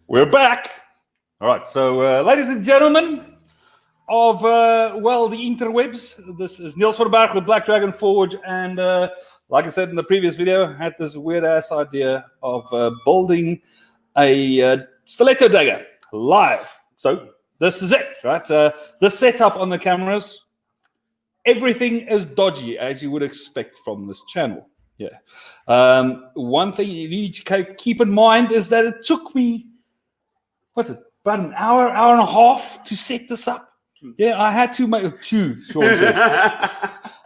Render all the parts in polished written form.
We're back. All right, so ladies and gentlemen of, well, the interwebs, this is Neels van Berg with Black Dragon Forge, and like I said in the previous video, I had this weird-ass idea of building a Stiletto Dagger live. So this is it, right? The setup on the cameras, everything is dodgy, as you would expect from this channel. Yeah. One thing you need to keep in mind is that it took me, what's it, about an hour and a half to set this up. Yeah, I had to make Sean says.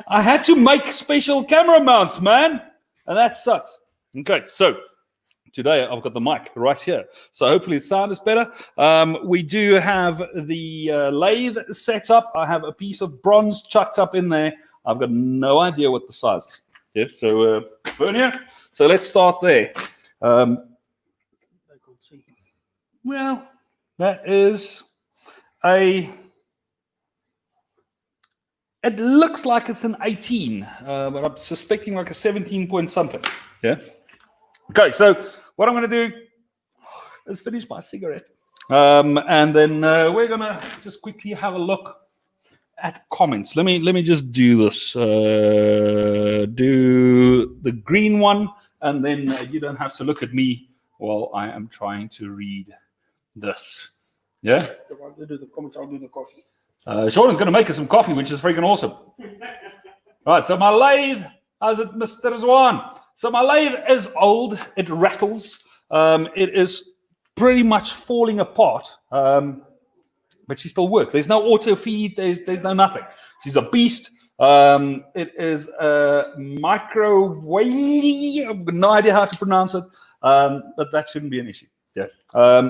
I had to make special camera mounts, man, and that sucks. Okay, so today I've got the mic right here, so hopefully the sound is better. We do have the lathe set up. I have a piece of bronze chucked up in there. I've got no idea what the size is. Yeah, so vernier. So let's start there. Well, that is a. It looks like it's an 18, but I'm suspecting like a 17 point something. Yeah. Okay, so what I'm going to do is finish my cigarette, and then we're going to just quickly have a look at comments. Let me just do this. Do the green one, and then you don't have to look at me while I am trying to read this. Yeah. So while they do the comments, I'll do the coffee. Sean is going to make us some coffee, which is freaking awesome. All right, so my lathe, how's it, Mr. Zwan? So my lathe is old. It rattles. It is pretty much falling apart, but she still works. There's no auto feed. There's no nothing. She's a beast. It is a microwave. I've no idea how to pronounce it, but that shouldn't be an issue. Yeah.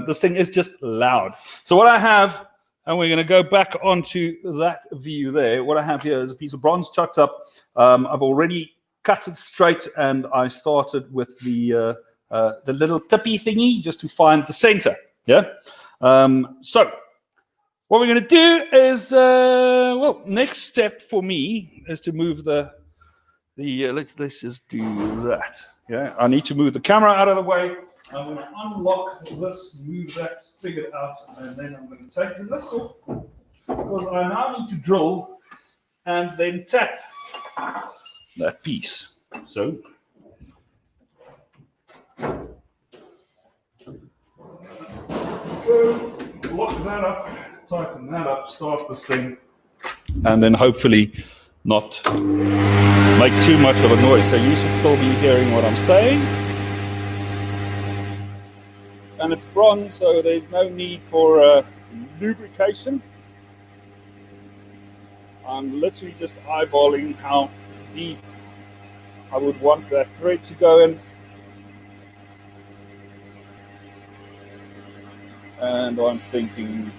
This thing is just loud. So what I have, and we're going to go back onto that view there. What I have here is a piece of bronze chucked up. I've already cut it straight, and I started with the little tippy thingy just to find the center. Yeah. So what we're going to do is, well, next step for me is to move the let's just do that. Yeah. I need to move the camera out of the way. I'm going to unlock this, move that, figure it out, and then I'm going to take this off because I now need to drill and then tap that piece. So, lock that up, tighten that up, start this thing, and then hopefully not make too much of a noise. So you should still be hearing what I'm saying. And it's bronze, so there's no need for lubrication. I'm literally just eyeballing how deep I would want that thread to go in. And I'm thinking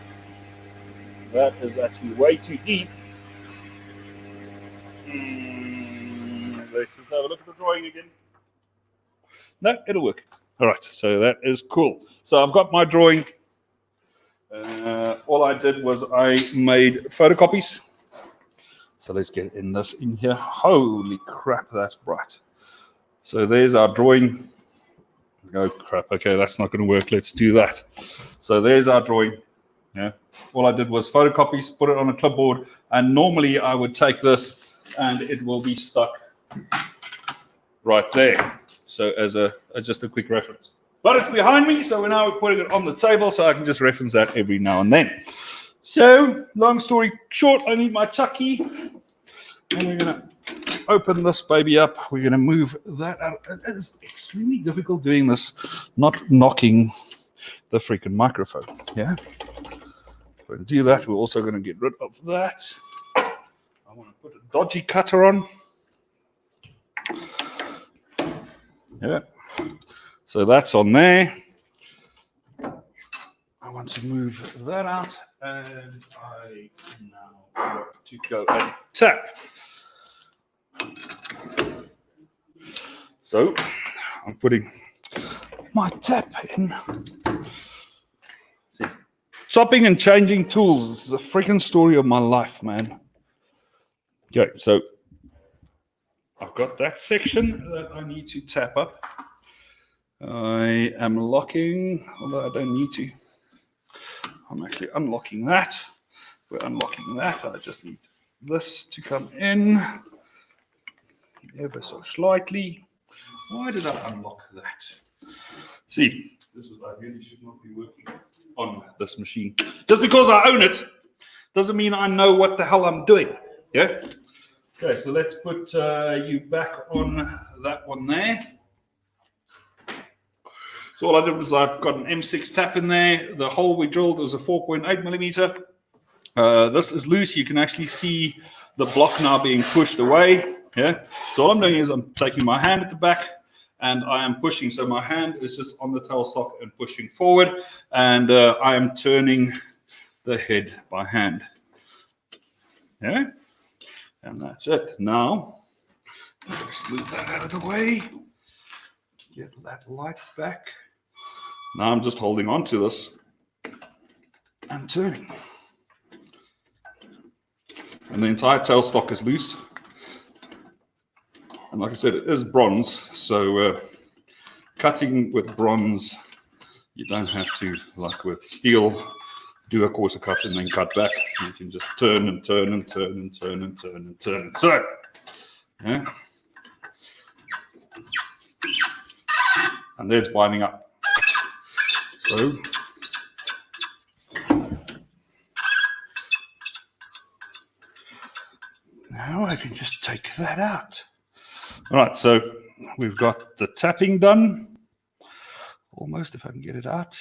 that is actually way too deep. Let's just have a look at the drawing again. No, it'll work. All right, so that is cool. So I've got my drawing. All I did was I made photocopies. So let's get this in here. Holy crap, that's bright. So there's our drawing. Oh crap, okay, that's not going to work. Let's do that. So there's our drawing. Yeah. All I did was photocopies, put it on a clipboard, and normally I would take this and it will be stuck right there. So as just a quick reference. But it's behind me, so we're now putting it on the table so I can just reference that every now and then. So, long story short, I need my chucky. And we're going to open this baby up. We're going to move that out. It is extremely difficult doing this, not knocking the freaking microphone. Yeah? We're going to do that. We're also going to get rid of that. I want to put a dodgy cutter on. Yeah, so that's on there. I want to move that out, and I now want to go and tap. So I'm putting my tap in. See, chopping and changing tools. This is a freaking story of my life, man. Okay, so I've got that section that I need to tap up. I am locking, although I don't need to. I'm actually unlocking that. We're unlocking that. I just need this to come in ever so slightly. Why did I unlock that? See, this is, I really should not be working on this machine. Just because I own it doesn't mean I know what the hell I'm doing. Yeah? Okay, so let's put you back on that one there. So all I did was I've got an M6 tap in there. The hole we drilled was a 4.8 millimeter. This is loose. You can actually see the block now being pushed away. Yeah. So all I'm doing is I'm taking my hand at the back and I am pushing. So my hand is just on the tailstock and pushing forward, and I am turning the head by hand. Yeah. And that's it. Now, just move that out of the way. Get that light back. Now I'm just holding on to this and turning. And the entire tailstock is loose. And like I said, it is bronze. So cutting with bronze, you don't have to, like with steel, do a quarter cut and then cut back. You can just turn and turn and turn and turn and turn and turn and turn. Yeah. And there it's binding up. So now I can just take that out. All right, so we've got the tapping done. Almost, if I can get it out.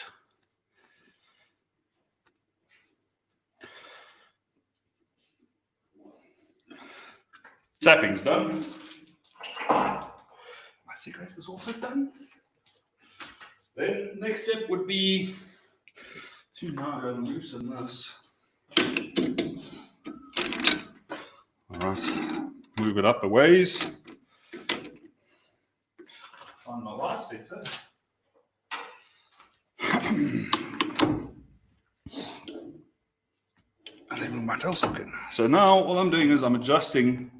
Tapping's done. My cigarette was also done. Then next step would be to now go and loosen this. All right, move it up a ways. Find my light setter. And then move my tailstock in. So now all I'm doing is I'm adjusting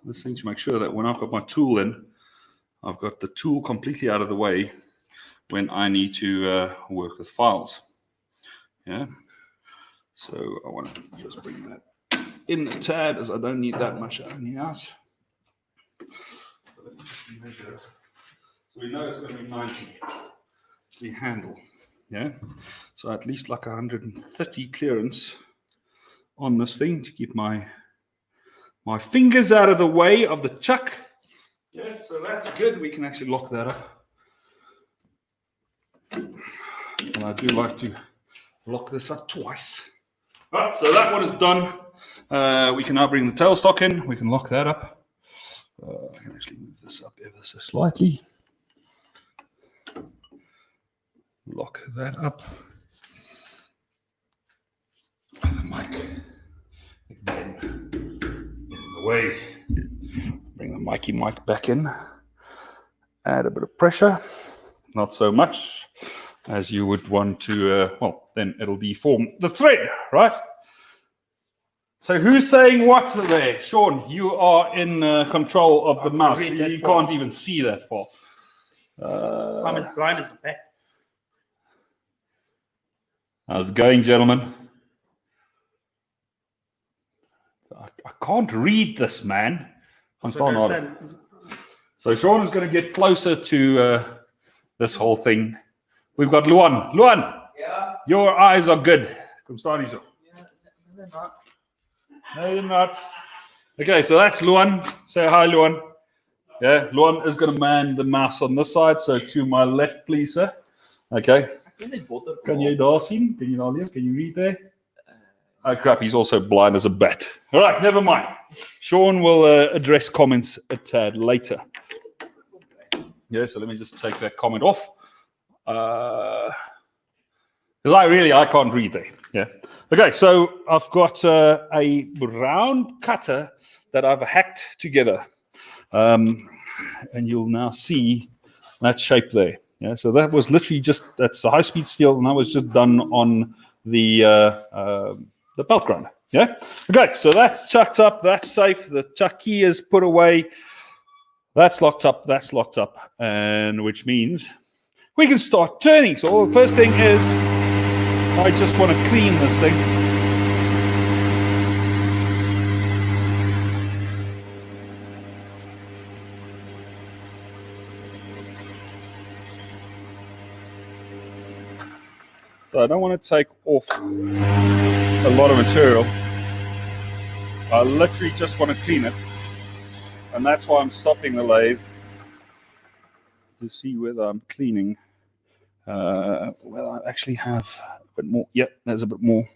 this thing to make sure that when I've got my tool in, I've got the tool completely out of the way when I need to work with files. Yeah. So I want to just bring that in the tad, as I don't need that much only out. So let me just measure. So we know it's going to be 90, the handle. Yeah. So at least like 130 clearance on this thing to keep my fingers out of the way of the chuck. Yeah, so that's good. We can actually lock that up. And I do like to lock this up twice. All right, so that one is done. We can now bring the tailstock in. We can lock that up. I can actually move this up ever so slightly. Lock that up. The mic again in the way. Bring the mic back in. Add a bit of pressure. Not so much as you would want to, well, then it'll deform the thread, right? So who's saying what there? Sean, you are in control of the mouse. You can't even see that far. I'm as blind as a bat. How's it going, gentlemen? I can't read this, man. I'm still not. So Sean is going to get closer to this whole thing. We've got Luan. Luan, Yeah. your eyes are good. Come start you. Yeah, they're not. No, you're not. Okay, so that's Luan. Say hi, Luan. Yeah, Luan is going to man the mouse on this side. So to my left, please, sir. Okay. Can you daar sien? Can you daar lees? Can you read there? Oh crap, he's also blind as a bat. All right, never mind. Sean will address comments a tad later. Yeah, so let me just take that comment off. Because I can't read there. Yeah. Okay, so I've got a round cutter that I've hacked together. And you'll now see that shape there. Yeah, so that was literally that's a high-speed steel, and that was just done on the belt grinder. Yeah. Okay, so that's chucked up. That's safe. The chuck key is put away. That's locked up, and which means we can start turning. So the first thing is I just want to clean this thing. So I don't want to take off a lot of material. I literally just want to clean it. And that's why I'm stopping the lathe to see whether I'm cleaning. Well, I actually have a bit more. Yep, there's a bit more.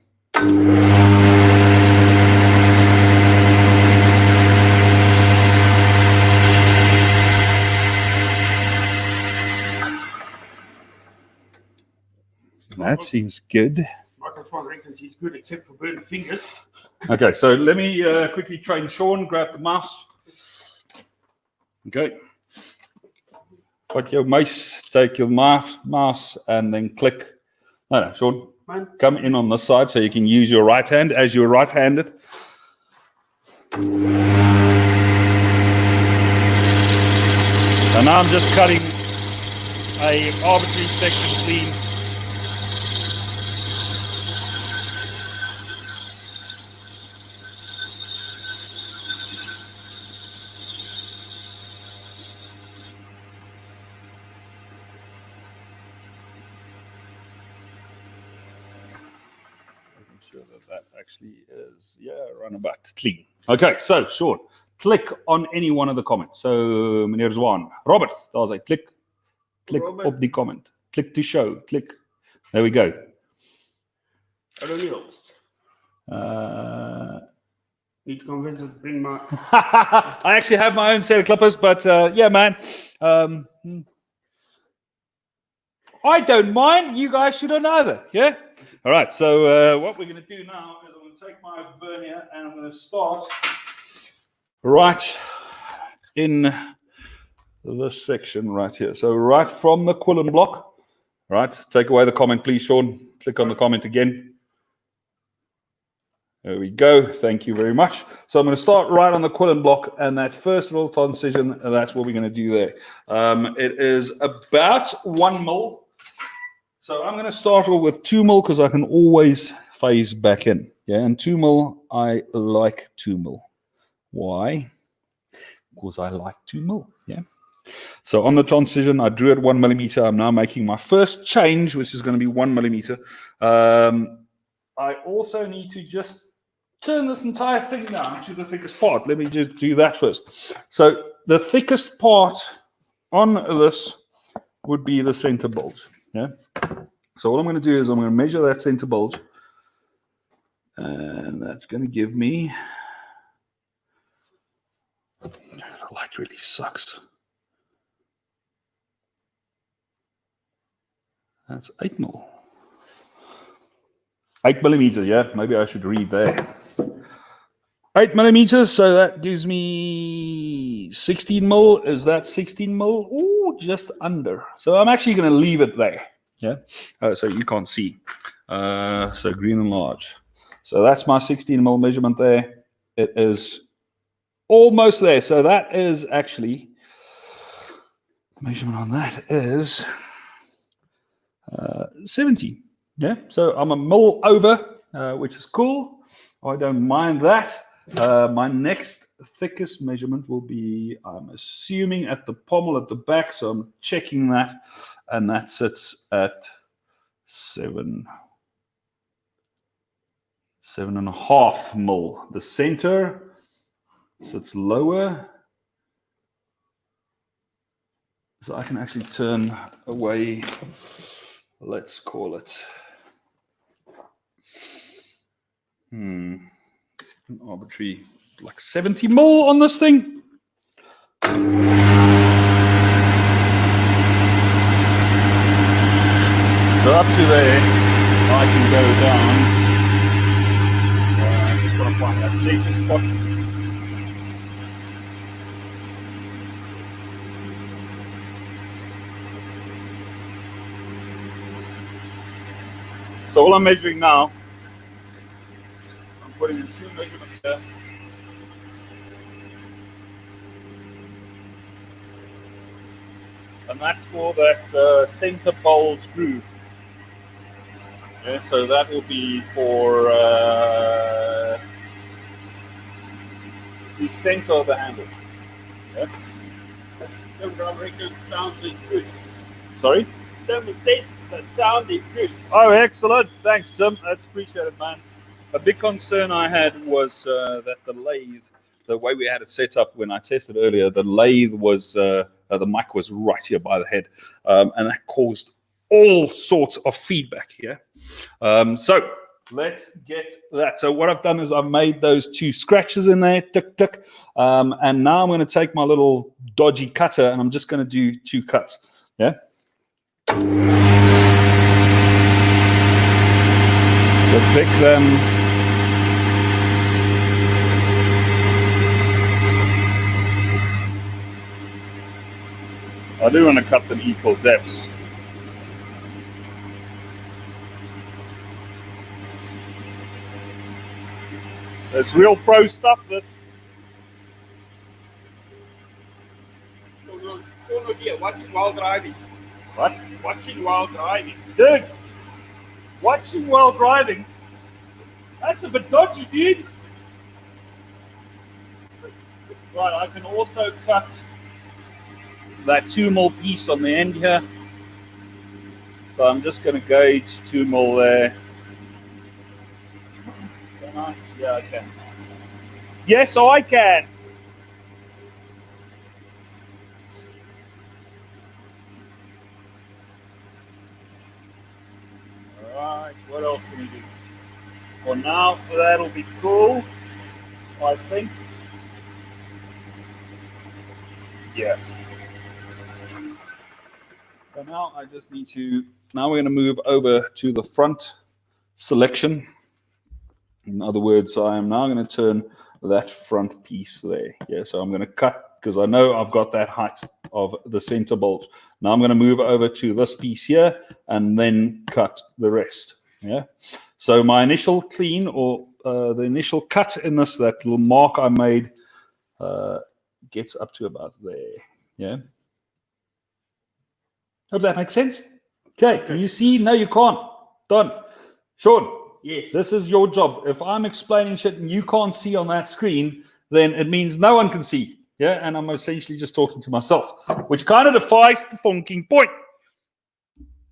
That seems good. Michael's one reckons he's good except for burnt fingers. Okay, so let me quickly train Sean. Grab the mouse. Okay. Got your mouse, take your mouse, and then click. No, Sean, come in on this side so you can use your right hand as you're right-handed. And now I'm just cutting a arbitrary section clean. Sure that actually is, around about clean. Okay, so Sean, click on any one of the comments. So, meneer Zwan, Robert, daar's hy. Click Robert. op die comment. Click to show. Click. There we go. Neels. Need convinced to bring my. I actually have my own set of clippers, but yeah, man. I don't mind. You guys shouldn't either. Yeah? All right. So what we're going to do now is I'm going to take my vernier and I'm going to start right in this section right here. So right from the quillon block. Right. Take away the comment, please, Sean. Click on the comment again. There we go. Thank you very much. So I'm going to start right on the quillon block, and that first little transition, that's what we're going to do there. It is about 1 mil. So I'm going to start off with 2 mil because I can always phase back in. Yeah, and 2 mil, I like 2 mil. Why? Because I like 2 mil. Yeah. So on the transition, I drew at 1 millimeter. I'm now making my first change, which is going to be 1 millimeter. I also need to just turn this entire thing down to the thickest part. Let me just do that first. So the thickest part on this would be the center bulge. Yeah. So what I'm going to do is I'm going to measure that center bulge, and that's going to give me. The light really sucks. That's 8 mil. 8 millimeters. Yeah, maybe I should read there. 8 millimeters, so that gives me 16 mil. Is that 16 mil? Oh, just under. So I'm actually going to leave it there. Yeah. So you can't see. So green and large. So that's my 16 mil measurement there. It is almost there. So that is actually, the measurement on that is 17. Yeah. So I'm a mil over, which is cool. I don't mind that. My next thickest measurement will be, I'm assuming, at the pommel at the back. So I'm checking that, and that sits at 7.5 mil. The center sits lower, so I can actually turn away. Let's call it. An arbitrary, like 70 mil on this thing. So up to there, I can go down. I just want to find that center spot. So all I'm measuring now, I'm putting in 2 measurements here. and that's for that center bulge groove. Yeah, so that will be for the center of the handle. Yeah. The record sound is good. Sorry? Tim said the sound is good. Oh, excellent. Thanks, Tim. That's appreciated, man. A big concern I had was that the lathe, the way we had it set up when I tested earlier, the lathe was, the mic was right here by the head. And that caused all sorts of feedback here. So let's get that. So what I've done is I've made those 2 scratches in there, tick, tick. And now I'm going to take my little dodgy cutter and I'm just going to do 2 cuts. Yeah. So pick them. I do want to cut them equal depths. So it's real pro stuff, this. So dear, watching while driving. What? Watching while driving. Dude, watching while driving? That's a bit dodgy, dude. Right, I can also cut that 2mm piece on the end here. So I'm just going to gauge 2mm there. Can I? Yeah, I can. Yes, I can. Alright, what else can we do? For now, that'll be cool, I think. Yeah. So now I just need to, now we're going to move over to the front selection. In other words, I am now going to turn that front piece there. Yeah, so I'm going to cut, because I know I've got that height of the center bolt. Now I'm going to move over to this piece here and then cut the rest. Yeah. So my initial clean, or the initial cut in this, that little mark I made, gets up to about there. Yeah. Hope that makes sense. Okay. Can you see? No, you can't. Done. Sean. Yes. This is your job. If I'm explaining shit and you can't see on that screen, then it means no one can see. Yeah, and I'm essentially just talking to myself, which kind of defies the funking point.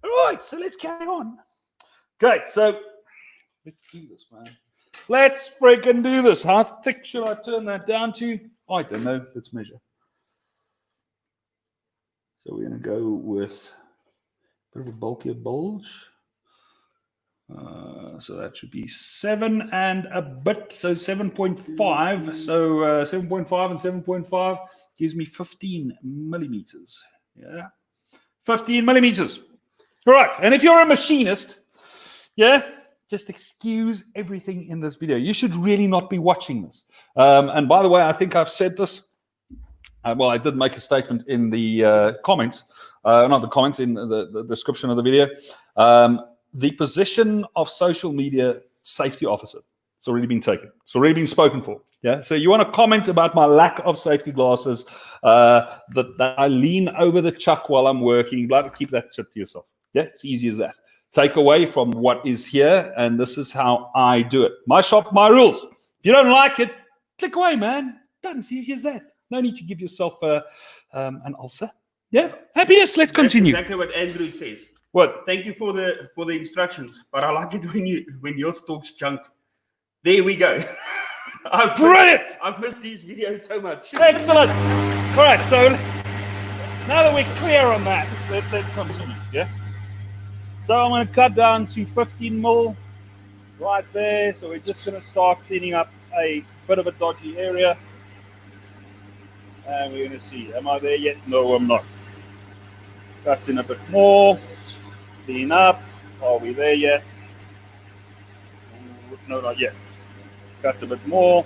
All right, so let's carry on. Okay, so let's do this, man. Let's freaking do this. How thick should I turn that down to? I don't know. Let's measure. So we're going to go with a bit of a bulkier bulge. So that should be 7 and a bit, so 7.5. So 7.5 and 7.5 gives me 15 millimeters. Yeah, 15 millimeters. All right, and if you're a machinist, yeah, just excuse everything in this video. You should really not be watching this. And by the way, I think I've said this. Well, I did make a statement in the comments, not the comments, in the description of the video. The position of social media safety officer, it's already been taken. It's already been spoken for. Yeah. So you want to comment about my lack of safety glasses, that I lean over the chuck while I'm working, blah, keep that shit to yourself. Yeah. It's easy as that. Take away from what is here, and this is how I do it. My shop, my rules. If you don't like it, click away, man. Done. It's easy as that. No need to give yourself an ulcer. Yeah. Happiness. Let's continue. That's exactly what Andrew says. What? Thank you for the instructions, but I like it when your talks junk. There we go. Brilliant! I've missed these videos so much. Excellent. All right, so now that we're clear on that, let's continue. Yeah. So I'm going to cut down to 15 mil right there. So we're just going to start cleaning up a bit of a dodgy area, and we're going to see. Am I there yet? No, I'm not. Cut in a bit more. Clean up. Are we there yet? No, not yet. Cut a bit more.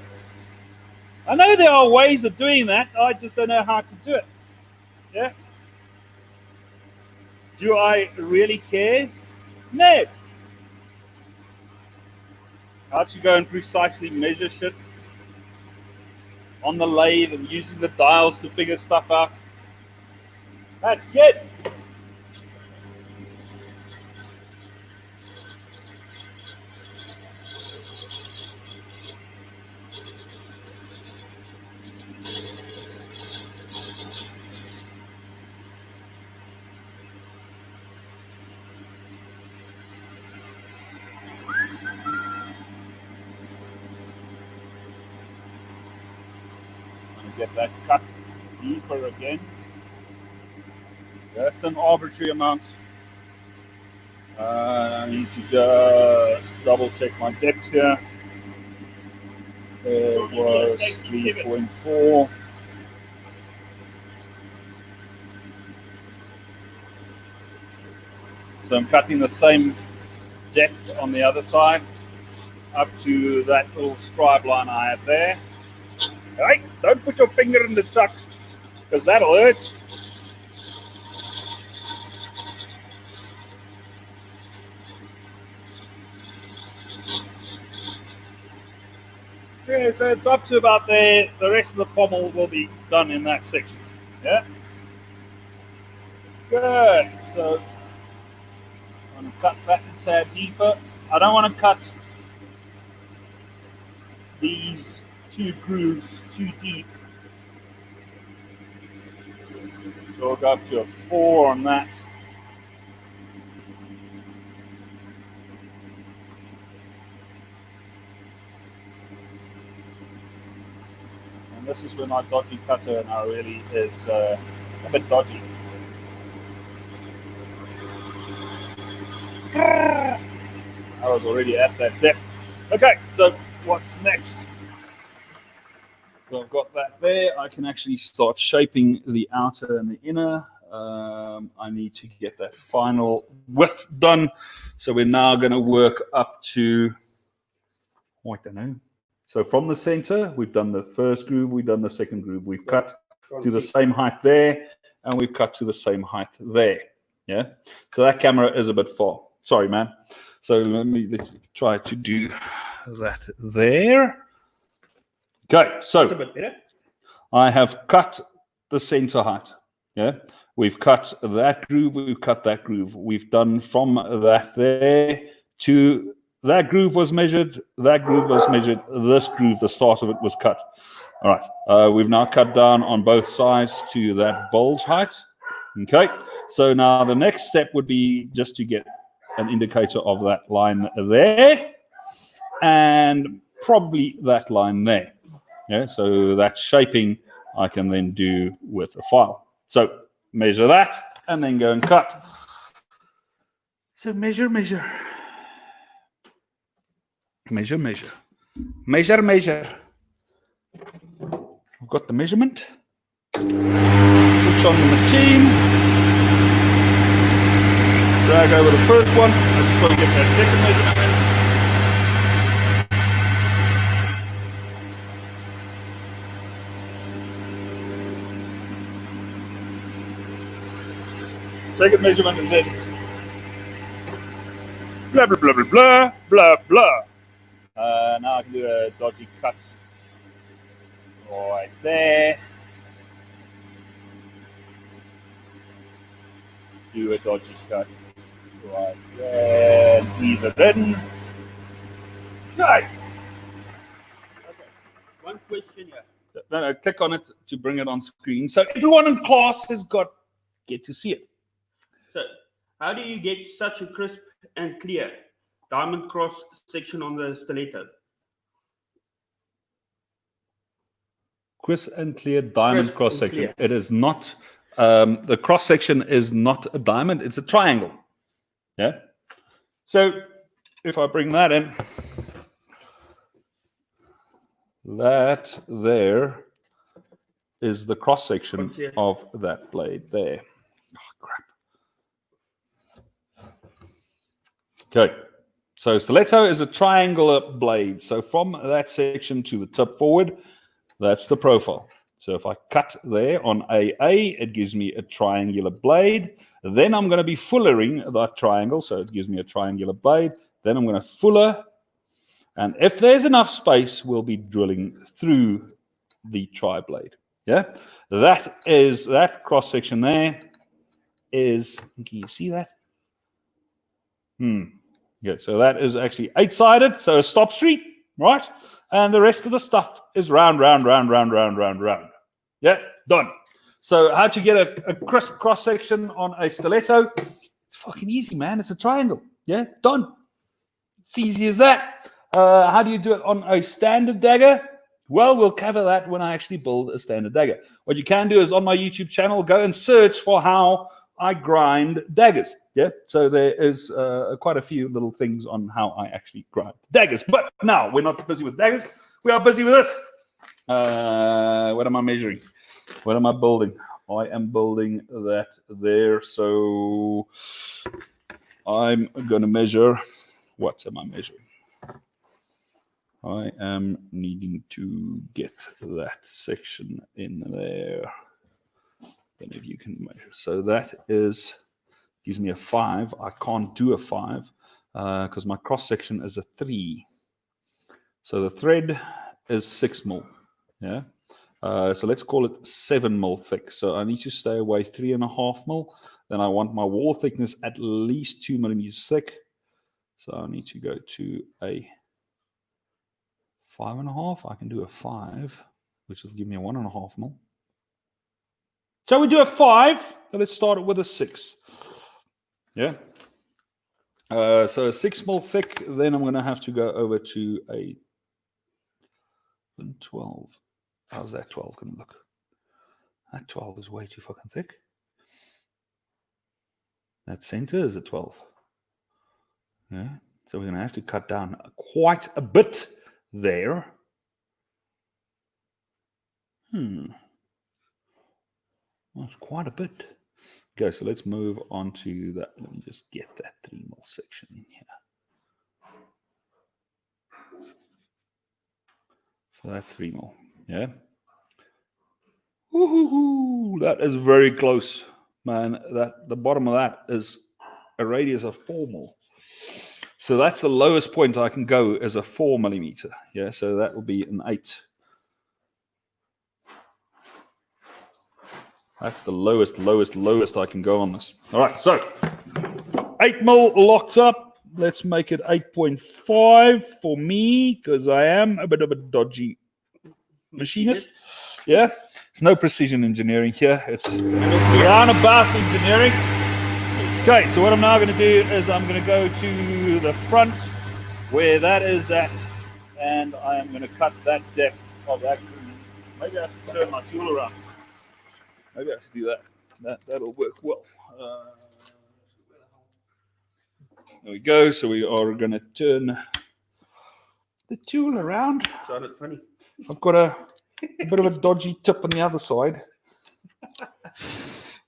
I know there are ways of doing that. I just don't know how to do it. Yeah. Do I really care? No. How to go and precisely measure shit on the lathe and using the dials to figure stuff out? That's good. Get that cut deeper again. Just an arbitrary amount. I need to just double check my depth here. It was 3.4. So I'm cutting the same depth on the other side up to that little scribe line I have there. Hey, don't put your finger in the chuck, because that'll hurt. Yeah, so it's up to about there. The rest of the pommel will be done in that section. Yeah? Good. So I'm going to cut that a tad deeper. I don't want to cut these two grooves too deep. So we'll go up to a 4 on that. And this is where my dodgy cutter now really is a bit dodgy. I was already at that depth. Okay, so what's next? So I've got that there. I can actually start shaping the outer and the inner. I need to get that final width done. So we're now going to work up to, I don't know. So from the center, we've done the first groove, we've done the second groove. We've cut to the same height there, and we've cut to the same height there. Yeah. So that camera is a bit far. Sorry, man. So let's try to do that there. Okay, so I have cut the center height. Yeah, we've cut that groove, we've cut that groove. We've done from that there to that groove was measured, that groove was measured, this groove, the start of it was cut. All right, we've now cut down on both sides to that bulge height. Okay, so now the next step would be just to get an indicator of that line there and probably that line there. Yeah, so that shaping I can then do with a file. So measure that and then go and cut. So measure, measure. Measure, measure. Measure, measure. I've got the measurement. Switch on the machine. Drag over the first one. I just want to get that second measurement in. Second measurement is in. Blah, blah, blah, blah, blah, blah, blah. Now I can do a dodgy cut right there. Do a dodgy cut right there. Ease it in. Okay. One question here. No, click on it to bring it on screen. So everyone in class has get to see it. So, how do you get such a crisp and clear diamond cross section on the stiletto? Crisp and clear diamond cross section. It is not, the cross section is not a diamond, it's a triangle. Yeah. So if I bring that in, that there is the cross section of that blade there. Oh, crap. Okay, so stiletto is a triangular blade. So from that section to the tip forward, that's the profile. So if I cut there on AA, it gives me a triangular blade. Then I'm going to be fullering that triangle, so it gives me a triangular blade. Then I'm going to fuller, and if there's enough space, we'll be drilling through the tri-blade. Yeah, that is that cross section there. is, can you see that? Yeah, so that is actually 8-sided, so a stop street, right? And the rest of the stuff is round, round, round, round, round, round, round. Yeah, done. So how to get a crisp cross-section on a stiletto? It's fucking easy, man. It's a triangle. Yeah, done. It's easy as that. How do you do it on a standard dagger? Well, we'll cover that when I actually build a standard dagger. What you can do is on my YouTube channel, go and search for how I grind daggers. Yeah, so there is quite a few little things on how I actually grind daggers. But now we're not busy with daggers. We are busy with this. What am I measuring? What am I building? I am building that there. So I'm going to measure. What am I measuring? I am needing to get that section in there. Then if you can measure. So that gives me a 5. I can't do a 5 because my cross section is a 3. So the thread is 6 mil. Yeah. So let's call it 7 mil thick. So I need to stay away 3.5 mil. Then I want my wall thickness at least 2 millimeters thick. So I need to go to a 5.5. I can do a 5, which will give me a 1.5 mil. So we do a 5. So let's start it with a 6. Yeah. So a 6 mil thick. Then I'm going to have to go over to a 12. How's that 12 going to look? That 12 is way too fucking thick. That center is a 12. Yeah. So we're going to have to cut down quite a bit there. That's quite a bit. Okay, so let's move on to that. Let me just get that 3 mil section in here. So that's 3 mil. Yeah. Woohoo! That is very close, man. That the bottom of that is a radius of 4 mil. So that's the lowest point I can go as a 4 millimeter. Yeah, so that will be an 8. That's the lowest I can go on this. All right, so 8 mil locked up. Let's make it 8.5 for me because I am a bit of a dodgy machinist. Yeah, there's no precision engineering here. It's roundabout engineering. Okay, so what I'm now going to do is I'm going to go to the front where that is at, and I am going to cut that deck of that. Maybe I should turn my tool around. Maybe I should do that. That'll work well. There we go. So we are going to turn the tool around. Sounded funny. I've got a bit of a dodgy tip on the other side. If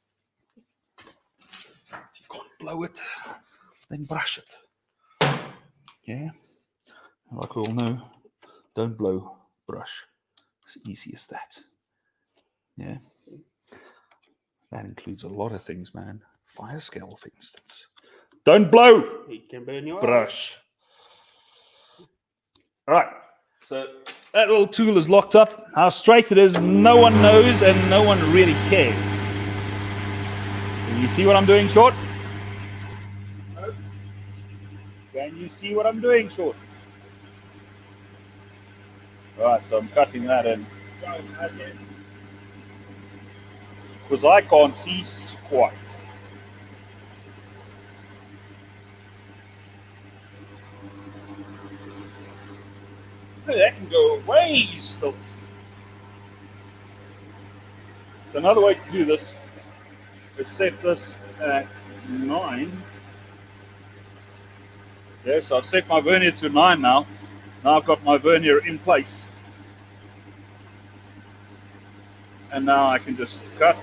you can't blow it, then brush it. Yeah. Like we all know, don't blow, brush. It's easy as that. Yeah. That includes a lot of things, man. Fire scale, for instance. Don't blow. It can burn your brush. All right. So that little tool is locked up. How straight it is, no one knows and no one really cares. Can you see what I'm doing, Short? No. Can you see what I'm doing, Short? All right, so I'm cutting that in. Because I can't see squat. Hey, that can go away still. So another way to do this is set this at 9. Yeah, so I've set my vernier to 9 now. Now I've got my vernier in place. And now I can just cut.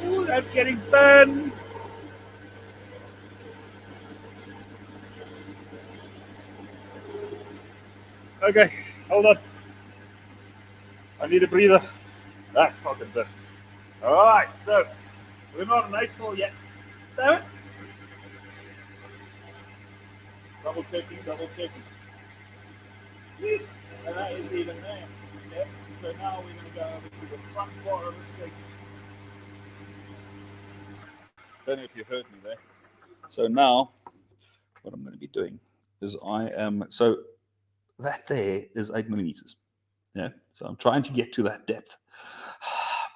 Ooh, that's getting thin. Okay, hold on. I need a breather. That's fucking good. All right, so we're not an 8 yet. Damn it. Double checking. And that is even there. Yeah. So now we're going to go over to the front part of this thing. Don't know if you heard me there. So now, what I'm going to be doing is so that there is 8 millimeters. Yeah. So I'm trying to get to that depth,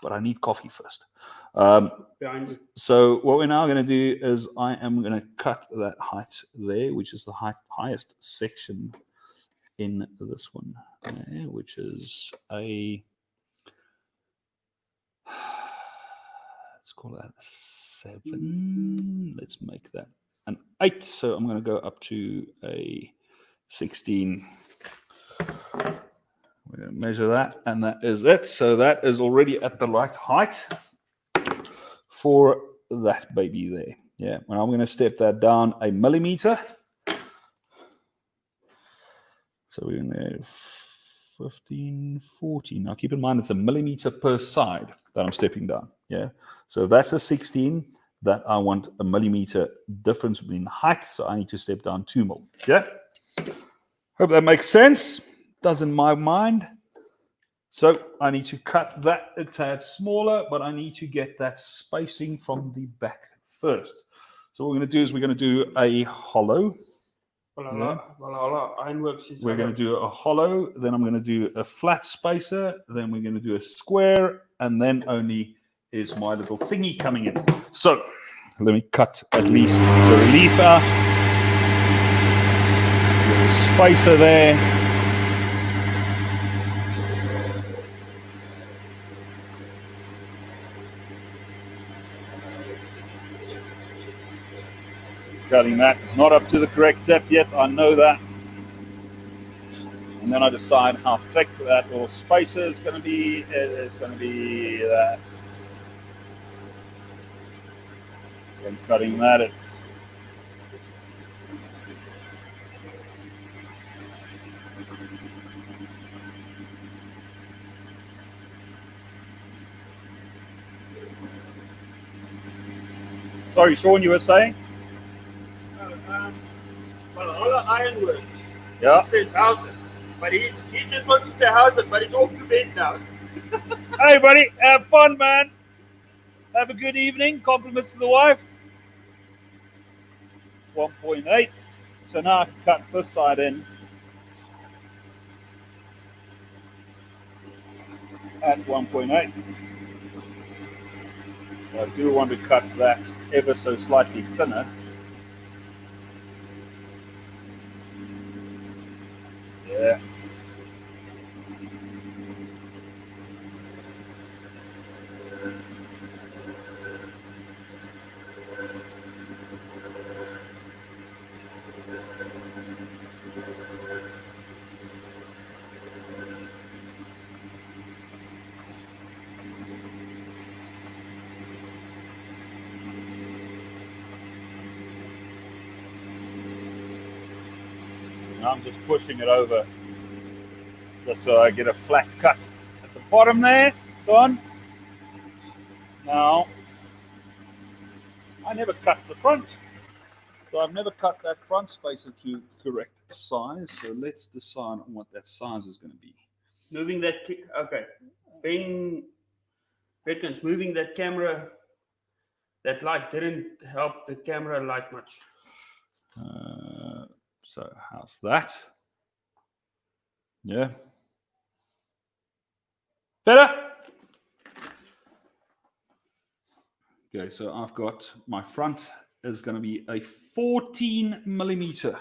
but I need coffee first. Behind you. So what we're now going to do is I am going to cut that height there, which is the highest section in this one, which is let's call that a 7. Let's make that an 8. So I'm going to go up to a 16. We're going to measure that, and that is it. So that is already at the right height for that baby there. Yeah, and I'm going to step that down a millimeter. So we're in there 15, 14. Now keep in mind it's a millimeter per side that I'm stepping down. Yeah, so that's a 16 that I want a millimeter difference between height. So I need to step down 2 mil. Yeah, hope that makes sense. Does in my mind. So I need to cut that a tad smaller, but I need to get that spacing from the back first. So what we're going to do is we're going to do a hollow. Ironworks is We're going to do a hollow, then I'm going to do a flat spacer, then we're going to do a square, and then only is my little thingy coming in. So let me cut at least the relief out. Little spacer there. Cutting that. It's not up to the correct depth yet, I know that. And then I decide how thick that little spacer is going to be. It is going to be that. So I'm cutting that at Sorry, Sean, you were saying? Valhalla Ironworks. Yeah. He says house it. But he just wants to house it, but he's off to bed now. Hey, buddy, have fun, man. Have a good evening. Compliments to the wife. 1.8. So now I can cut this side in at 1.8. I do want to cut that ever so slightly thinner. Yeah. Now I'm just pushing it over just so I get a flat cut at the bottom there. Done. Now, I never cut the front. So I've never cut that front spacer to correct size. So let's decide on what that size is going to be. Moving that, okay. Being veterans, moving that camera, that light didn't help the camera light much. So how's that? Yeah. Better? Okay, so I've got my front is going to be a 14 millimeter.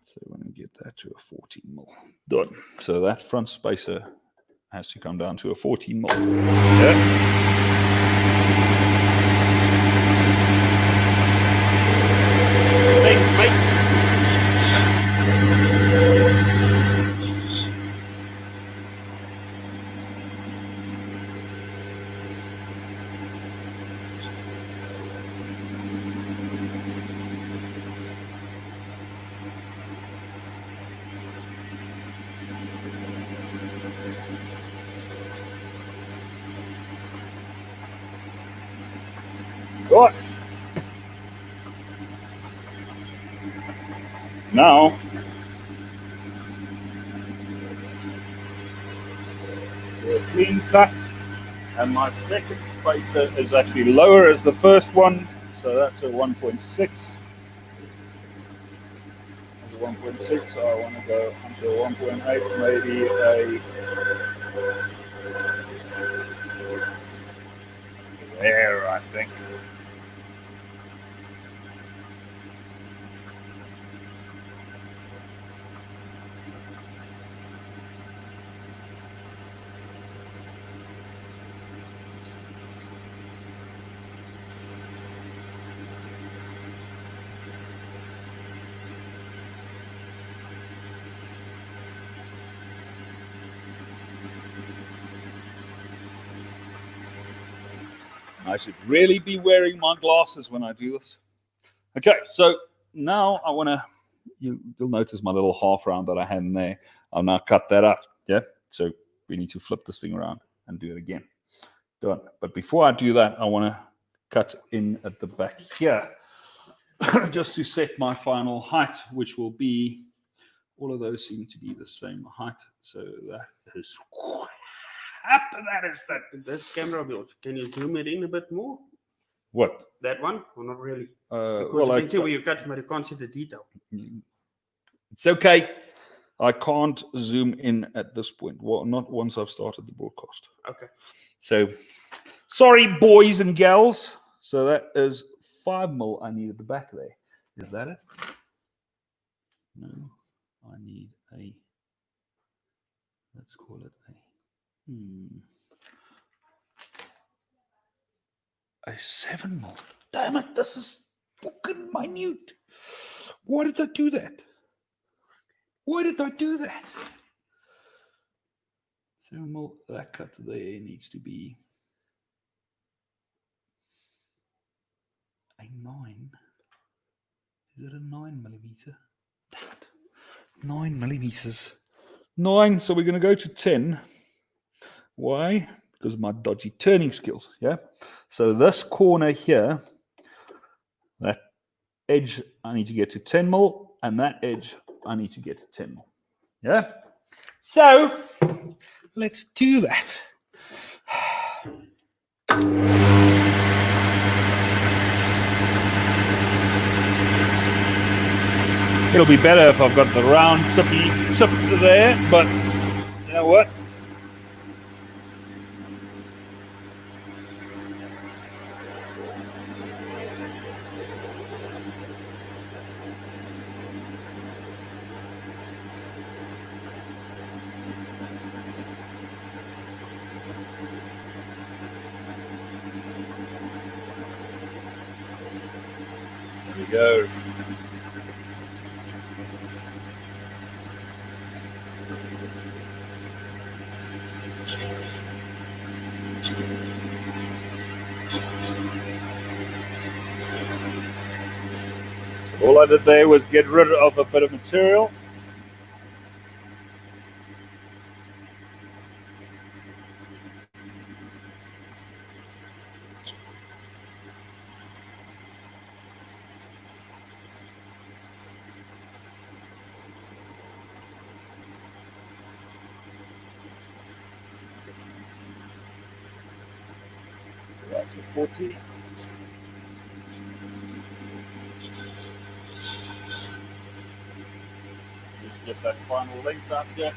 So we're going to get that to a 14 mil. Done. So that front spacer has to come down to a 14 mil. Yeah. Thanks, mate. Right. Now, a clean cut, and my second spacer is actually lower as the first one, so that's a 1.6. 1.6, so I want to go until 1.8, maybe a there, I think. I should really be wearing my glasses when I do this. Okay, so now I want to, you'll notice my little half round that I had in there. I'll now cut that out, yeah? So we need to flip this thing around and do it again. Done. But before I do that, I want to cut in at the back here just to set my final height, which will be, all of those seem to be the same height. So that is... That is that. This camera of yours, can you zoom it in a bit more? What? That one? Or not really? Because well, you can see where you cut, but you can't see the detail. It's okay. I can't zoom in at this point. Well, not once I've started the broadcast. Okay. So, sorry, boys and gals. So that is 5mm I need at the back there. Is that it? No. I need a... Let's call it a... A 7mm. Damn it, this is fucking minute. Why did I do that? Why did I do that? 7mm, that cut there needs to be a 9. Is it a 9mm? Damn it. 9mm. 9, so we're going to go to 10. Why? Because of my dodgy turning skills, yeah? So this corner here, that edge, I need to get to 10mm, and that edge, I need to get to 10mm, yeah? So, let's do that. It'll be better if I've got the round tippy tip there, but you know what? There we go. All I did there was get rid of a bit of material. That's a 40. Get that final length up here.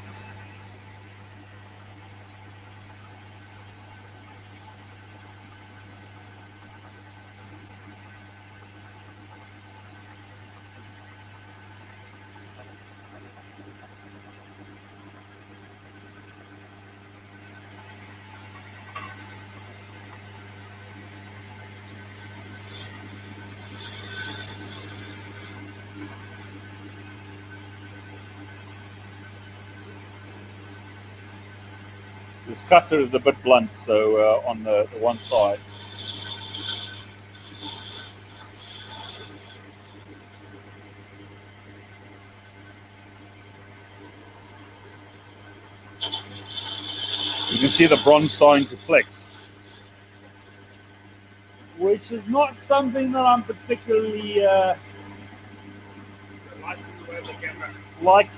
This cutter is a bit blunt, so on the one side. You can see the bronze starting to flex. which is not something that I'm particularly like.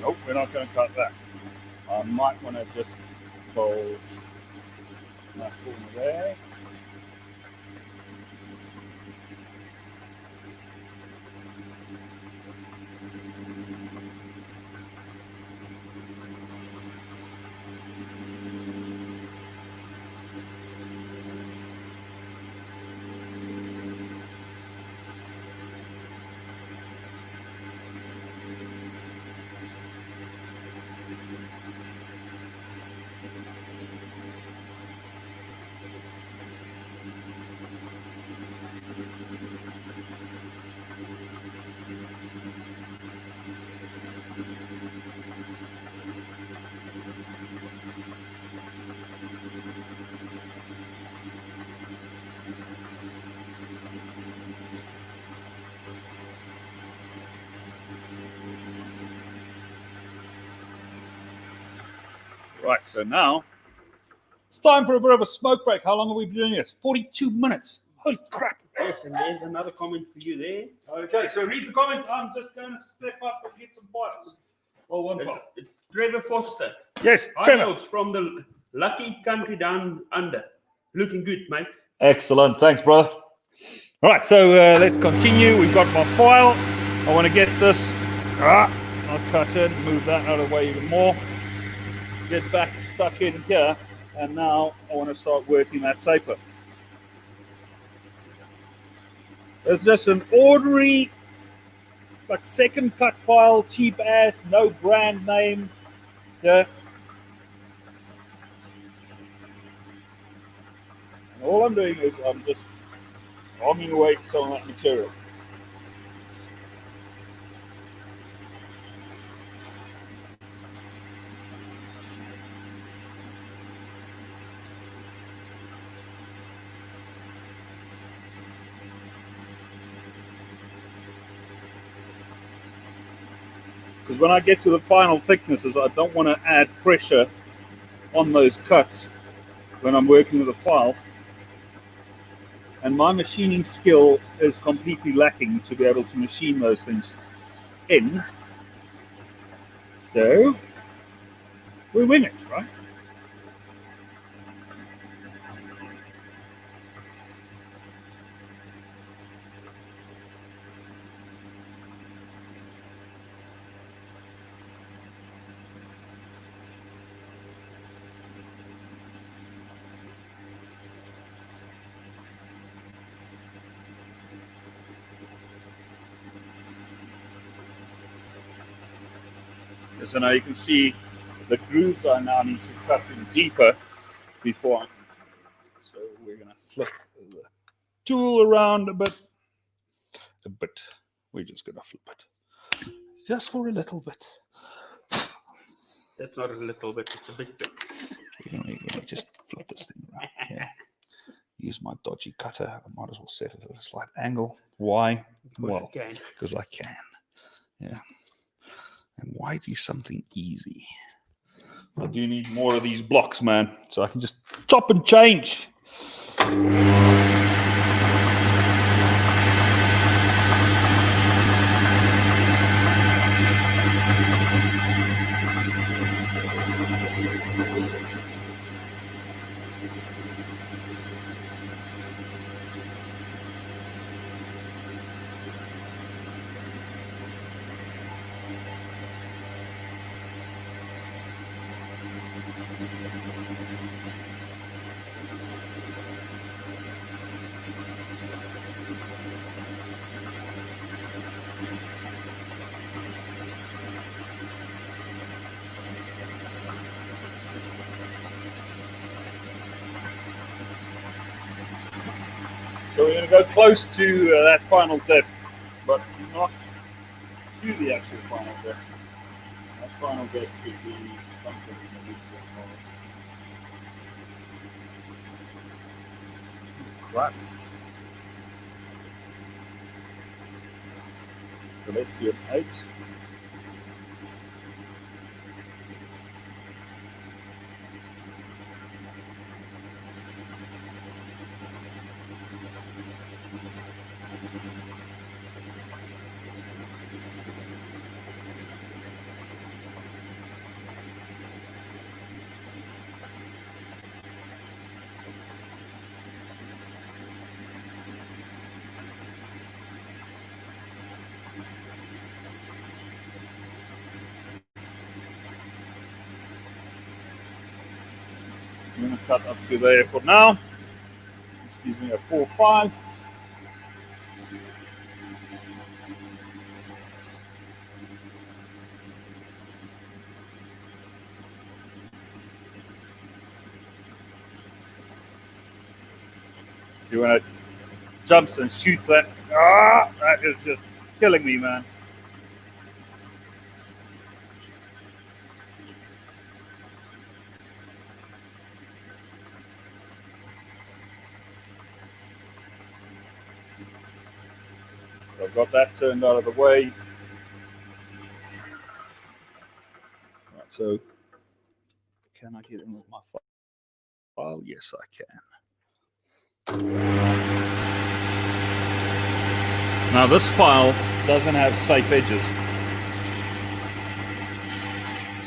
Nope, we're not going to cut that. I might want to just fold that corner there. Right, so now it's time for a bit of a smoke break. How long have we been doing this? 42 minutes. Holy crap. Yes, and there's another comment for you there. Okay, so read the comment. I'm just going to step up and get some files. Well, one file. It's Trevor Foster. Yes, Hi, Trevor. Neels, from the lucky country down under. Looking good, mate. Excellent. Thanks, brother. All right, so let's continue. We've got my file. I want to get this. I'll cut in, move that out of the way even more. Get back stuck in here. And now I want to start working that taper. It's just an ordinary, like, second cut file, cheap ass, no brand name. Yeah. And all I'm doing is I'm just hogging away some of that material. Because when I get to the final thicknesses, I don't want to add pressure on those cuts when I'm working with a file. And my machining skill is completely lacking to be able to machine those things in. So we win it, right? So now you can see the grooves I now need to cut in deeper before. So we're going to flip the tool around a bit. We're just going to flip it. Just for a little bit. That's not a little bit, it's a big bit. You're going to just flip this thing around. Yeah. Use my dodgy cutter. I might as well set it at a slight angle. Why? Well, because I can. Yeah. And why do something easy? I do need more of these blocks, man, so I can just chop and change. So we're going to go close to that final depth, but not to the actual final depth. That final depth could be something in the region of crap. So let's do an 8. I'm going to cut up to there for now. Excuse me, a 4-5. See when it jumps and shoots that. That is just killing me, man. So I've got that turned out of the way. Right, so can I get in with my file? Yes, I can. Now this file doesn't have safe edges,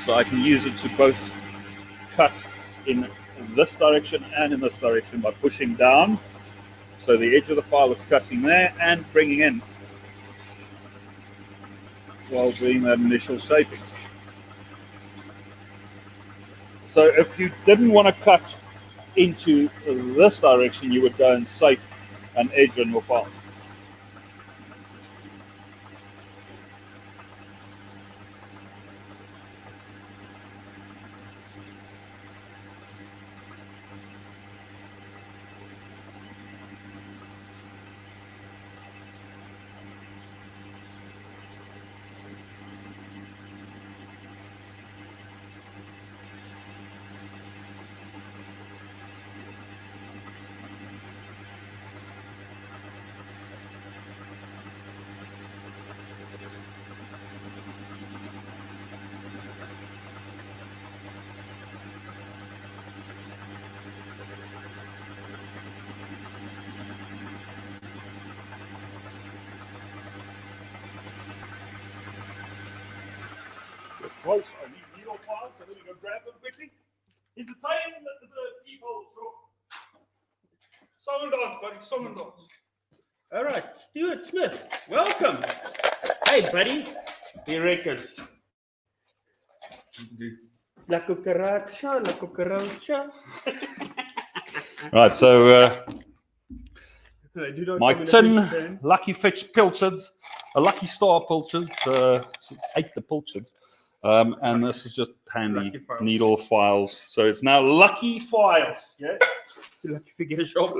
so I can use it to both cut in this direction and in this direction by pushing down, so the edge of the file is cutting there and bringing in while doing that initial shaping. So if you didn't want to cut into this direction, you would go and safe an edge on your file. Close. I need needle files, so let me go grab them quickly. Entertain the people. Song and dance, buddy. Song and dance. All right, Stuart Smith, welcome. Hey, buddy. He reckons. La cucaracha, la cucaracha. Right, so my my tin Lucky Fetch pilchards, a Lucky Star pilchards, 8 the pilchards, and this is just handy needle files. So it's now Lucky Files. Yeah. Lucky if you get a sharp.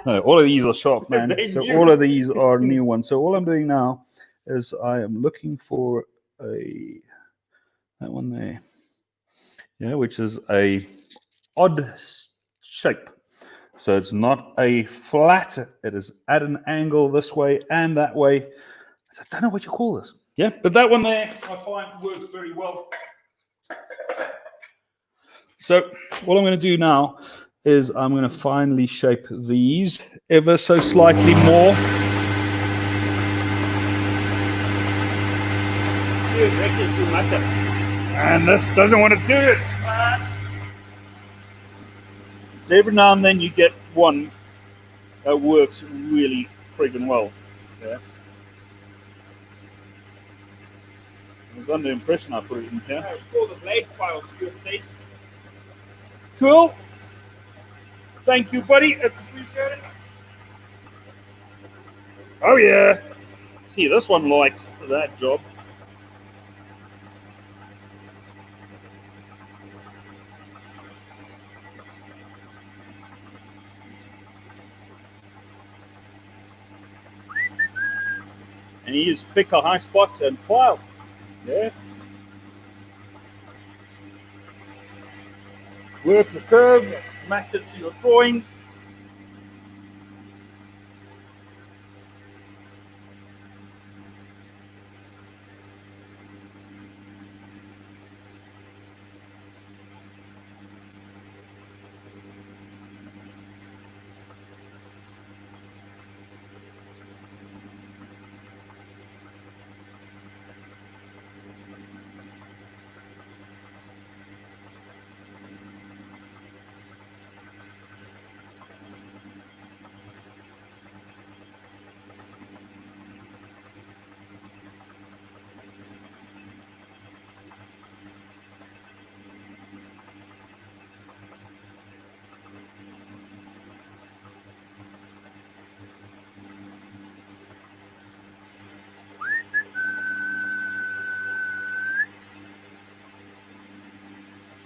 No, all of these are sharp, man. So new. all of these are new ones. So all I'm doing now is I am looking for that one there, yeah, which is a odd shape. So it's not a flat, it is at an angle this way and that way. I don't know what you call this. Yeah, but that one there I find works very well. So what I'm going to do now is I'm going to finally shape these ever so slightly more. And this doesn't want to do it. So every now and then you get one that works really friggin' well. Yeah. I was under the impression I put it in here. It's called the blade files, Stuart says. Cool. Thank you, buddy. It's appreciated. Oh yeah. See, this one likes that job. And you just pick a high spot and file. Yeah. Work the curve, match it to your drawing.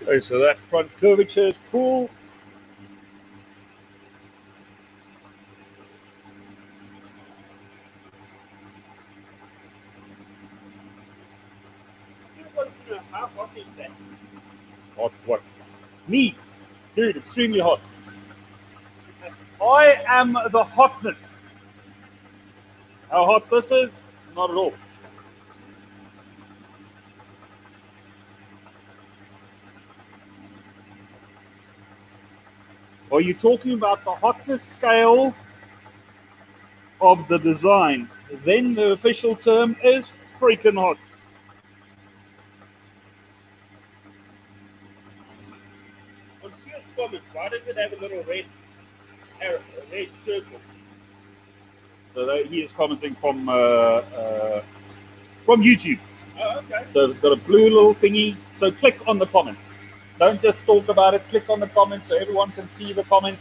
Okay, so that front curvature is cool. How hot is that? Hot what? Me, dude, extremely hot. I am the hotness. How hot this is? Not at all. Are you talking about the hotness scale of the design? Then the official term is freaking hot. On Steel's comments, why does it have a little red arrow, a red circle? So that he is commenting from YouTube. Oh, okay. So it's got a blue little thingy. So click on the comment. Don't just talk about it. Click on the comment so everyone can see the comment.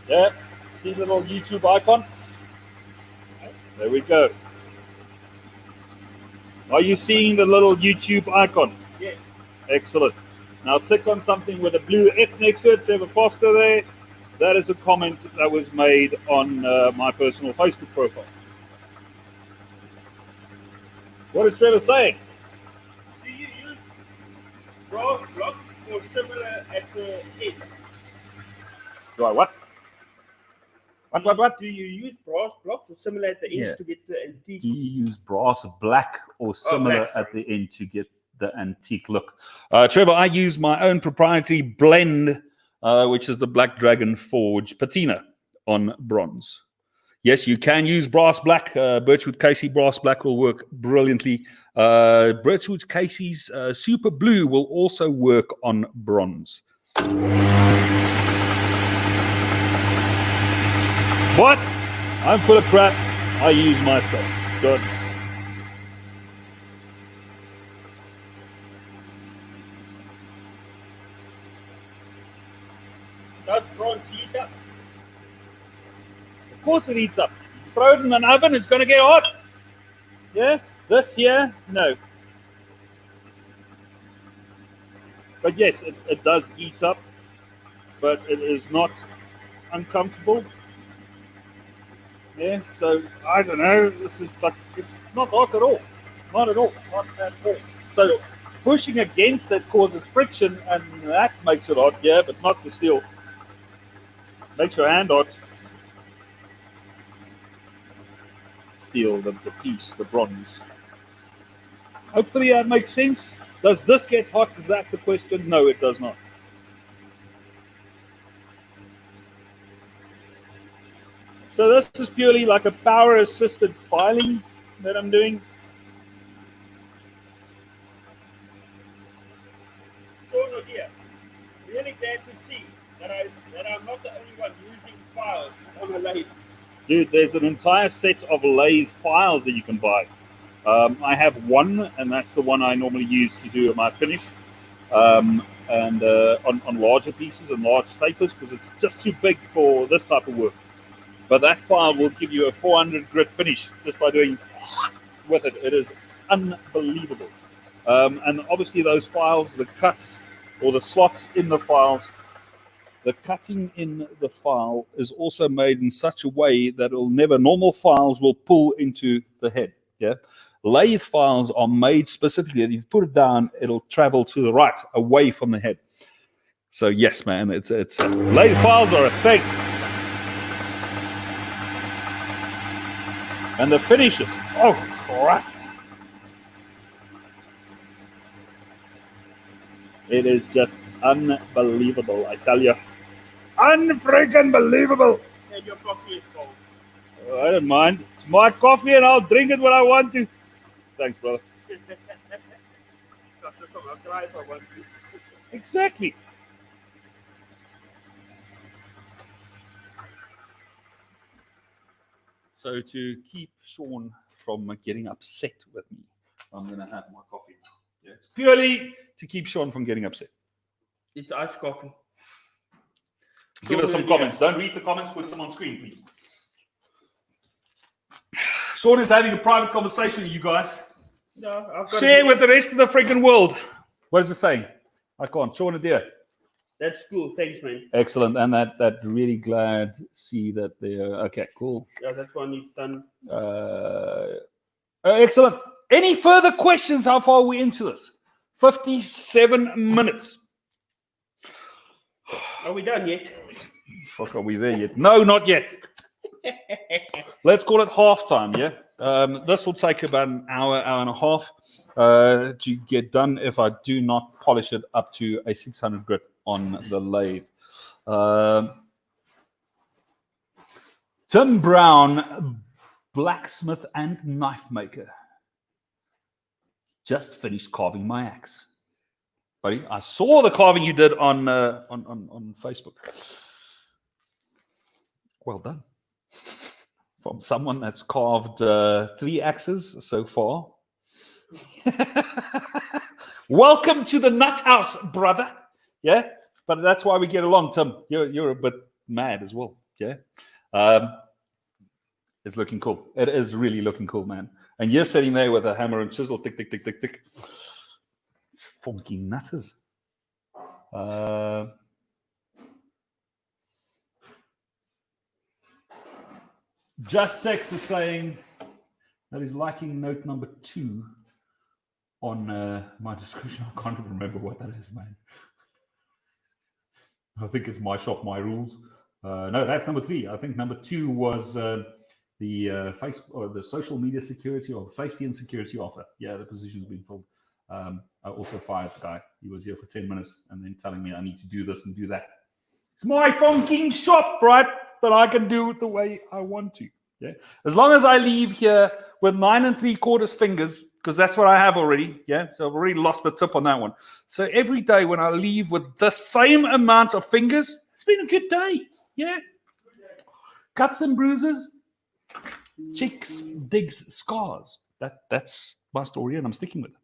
Yeah. See the little YouTube icon? There we go. Are you seeing the little YouTube icon? Yeah. Excellent. Now click on something with a blue F next to it. They have a Foster there. That is a comment that was made on my personal Facebook profile. What is Trevor saying? Do you use brass blocks or similar at the end? Do I what? What? Do you use brass blocks or similar at the ends Yeah. to get the antique? Do you use brass black or similar black, at the end to get the antique look? Trevor, I use my own proprietary blend, which is the Black Dragon Forge patina on bronze. Yes, you can use brass black. Birchwood Casey brass black will work brilliantly. Birchwood Casey's super blue will also work on bronze. What? I'm full of crap. I use my stuff. Good. Does bronze heat up? Of course it heats up. You throw it in an oven, it's going to get hot. Yeah? This here, no. But yes, it does heat up, but it is not uncomfortable. Yeah, so I don't know. This is, but it's not hot at all. Not at all. Not at all. So pushing against it causes friction, and that makes it hot. Yeah, but not the steel. Makes your hand hot. Steel, the piece, the bronze. Hopefully that makes sense. Does this get hot? Is that the question? No, it does not. So this is purely like a power-assisted filing that I'm doing. Sean here. Really glad to see that I'm not the only one using files on a lathe. Dude, there's an entire set of lathe files that you can buy. I have one, and that's the one I normally use to do my finish. And on larger pieces and large tapers, because it's just too big for this type of work. But that file will give you a 400 grit finish just by doing with it. It is unbelievable. And obviously those files, the cuts or the slots in the files, the cutting in the file is also made in such a way that it'll never, normal files will pull into the head. Yeah. Lathe files are made specifically that if you put it down, it'll travel to the right, away from the head. So yes, man, it's lathe files are a thing. And the finishes, oh crap. It is just unbelievable, I tell you. Unfreaking believable. And your coffee is cold. I don't mind. It's my coffee and I'll drink it when I want to. Thanks, brother. I'll try if I want to. Exactly. So to keep Sean from getting upset with me, I'm going to have my coffee now. Yeah, it's purely to keep Sean from getting upset. It's iced coffee. Give us some comments. Don't read the comments, put them on screen, please. Sean is having a private conversation with you guys. No, I've got Share with the rest of the freaking world. What is it saying? I can't. Sean a dear. That's cool. Thanks, man. Excellent. And that really glad to see that they're okay, cool. Yeah, that's one you've done. Excellent. Any further questions? How far are we into this? 57 minutes. Are we done yet? Fuck, are we there yet? No, not yet. Let's call it halftime, yeah? This will take about an hour, hour and a half to get done if I do not polish it up to a 600 grit on the lathe. Tim Brown, blacksmith and knife maker. Just finished carving my axe. Buddy, I saw the carving you did on Facebook. Well done. From someone that's carved 3 axes so far. Welcome to the nut house, brother. Yeah, but that's why we get along, Tim. You're a bit mad as well. Yeah, it's looking cool. It is really looking cool, man. And you're sitting there with a hammer and chisel, tick, tick, tick, tick, tick. Funky nutters. Just Tex is saying that he's liking note number 2 on my description. I can't even remember what that is, man. I think it's my shop, my rules. No, that's number 3. I think number 2 was the face or the social media security or safety and security offer. Yeah, the position's been filled. I also fired the guy. He was here for 10 minutes and then telling me I need to do this and do that. It's my funking shop, right? That I can do it the way I want to. Yeah. As long as I leave here with 9 3/4 fingers, because that's what I have already. Yeah. So I've already lost the tip on that one. So every day when I leave with the same amount of fingers, it's been a good day. Yeah. Cuts and bruises, chicks, digs, scars. That's my story, and I'm sticking with it.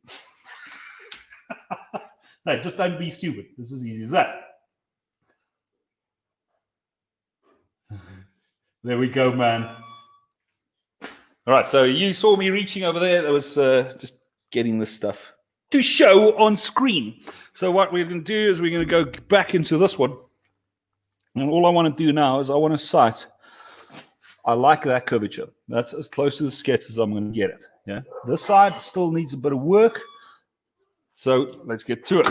No, just don't be stupid. This is as easy as that. There we go, man. All right, so you saw me reaching over there. That was just getting this stuff to show on screen. So what we're going to do is we're going to go back into this one. And all I want to do now is I want to sight. I like that curvature. That's as close to the sketch as I'm going to get it. Yeah. This side still needs a bit of work. So let's get to it.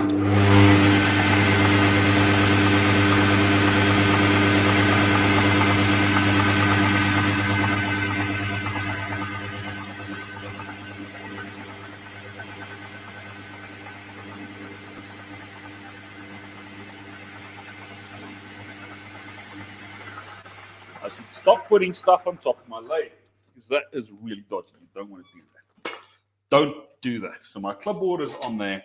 I should stop putting stuff on top of my lathe because that is really dodgy. You don't want to do that. Don't do that. So my clipboard is on there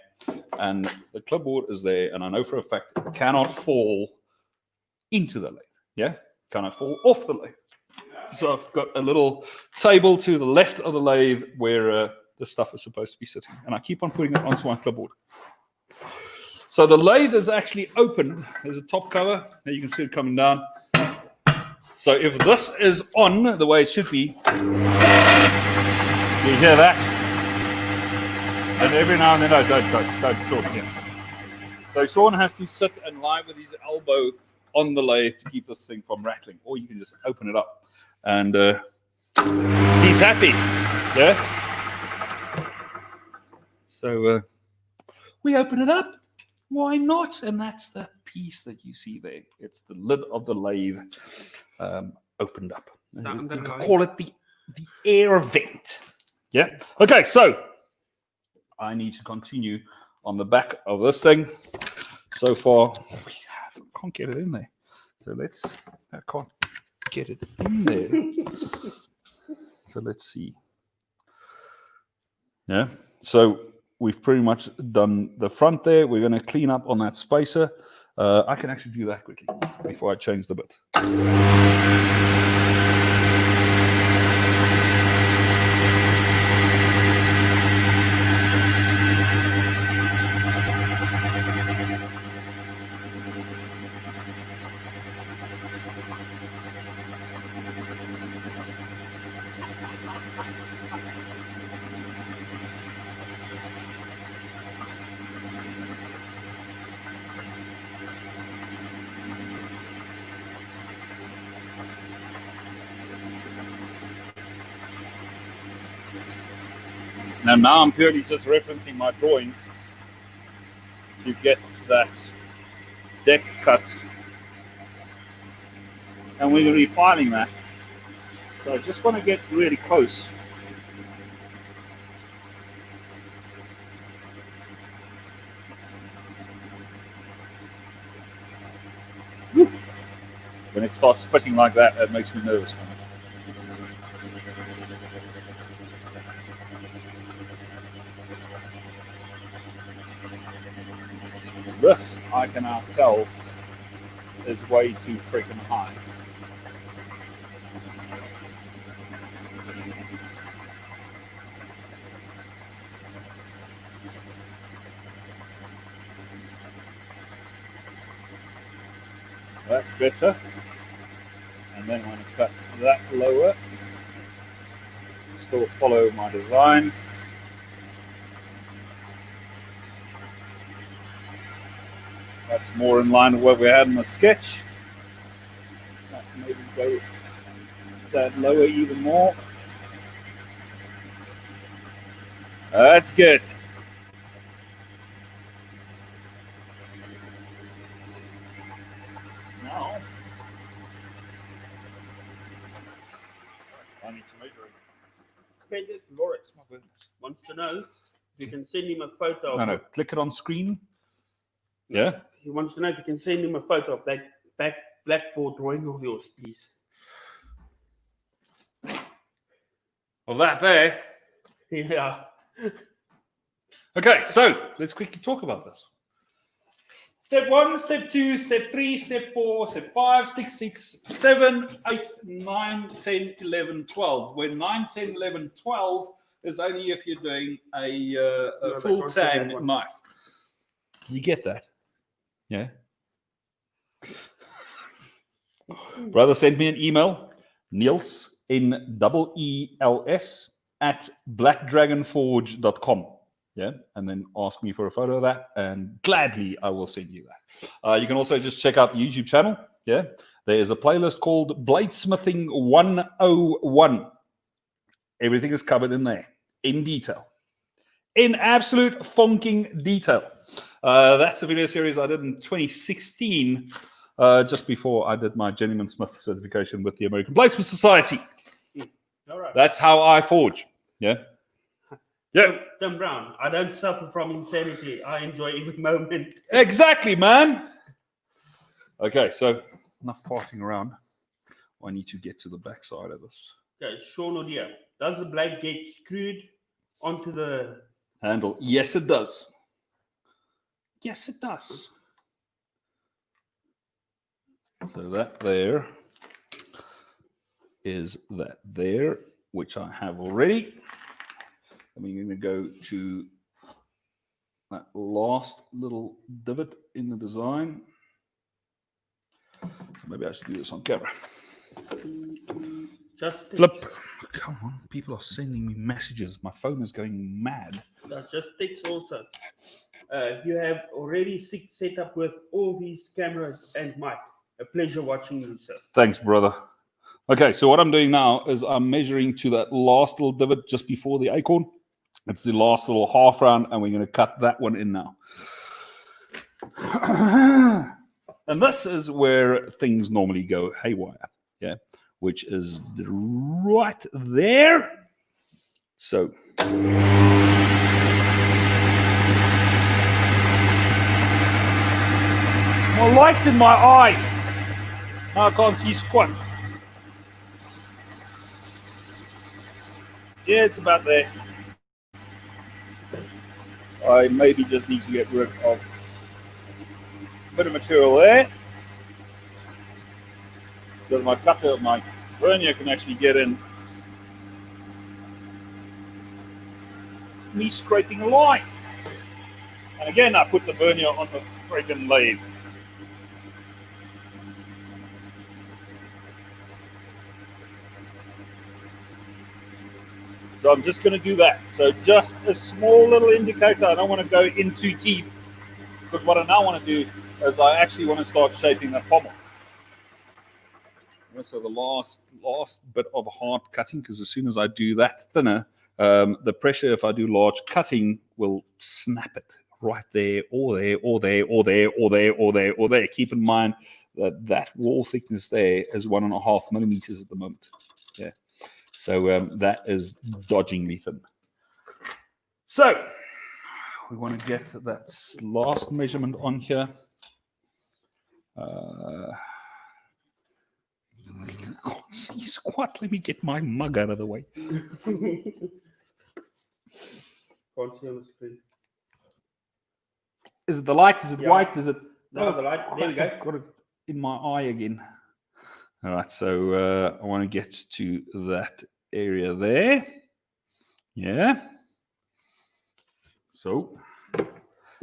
and the clipboard is there, and I know for a fact it cannot fall into the lathe. Yeah? Cannot fall off the lathe. So I've got a little table to the left of the lathe where the stuff is supposed to be sitting, and I keep on putting it onto my clipboard. So the lathe is actually open. There's a top cover. There you can see it coming down. So if this is on the way it should be, you hear that? And every now and then, don't talk again. So Sean has to sit and lie with his elbow on the lathe to keep this thing from rattling, or you can just open it up and he's happy. Yeah. So we open it up. Why not? And that's that piece that you see there. It's the lid of the lathe opened up. So I'm gonna Call it the air vent. Yeah. Okay. So I need to continue on the back of this thing. So far, can't get it in there. So I can't get it in there. So let's see. Yeah. So we've pretty much done the front there. We're going to clean up on that spacer. I can actually do that quickly before I change the bit. Now I'm purely just referencing my drawing to get that depth cut, and we're refining that. So I just want to get really close. When it starts spitting like that, it makes me nervous. This, I can now tell, is way too freaking high. That's better. And then I'm going to cut that lower. Still follow my design. That's more in line with what we had in the sketch. Maybe go that lower even more. That's good. Now, I need to measure it. Loris wants to know if you can send him a photo. No, click it on screen. Yeah. He wants to know if you can send him a photo of that blackboard drawing of yours, please. Of that there. Yeah. Okay, so let's quickly talk about this. Step 1, step 2, step 3, step 4, step 5, 6, 7, 8, 9, 10, 11, 12. When 9, 10, 11, 12 is only if you're doing a full tang knife. You get that? Yeah. Brother sent me an email, Neels, Neels, at blackdragonforge.com. Yeah, and then ask me for a photo of that, and gladly I will send you that. You can also just check out the YouTube channel. Yeah, there is a playlist called Bladesmithing 101. Everything is covered in there in detail, in absolute funking detail. That's a video series I did in 2016, just before I did my Journeyman Smith certification with the American Bladesmith Society. All right. That's how I forge. Yeah. Yeah. Tim Brown, I don't suffer from insanity. I enjoy every moment. Exactly, man. Okay, so enough farting around. I need to get to the back side of this. Okay, Sean O'Dear. Does the blade get screwed onto the handle? Yes, it does. Yes, it does. So that there is that there, which I have already. And we're going to go to that last little divot in the design. So maybe I should do this on camera. Just flip. Come on, people are sending me messages. My phone is going mad. That's just ticks also. You have already set up with all these cameras and mic. A pleasure watching you, sir. Thanks, brother. Okay, so what I'm doing now is I'm measuring to that last little divot just before the acorn. It's the last little half round, and we're going to cut that one in now. And this is where things normally go haywire, yeah, which is right there. So my light's in my eye. Now I can't see squat. Yeah, it's about there. I maybe just need to get rid of a bit of material there, so that my cutter, my vernier can actually get in. Me scraping a line. And again, I put the vernier on the friggin' lathe. So I'm just going to do that. So just a small little indicator. I don't want to go in too deep, because what I now want to do is I actually want to start shaping that pommel. So the last bit of hard cutting, because as soon as I do that thinner, the pressure, if I do large cutting, will snap it right there, or there, or there, or there, or there, or there, or there. Keep in mind that that wall thickness there is 1.5 millimeters at the moment. Yeah. So that is dodgingly thin. So we want to get that last measurement on here. God, see squat. Let me get my mug out of the way. Can't see on the screen. Is it the light? Is it Yeah. white? Is it? No, the light. There we go. Got it in my eye again. All right, so I want to get to that area there. Yeah. So,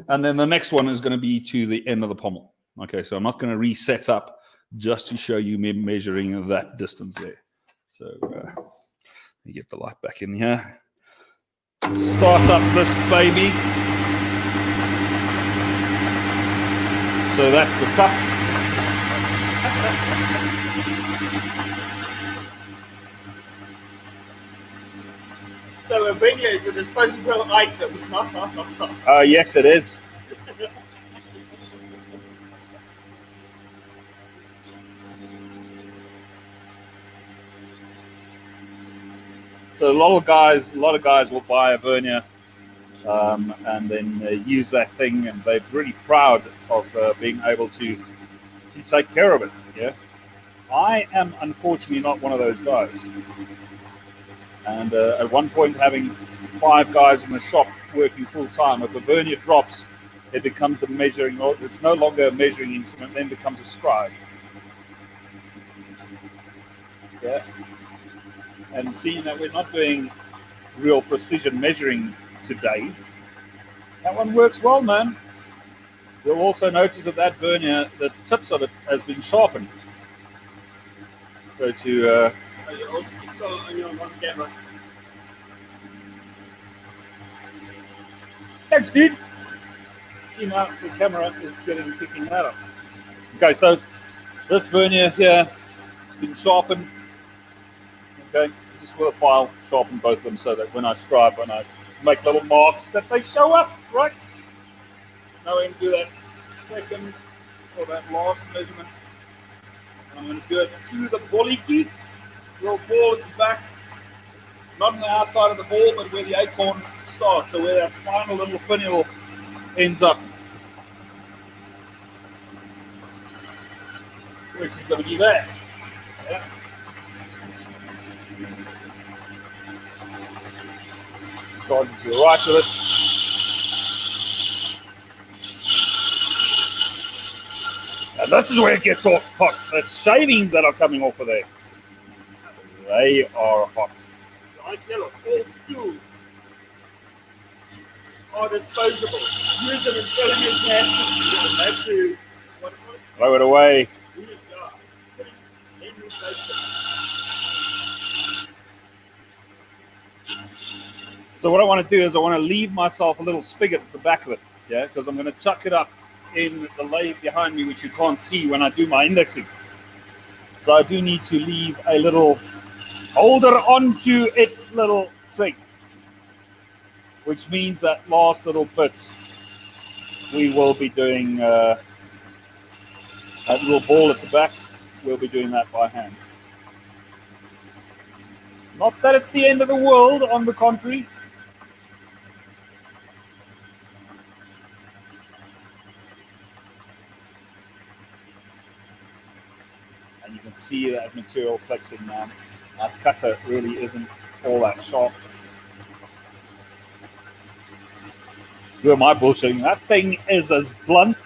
and then the next one is going to be to the end of the pommel. Okay, so I'm not going to reset up just to show you me measuring that distance there. So, let me get the light back in here. Start up this baby. So that's the cup. So a video is a disposable item. Yes, it is. So a lot of guys will buy a vernier and then use that thing, and they're really proud of being able to take care of it. Yeah, I am unfortunately not one of those guys. And at one point, having 5 guys in the shop working full time, if the vernier drops, it becomes a measuring. It's no longer a measuring instrument; then becomes a scribe. Yeah. And seeing that we're not doing real precision measuring today, that one works well, man. You'll also notice that that vernier, the tips of it has been sharpened. So to on your one camera. thanks, dude. See now the camera is picking that up. Okay, so this vernier here has been sharpened. Okay, just with a file, sharpen both of them so that when I scribe, when I make little marks, that they show up, right? Now we're going to do that second or that last measurement. I'm going to do it to the bally key. Little ball at the back, not on the outside of the ball, but where the acorn starts, so where that final little finial ends up, which is going to be there. Yeah. Starting to the right with it. And this is where it gets hot. The shavings that are coming off of there, they are hot. Like yellow, all tools are disposable. Use them in filling his hand. You don't have to. Throw it away. So what I want to do is I want to leave myself a little spigot at the back of it, yeah, because I'm going to chuck it up in the lathe behind me, which you can't see when I do my indexing. So I do need to leave a little holder onto its little thing, which means that last little bit we will be doing that little ball at the back. We'll be doing that by hand. Not that it's the end of the world, on the contrary. And you can see that material flexing now. My cutter really isn't all that sharp. Who am I bullshitting? That thing is as blunt.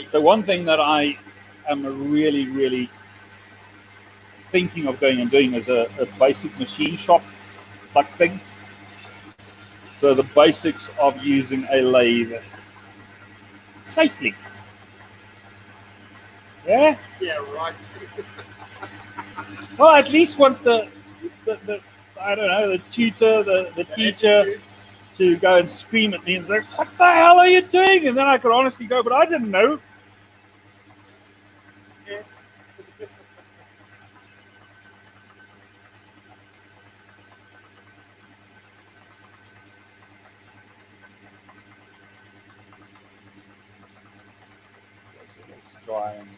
So one thing that I am really, really thinking of going and doing is a basic machine shop type thing. So the basics of using a lathe safely. Yeah? Yeah, right. Well, at least want the I don't know, the tutor, the teacher to go and scream at me and say, "What the hell are you doing?" And then I could honestly go, "But I didn't know." Yeah. Let's try and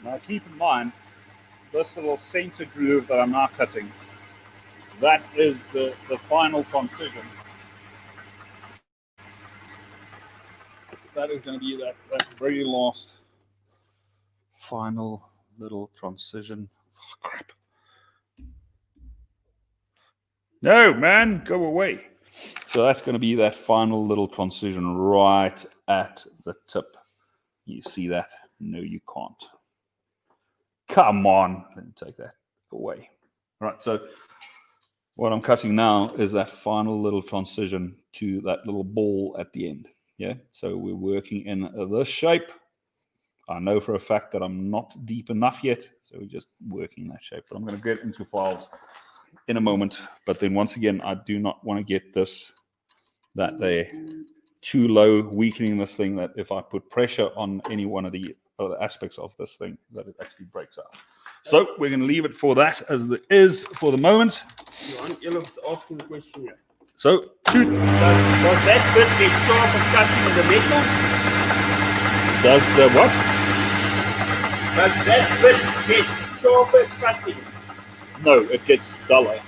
now keep in mind this little center groove that I'm now cutting. That is the final concision. That is going to be that very last final little transition. Oh, crap. No, man, go away. So that's going to be that final little transition right at the tip. You see that? No, you can't. Come on. Let me take that away. All right, so what I'm cutting now is that final little transition to that little ball at the end. Yeah, so we're working in this shape. I know for a fact that I'm not deep enough yet, so we're just working that shape. But I'm going to get into files in a moment. But then once again, I do not want to get that there too low, weakening this thing, that if I put pressure on any one of the other aspects of this thing, that it actually breaks out. So we're going to leave it for that as it is for the moment. You're asking the question here. So shoot. Does that bit get sharper cutting in the metal? Does the what? Does that bit get sharper cutting? No, it gets duller.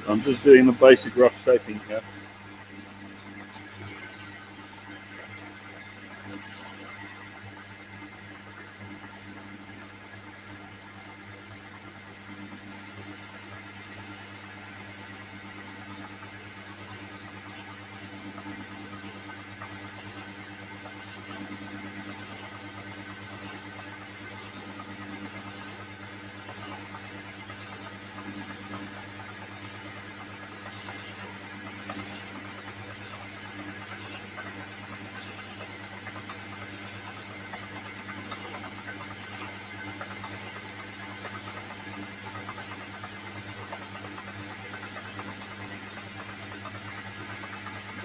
I'm just doing the basic rough shaping here.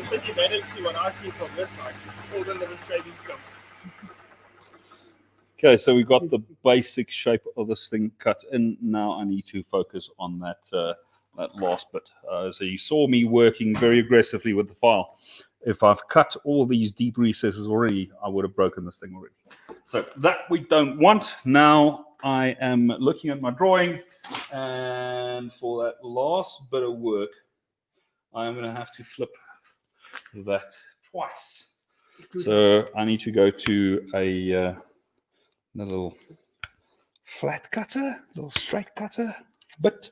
So you better see what I see from this side. All the little shading stuff. Okay, so we've got the basic shape of this thing cut in. Now I need to focus on that that last bit. So you saw me working very aggressively with the file. If I've cut all these deep recesses already, I would have broken this thing already. So that we don't want. Now I am looking at my drawing, and for that last bit of work, I'm going to have to flip that twice. So I need to go to a little flat cutter, little straight cutter bit.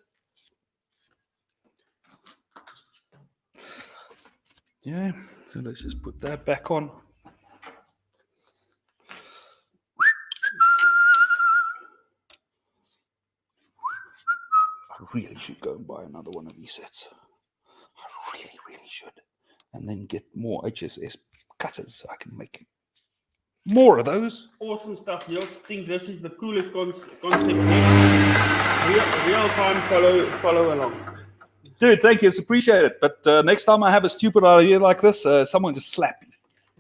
Yeah, so let's just put that back on. I really should go and buy another one of these sets. I really, really should. And then get more HSS cutters so I can make more of those. Awesome stuff, Neils. I think this is the coolest concept here. Real time follow along. Dude, thank you. It's appreciated. But next time I have a stupid idea like this, someone just slap me.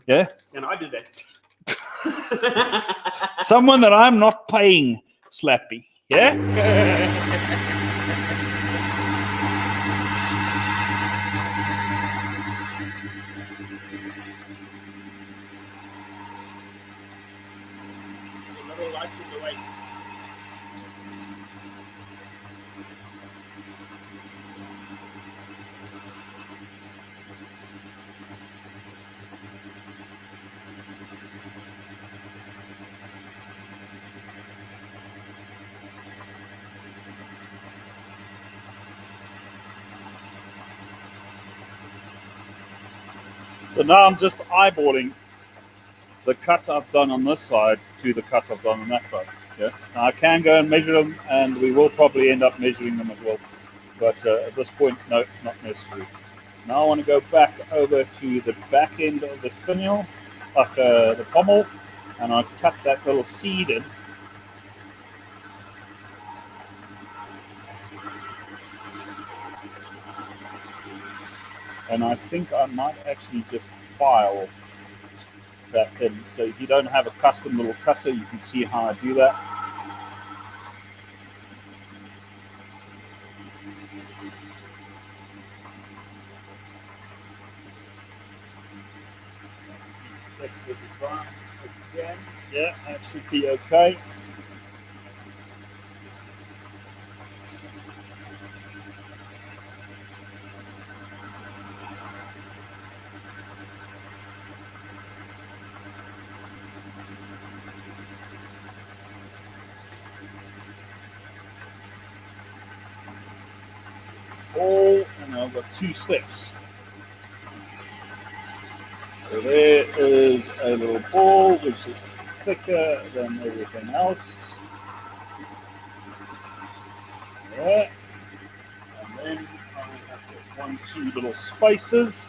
Yeah? Can I do that? Someone that I'm not paying slap me. Yeah? Little lights in the way. So now I'm just eyeballing the cut I've done on this side to the cut I've done on that side. Yeah. Now I can go and measure them, and we will probably end up measuring them as well. But at this point, no, not necessary. Now I want to go back over to the back end of the spindle, like the pommel, and I cut that little seed in. And I think I might actually just file that in. So if you don't have a custom little cutter, you can see how I do that. Check with the design again. Yeah, that should be okay. And I've got 2 steps. So there is a little ball which is thicker than everything else. There. And then I have got 1, 2 little spaces.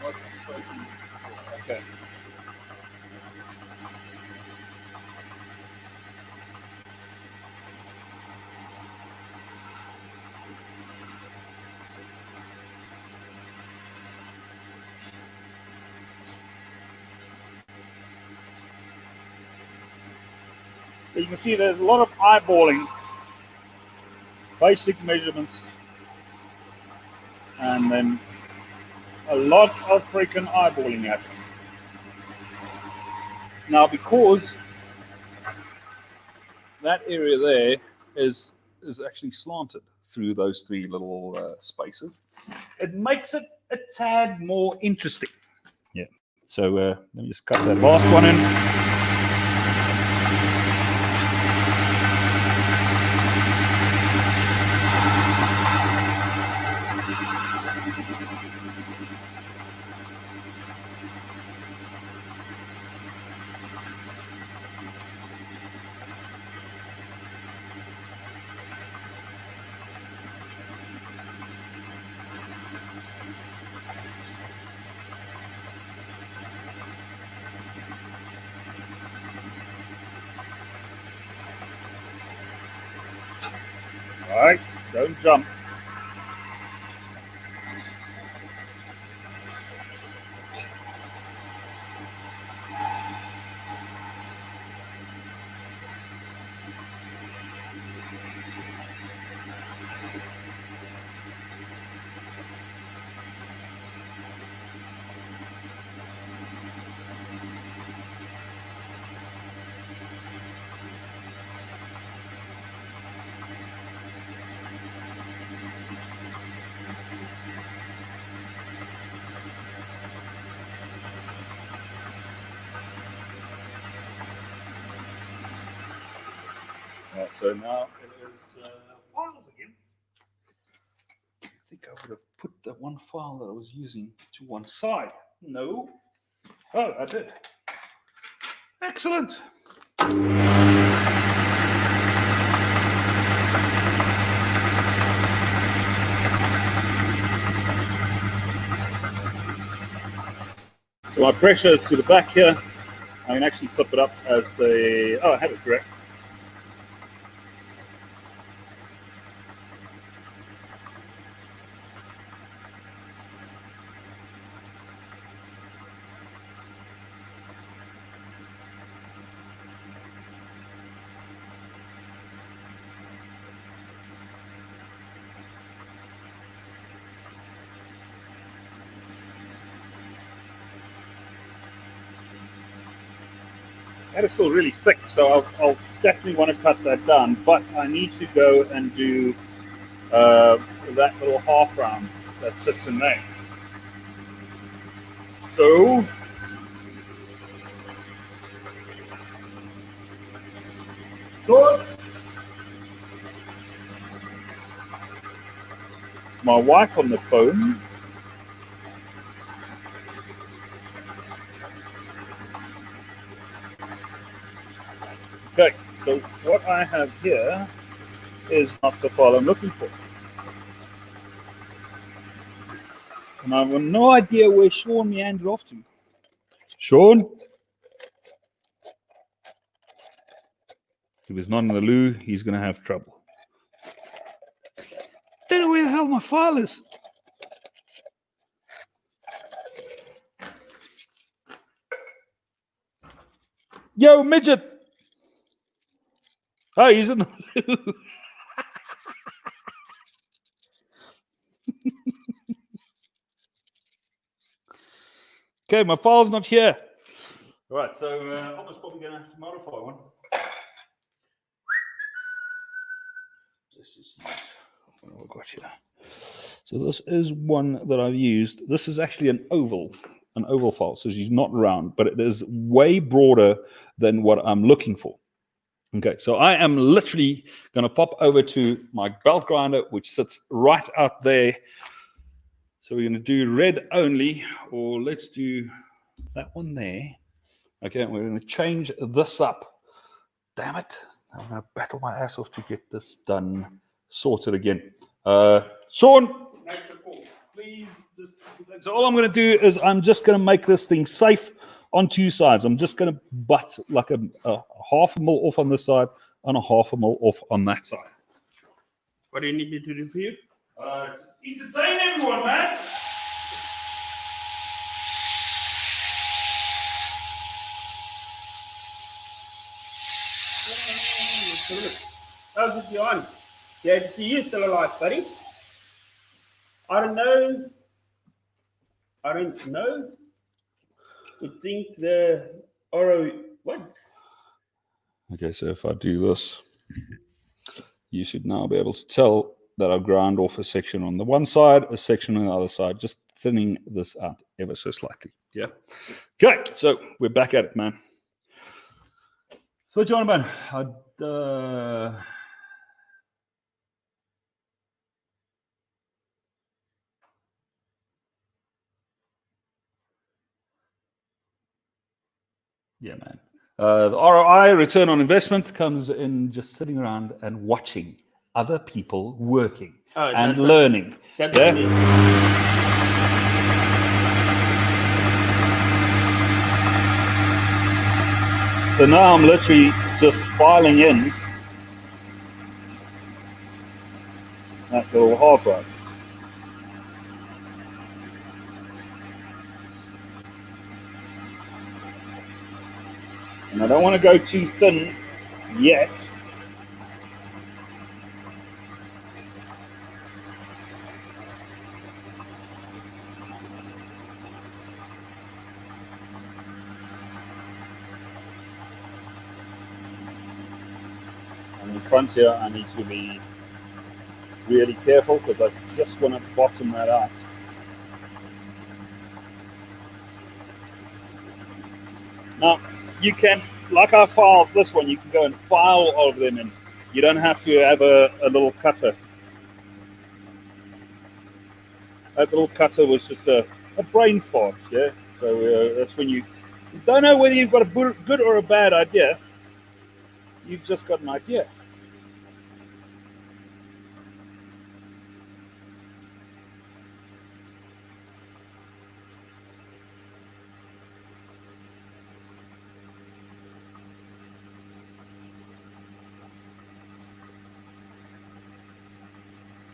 What's the spacing? Okay. So you can see there's a lot of eyeballing, basic measurements, and then a lot of freaking eyeballing happening. Now, because that area there is actually slanted through those 3 little spaces, it makes it a tad more interesting. Yeah. So let me just cut that last one in. All right, don't jump. Right, so now it is files again. I think I would have put the one file that I was using to one side. No. Oh, I did. Excellent. So my pressure is to the back here. I can actually flip it up as the... Oh, I had it correct. That is still really thick, so I'll definitely want to cut that down, but I need to go and do that little half round that sits in there. So good. It's my wife on the phone. Okay, so what I have here is not the file I'm looking for. And I have no idea where Sean meandered off to. Sean? If he's not in the loo, he's going to have trouble. Don't know where the hell my file is. Yo, midget! Oh, he's in the loo. Okay, my file's not here. All right, so I'm just probably going to have to modify one. Let's just use what have I got here. So this is one that I've used. This is actually an oval file, so it's not round, but it is way broader than what I'm looking for. Okay, so I am literally going to pop over to my belt grinder, which sits right out there. So we're going to do red only, or let's do that one there. Okay, we're going to change this up. Damn it. I'm going to battle my ass off to get this done, sorted again. Sean, please. So all I'm going to do is I'm just going to make this thing safe on two sides. I'm just going to butt like a half a mil off on this side and a half a mil off on that side. What do you need me to do for you? Just entertain everyone, man. How's it going? Yeah, to see you still alive, buddy. I don't know. Would think the Oro what? Okay, so if I do this, you should now be able to tell that I've ground off a section on the one side, a section on the other side, just thinning this out ever so slightly. Yeah. Okay, so we're back at it, man. So, Journeyman, yeah, man. The ROI, return on investment, comes in just sitting around and watching other people working and learning. Yeah? So now I'm literally just filing in that little half round. And I don't want to go too thin yet. And in front here, I need to be really careful because I just want to bottom that out. Now, you can, like I filed this one, you can go and file all of them in. You don't have to have a little cutter. That little cutter was just a brain fart, yeah? So that's when you don't know whether you've got a good or a bad idea. You've just got an idea.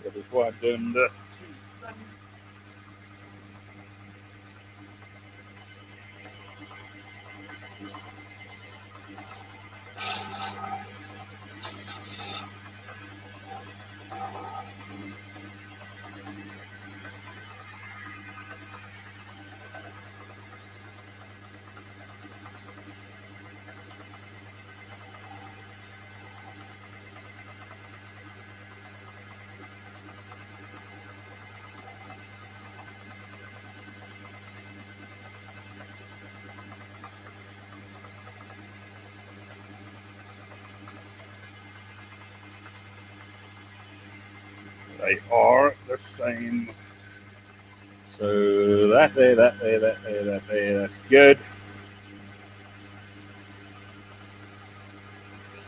So before I turn the they are the same. So that there, that's good.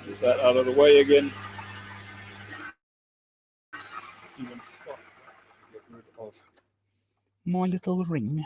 Get that out of the way again. Even stop. Get rid of My little ring.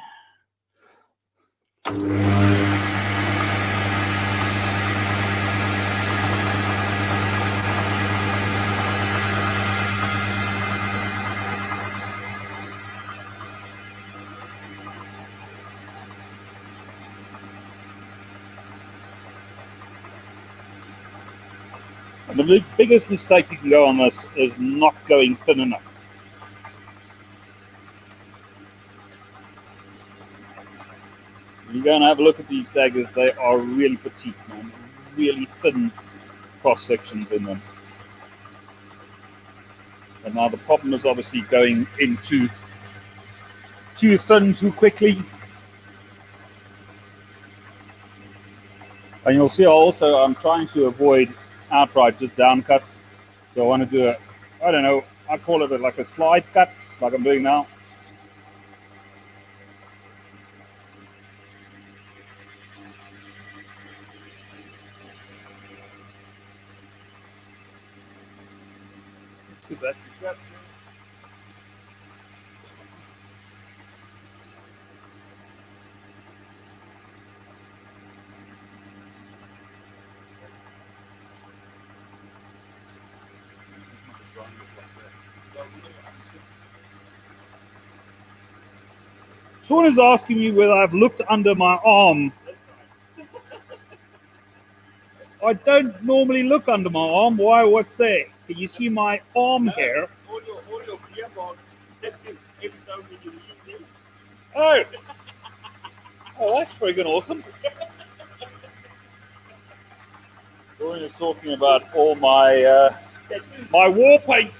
And the biggest mistake you can go on this is not going thin enough. When you go and have a look at these daggers, they are really petite, man. Really thin cross sections in them. And now the problem is obviously going into too thin too quickly. And you'll see also I'm trying to avoid outright just down cuts. So I want to do a, I don't know, I call it like a slide cut, like I'm doing now. That's good. Sean is asking me whether I've looked under my arm. I don't normally look under my arm. Why? What's there? Can you see my arm hair? All your gear box, every time when you leave them. Oh, oh, that's friggin' awesome. Sean is talking about all my my war paint.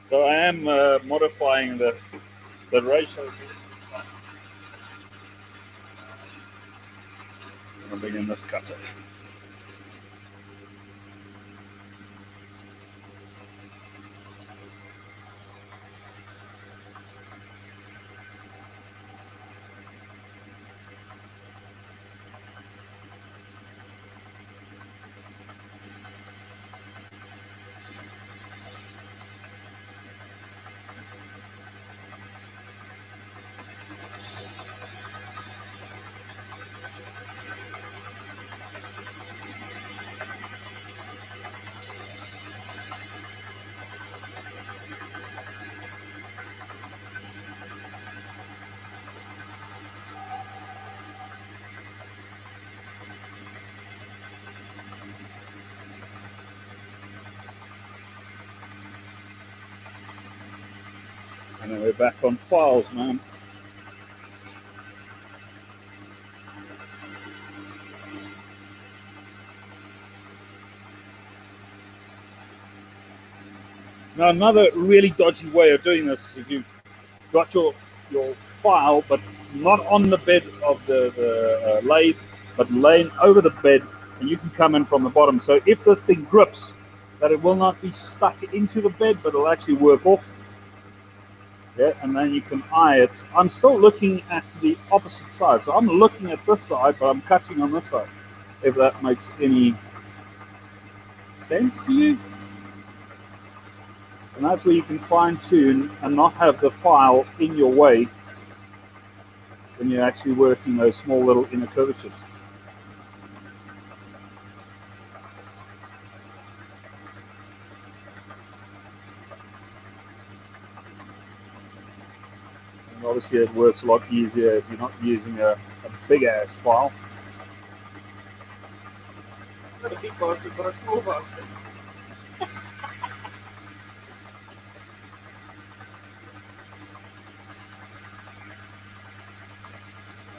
So I am modifying the ratio. I'm bring in this cutter. And then we're back on files, man. Now, another really dodgy way of doing this is if you've got your file, but not on the bed of the lathe, but laying over the bed, and you can come in from the bottom. So if this thing grips, that it will not be stuck into the bed, but it'll actually work off. Yeah, and then you can eye it. I'm still looking at the opposite side. So I'm looking at this side, but I'm cutting on this side. If that makes any sense to you. And that's where you can fine tune and not have the file in your way when you're actually working those small little inner curvatures. And obviously it works a lot easier if you're not using a big ass file. Not a big bastard, but a small bastard.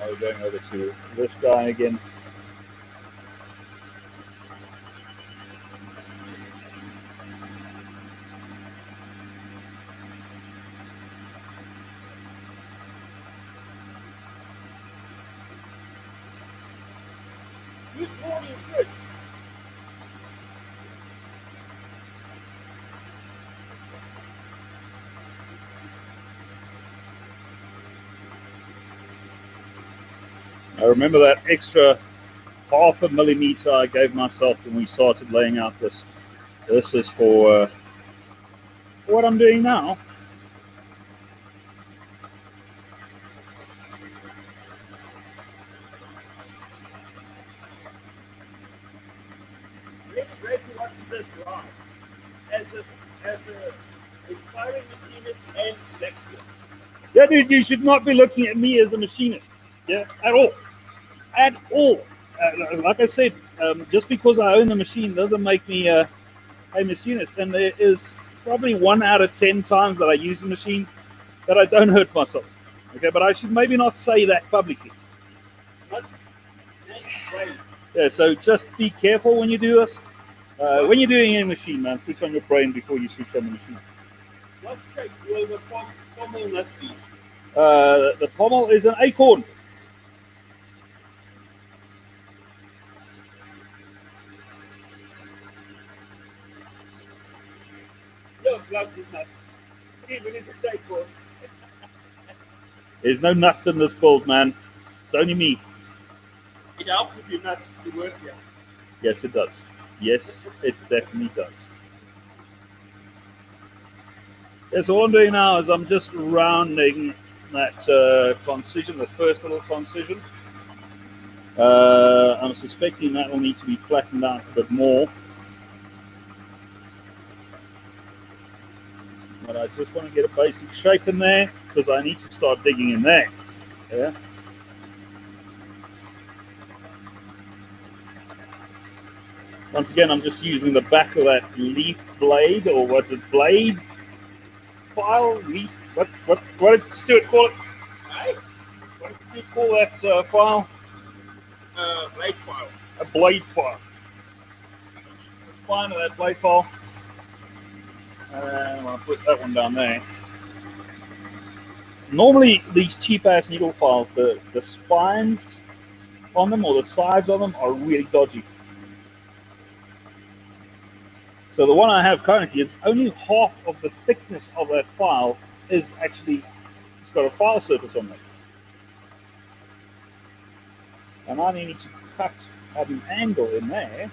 Now we're going over to this guy again. Good morning, Chris. I remember that extra 0.5 millimeter I gave myself when we started laying out this. This is for what I'm doing now. Really great to watch this live as a inspiring machinist and lecturer. Yeah, dude, you should not be looking at me as a machinist. Yeah, at all. At all. Like I said, just because I own the machine doesn't make me a machinist. And there is probably 1 out of 10 times that I use the machine that I don't hurt myself. Okay, but I should maybe not say that publicly. That's great. Yeah, so just be careful when you do this. When you're doing any machine, man, switch on your brain before you switch on the machine. What shape will the pommel nut be? The pommel is an acorn. No, gloves is nuts. Even if it's acorn. There's no nuts in this build, man. It's only me. It helps if you're nuts to work here. Yes, it does. Yes, it definitely does. Yeah, so what I'm doing now is I'm just rounding that concision, the first little concision. I'm suspecting that will need to be flattened out a bit more. But I just want to get a basic shape in there because I need to start digging in there. Yeah. Once again, I'm just using the back of that leaf blade, or what the blade file leaf. What did Stuart call it? Right? What did Stuart call that file? Blade file. A blade file. The spine of that blade file. And I'll put that one down there. Normally, these cheap-ass needle files, the spines on them or the sides of them are really dodgy. So the one I have currently, it's only half of the thickness of that file is actually, it's got a file surface on it. And I need to cut at an angle in there.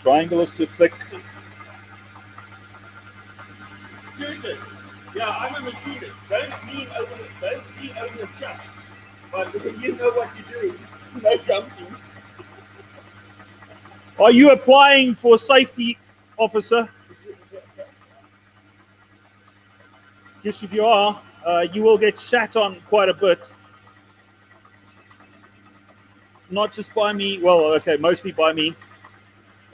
Triangle is too thick. Student. Yeah, I'm a machinist. Don't lean over the chuck. But if you know what you're doing, no jumping. Are you applying for safety, officer? Yes, if you are, you will get shat on quite a bit. Not just by me, well, okay, mostly by me.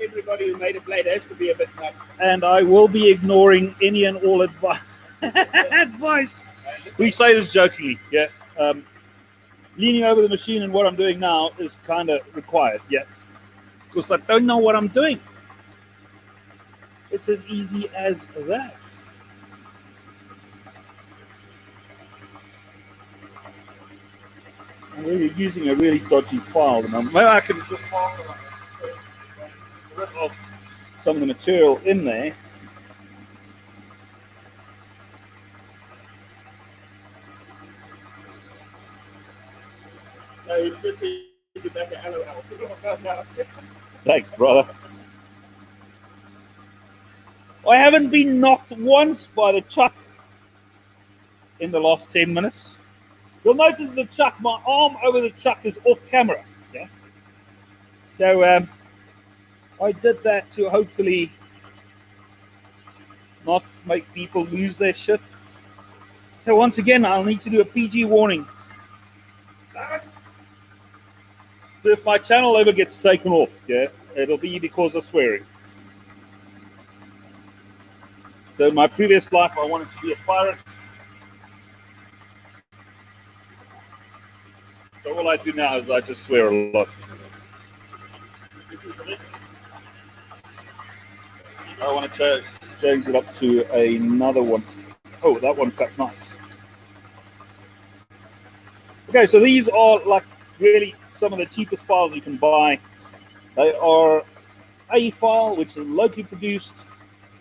Everybody who made a blade has to be a bit nuts. And I will be ignoring any and all advice. We say this jokingly, yeah. leaning over the machine and what I'm doing now is kind of required, yeah, because I don't know what I'm doing. It's as easy as that. I'm really using a really dodgy file at the moment. Maybe I can just mark it on first. Get rid of some of the material in there. No, it's good to get back at LOL. Thanks, brother. I haven't been knocked once by the chuck in the last 10 minutes. You'll notice the chuck, my arm over the chuck is off camera. Yeah. So I did that to hopefully not make people lose their shit. So once again, I'll need to do a PG warning. So if my channel ever gets taken off, yeah, it'll be because of swearing. So in my previous life, I wanted to be a pirate. So all I do now is I just swear a lot. I want to change it up to another one. Oh, that one cut nice. Okay, so these are like really some of the cheapest files you can buy. They are a file which is locally produced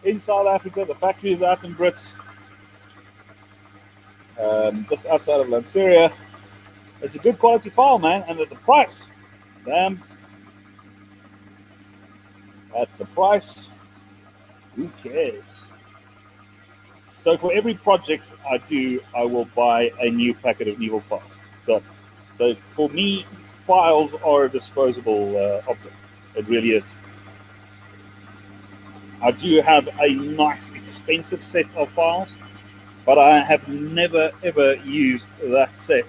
in South Africa. The factory is out in Brits, just outside of Lanseria. It's a good quality file, man, and at the price, damn, at the price, who cares? So for every project I do, I will buy a new packet of nibbled files. So for me, files are a disposable object. It really is. I do have a nice, expensive set of files, but I have never, ever used that set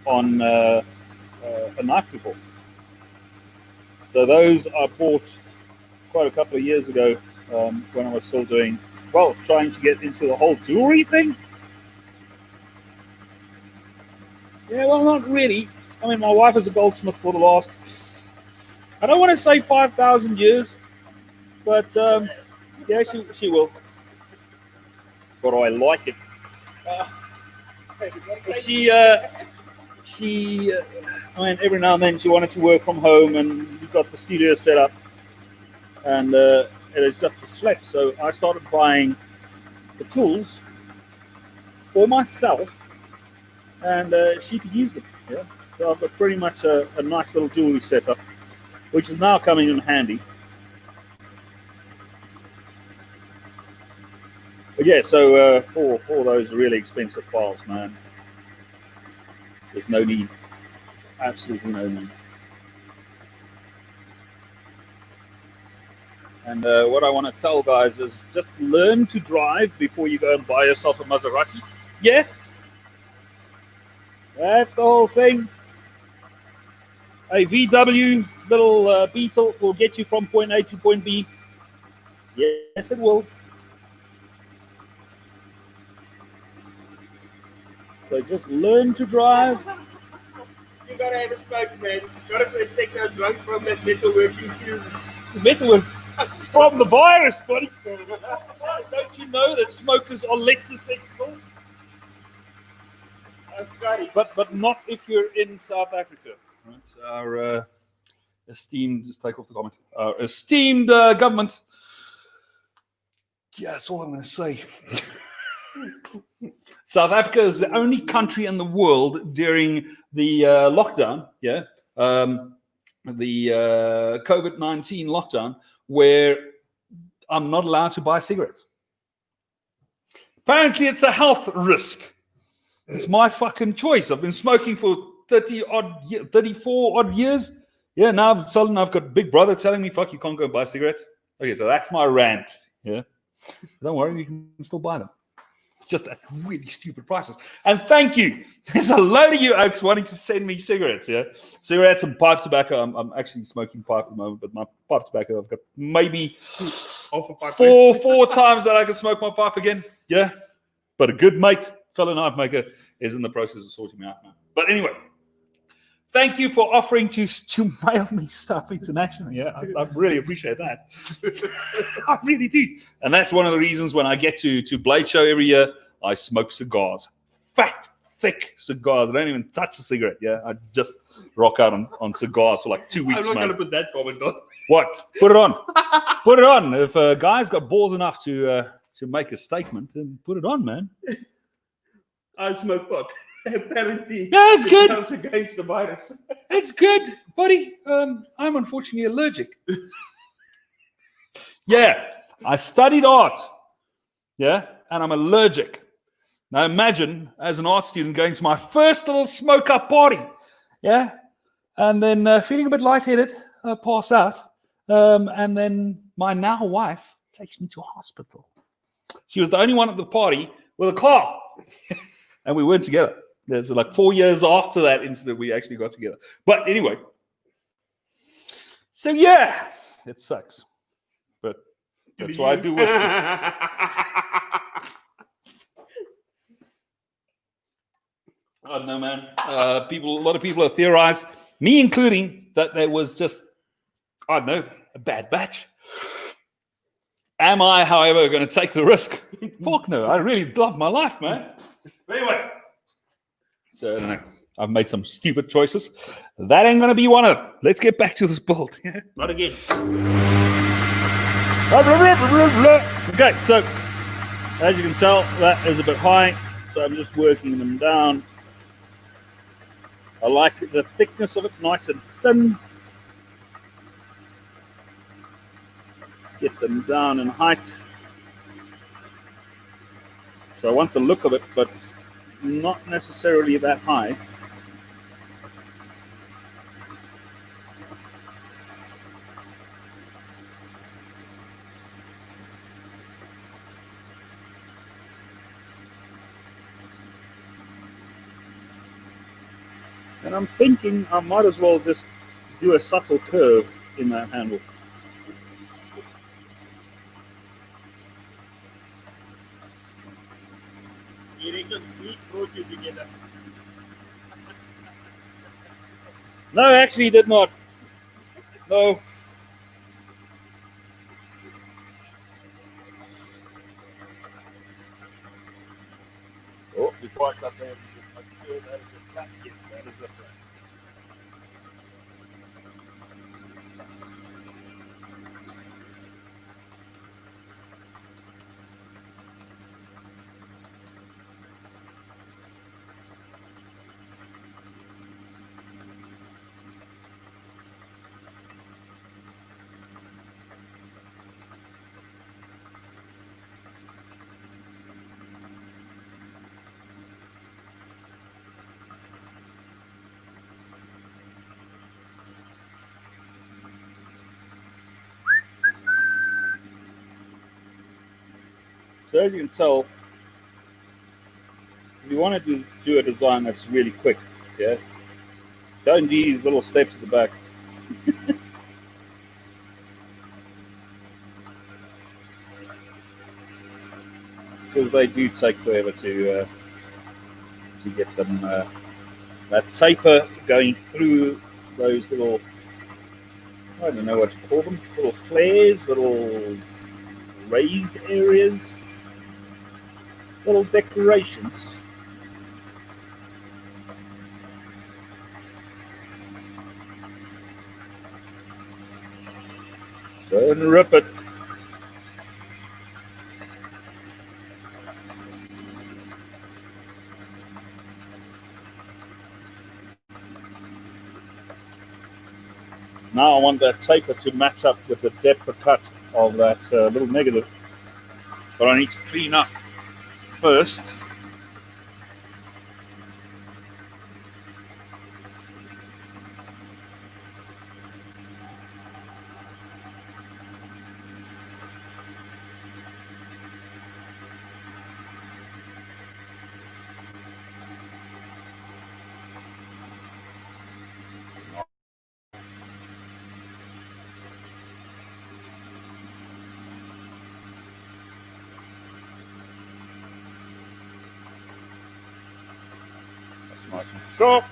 on a knife before. So those I bought quite a couple of years ago when I was still doing, well, trying to get into the whole jewelry thing. Yeah, well, not really. I mean, my wife is a goldsmith for the last, I don't want to say 5,000 years, but yeah, she will. But I like it. I mean, every now and then she wanted to work from home, and we got the studio set up, and it is just a slap. So I started buying the tools for myself, and she could use them. Yeah. So I've got pretty much a nice little jewelry setup, which is now coming in handy. But yeah, so for those really expensive files, man, there's no need. Absolutely no need. And what I want to tell guys is just learn to drive before you go and buy yourself a Maserati. Yeah? That's the whole thing. A VW little Beetle will get you from point A to point B. Yes, it will. So just learn to drive. You gotta have a smoke, man. You gotta take those drugs from that metalworking fuse. Metalwork from the virus, buddy. Don't you know that smokers are less susceptible? But not if you're in South Africa. Right? Our esteemed, just take off the comment. Our esteemed government. Yeah, that's all I'm going to say. South Africa is the only country in the world during the lockdown, the COVID-19 lockdown, where I'm not allowed to buy cigarettes. Apparently, it's a health risk. It's my fucking choice. I've been smoking for 34 odd years. Yeah, now suddenly I've got Big Brother telling me, fuck, you can't go and buy cigarettes. Okay, so that's my rant. Yeah. Don't worry, you can still buy them. Just at really stupid prices. And thank you. There's a load of you oaks wanting to send me cigarettes, yeah? Cigarettes and pipe tobacco. I'm actually smoking pipe at the moment, but my pipe tobacco, I've got maybe four times that I can smoke my pipe again. Yeah. But a good mate, fellow knife maker, is in the process of sorting me out now. But anyway, thank you for offering to mail me stuff internationally. Yeah, I really appreciate that. I really do. And that's one of the reasons when I get to Blade Show every year, I smoke cigars. Fat, thick cigars. I don't even touch a cigarette. Yeah, I just rock out on cigars for like 2 weeks. I'm not man. going to put that comment on. What? Put it on. Put it on. If a guy's got balls enough to make a statement, then put it on, man. I smoke pot. Apparently, Yeah, it's good. goes against the virus. It's good, buddy. I'm unfortunately allergic. Yeah, I studied art. Yeah, and I'm allergic. Now imagine, as an art student, going to my first little smoke-up party. Yeah, and then feeling a bit lightheaded, pass out. And then my now wife takes me to hospital. She was the only one at the party with a car. And we weren't together. There's like 4 years after that incident, we actually got together. But anyway. So yeah, it sucks. But that's why I do whiskey. I don't know, man. A lot of people have theorized, me including, that there was just, I don't know, a bad batch. Am I, however, going to take the risk? Fuck no. I really love my life, man. Anyway. So, I don't know. I've made some stupid choices. That ain't going to be one of them. Let's get back to this build. Not again. Okay, so, as you can tell, that is a bit high. So I'm just working them down. I like the thickness of it, nice and thin. Let's get them down in height. So I want the look of it, but not necessarily that high. And I'm thinking I might as well just do a subtle curve in that handle. You reckon Steve brought you together? No, actually he did not. No. Oh, before I cut that, just make sure that is a flat. Yes, that is a flat. So as you can tell, if you want to do a design that's really quick, yeah, don't do these little steps at the back. Because they do take forever to get them that taper going through those little, I don't know what to call them, little flares, little raised areas, little decorations. Don't rip it. Now I want that taper to match up with the depth of cut of that little negative. But I need to clean up first. Nice and soft.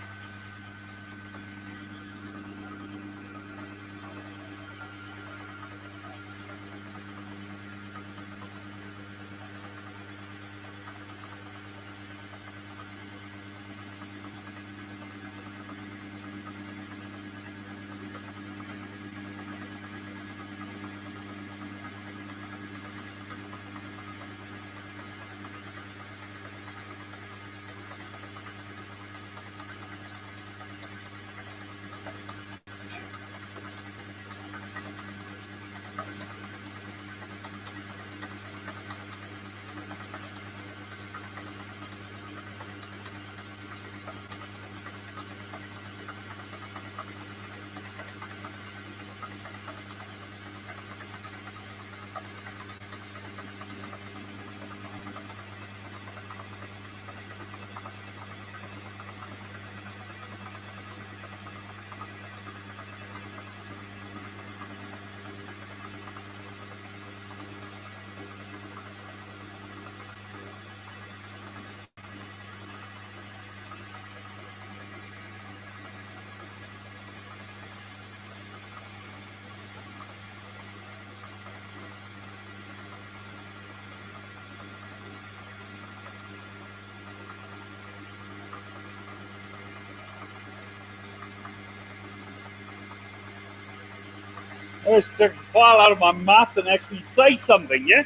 Let's take the file out of my mouth and actually say something, yeah?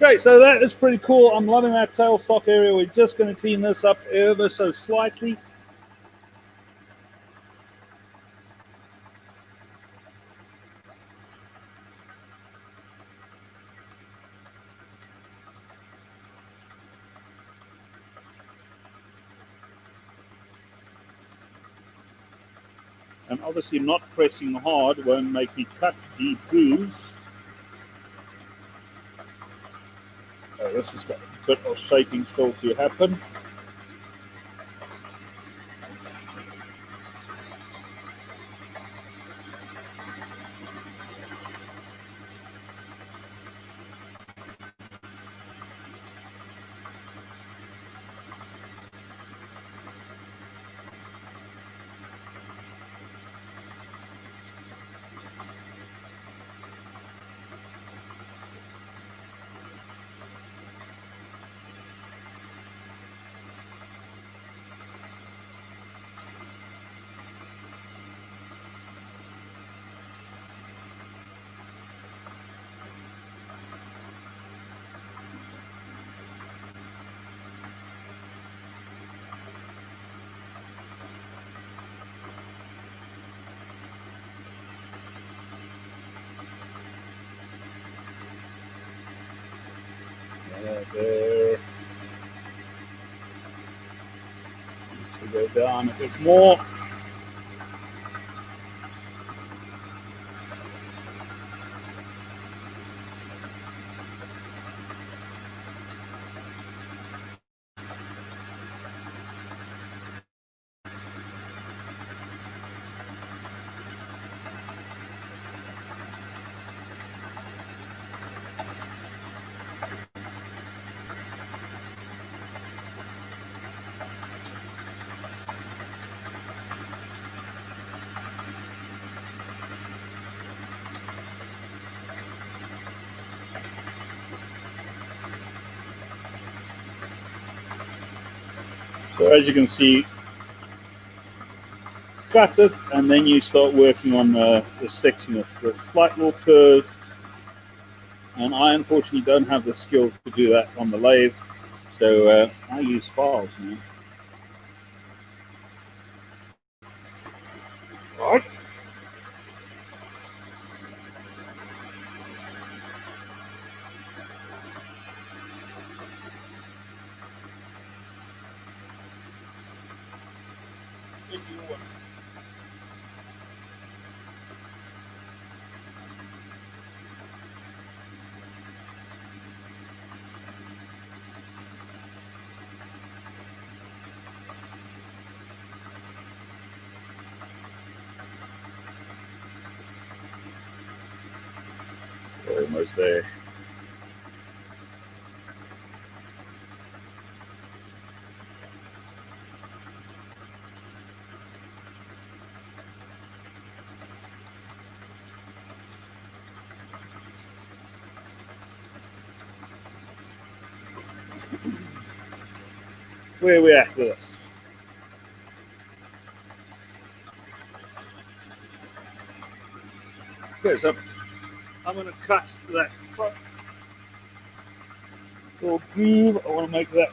Okay, so that is pretty cool. I'm loving that tailstock area. We're just going to clean this up ever so slightly. And obviously not pressing hard won't make me cut deep grooves. This has got a bit of shaping still to happen. There. Needs to go down a bit more. So as you can see, cut it, and then you start working on the sexiness, the slight little curves. And I unfortunately don't have the skill to do that on the lathe, so I use files, man. Right. Almost there. Where are we at with this? Okay, so I'm going to cut that front little groove. I want to make that,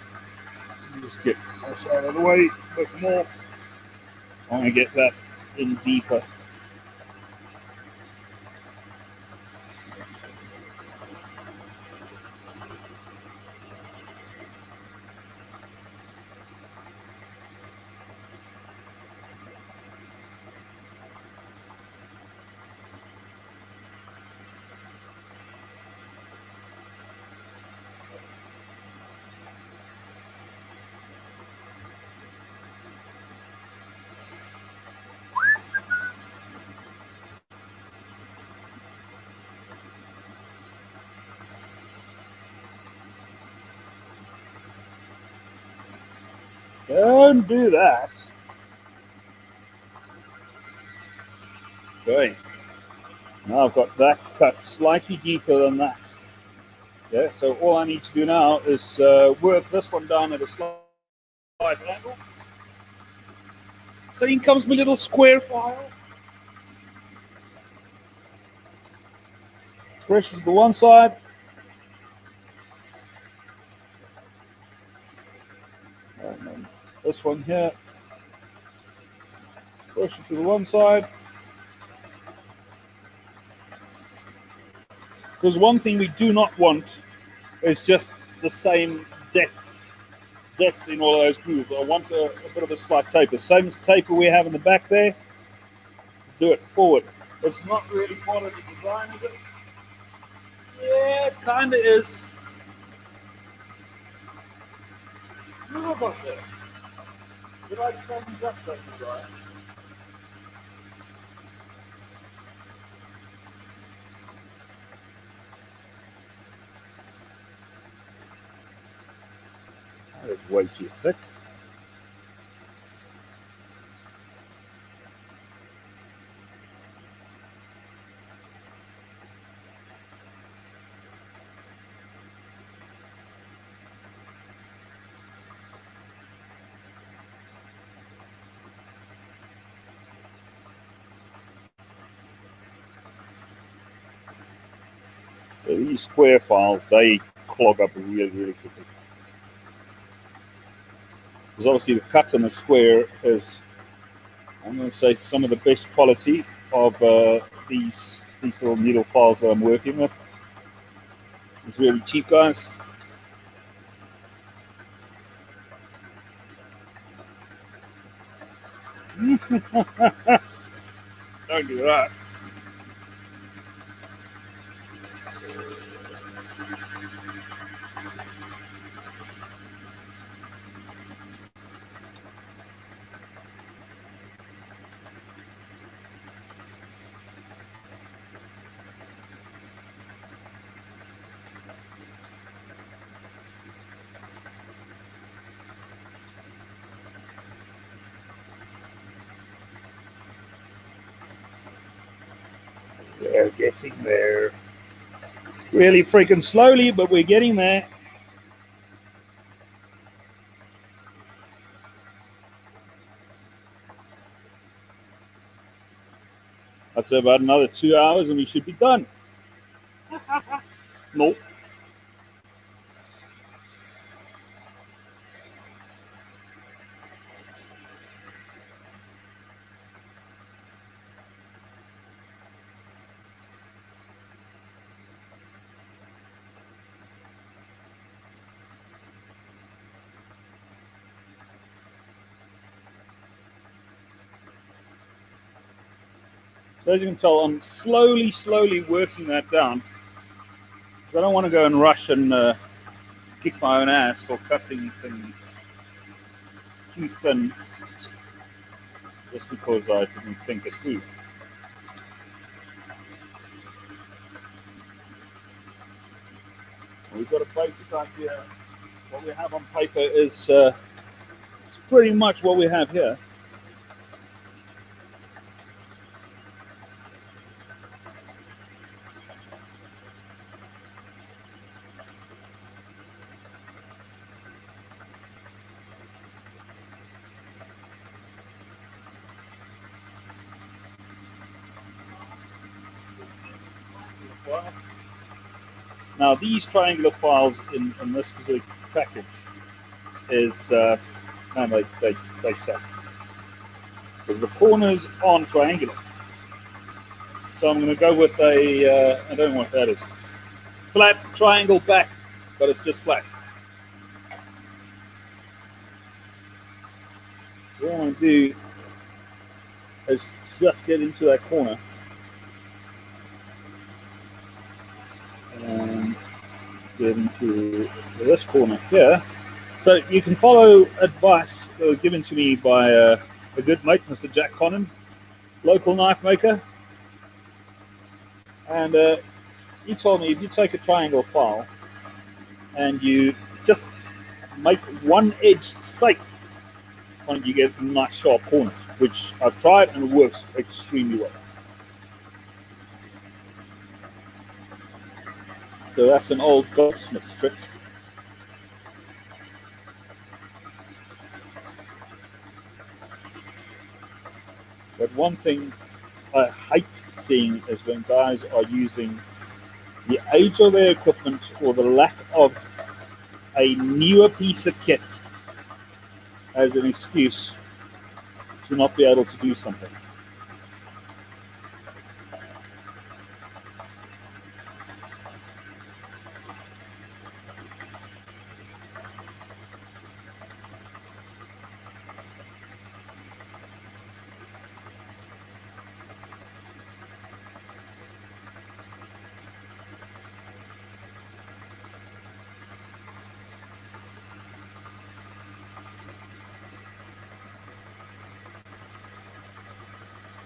just get this out of the way a bit more. I want to get that in deeper. Don't do that. Okay. Now I've got that cut slightly deeper than that. Yeah, so all I need to do now is work this one down at a slight angle. So in comes my little square file. Pressure to the one side. And then this one here. Pressure to the one side. Because one thing we do not want is just the same depth in all of those grooves. I want a bit of a slight taper. Same as taper we have in the back there. Let's do it forward. It's not really part of the design, is it? Yeah, it kind of is. How about that? Did I change up that design? That is way too thick. So these square files, they clog up really, really quickly. Because obviously the cut on the square is, I'm going to say, some of the best quality of these little needle files that I'm working with. It's really cheap, guys. Don't do that. We're getting there. Really freaking slowly, but we're getting there. I'd say about another 2 hours and we should be done. Nope. So as you can tell, I'm slowly working that down because I don't want to go and rush and kick my own ass for cutting things too thin just because I didn't think it through. We've got a basic idea. What we have on paper is pretty much what we have here. Now these triangular files in this specific package is, man, they suck. Because the corners aren't triangular. So I'm going to go with a, I don't know what that is. Flat triangle back, but it's just flat. What I want to do is just get into that corner. And get into this corner here. So you can follow advice given to me by a good mate, Mr. Jack Connon, local knife maker. And he told me if you take a triangle file and you just make one edge safe, you get nice sharp corners, which I've tried and it works extremely well. So that's an old Bladesmith trick. But one thing I hate seeing is when guys are using the age of their equipment or the lack of a newer piece of kit as an excuse to not be able to do something.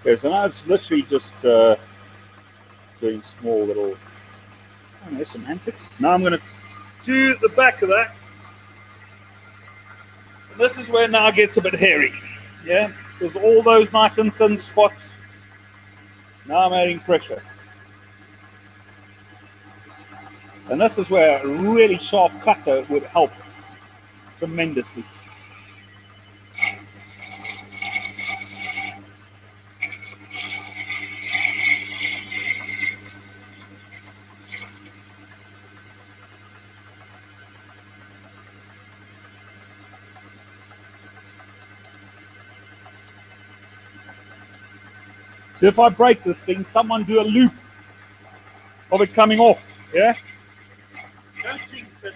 Okay, so now it's literally just doing small little, I don't know, semantics. Now I'm going to do the back of that. And this is where now it gets a bit hairy. Yeah, because all those nice and thin spots, now I'm adding pressure. And this is where a really sharp cutter would help tremendously. So if I break this thing, someone do a loop of it coming off, yeah? Don't think that.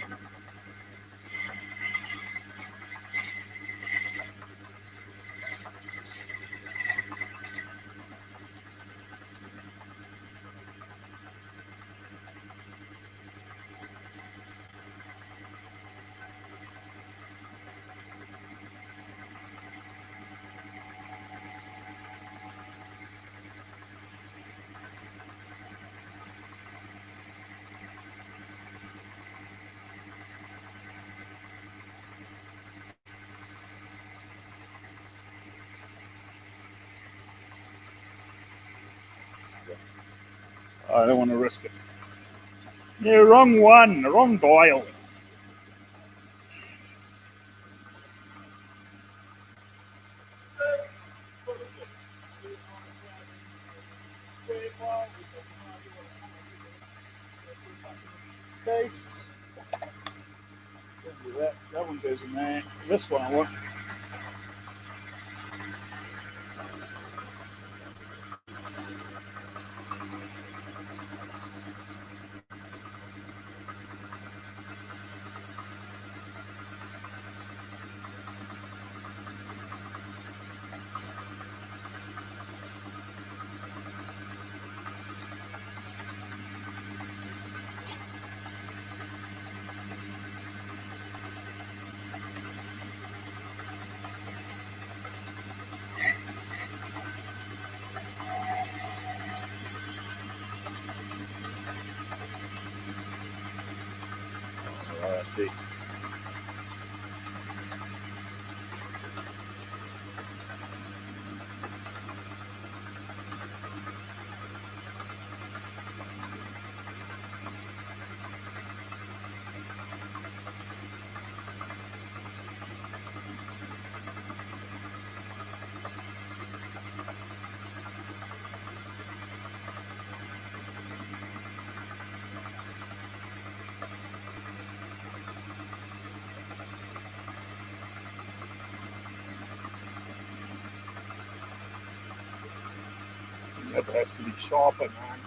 I don't want to risk it. Yeah, wrong one, wrong dial. Case. Don't do that. That one goes in there. This one I want. See. That has to be sharper, man.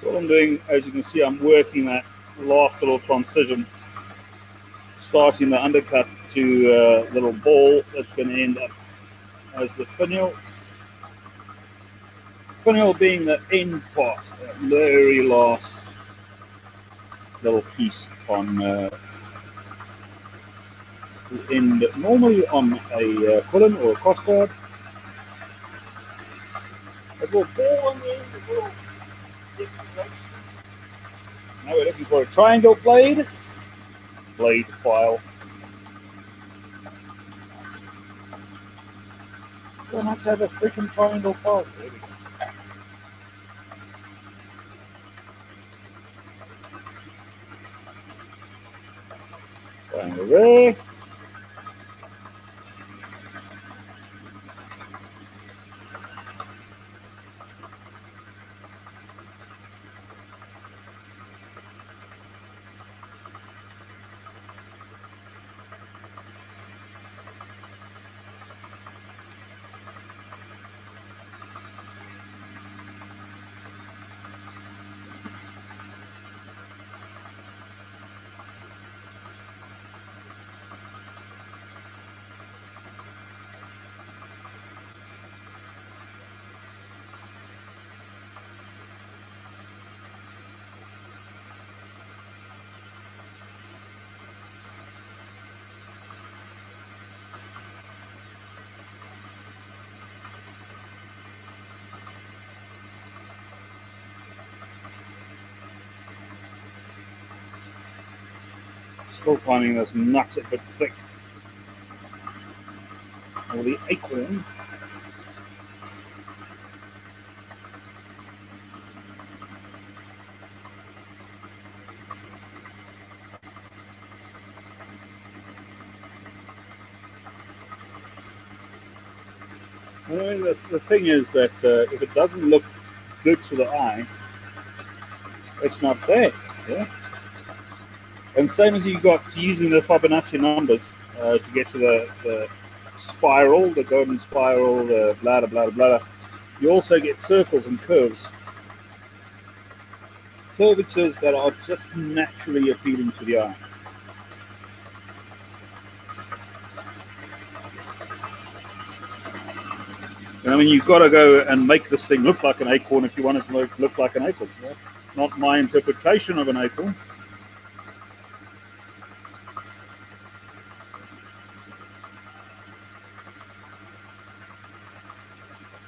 So what I'm doing, as you can see, I'm working that last little transition, starting the undercut to a little ball that's going to end up as the finial. Finial being the end part, that very last little piece on the end, normally on a quillon or a crossguard. A little ball on the end, a little. Now we're looking for a triangle blade file. Don't have to have a freaking triangle file. There we go. Going over there. Still finding this nut a bit thick. Or the acorn. The thing is that if it doesn't look good to the eye, it's not there. Yeah? And same as you got using the Fibonacci numbers to get to the spiral, the golden spiral, the blah, blah, blah, blah. You also get circles and curves. Curvatures that are just naturally appealing to the eye. I mean, you've got to go and make this thing look like an acorn if you want it to look like an acorn. Yeah? Not my interpretation of an acorn.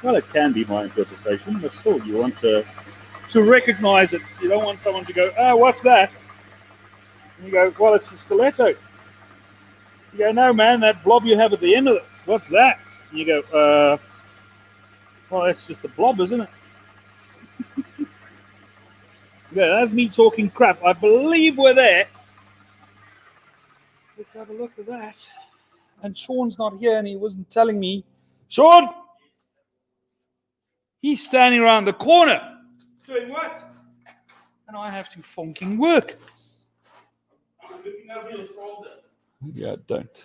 Well, it can be my interpretation, but still, you want to recognize it. You don't want someone to go, "Oh, what's that?" And you go, "Well, it's a stiletto." You go, "No, man, that blob you have at the end of it. What's that?" And you go, "Well, that's just a blob, isn't it?" Yeah, that's me talking crap. I believe we're there. Let's have a look at that. And Sean's not here, and he wasn't telling me. Sean! He's standing around the corner. Doing what? And I have to funking work. I'm looking over your shoulder. Yeah, don't.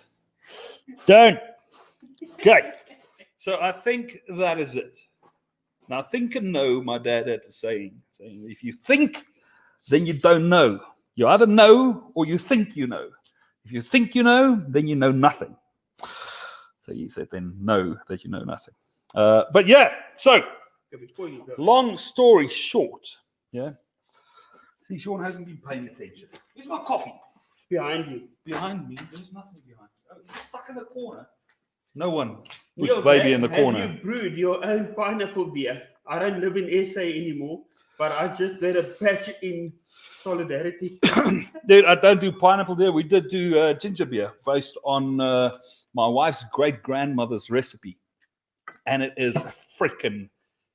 Okay. So I think that is it. Now, think and know, my dad had to say, saying, if you think, then you don't know. You either know or you think you know. If you think you know, then you know nothing. So he said, then know that you know nothing. But yeah, so long story short, yeah. See, Sean hasn't been paying attention. Here's my coffee. Behind you. Behind me, there's nothing behind me. Oh, it's stuck in the corner. No one puts Neels, baby in the corner. Have you brewed your own pineapple beer? I don't live in SA anymore, but I just did a batch in solidarity. Dude, I don't do pineapple beer. We did do ginger beer based on my wife's great-grandmother's recipe. And it is freaking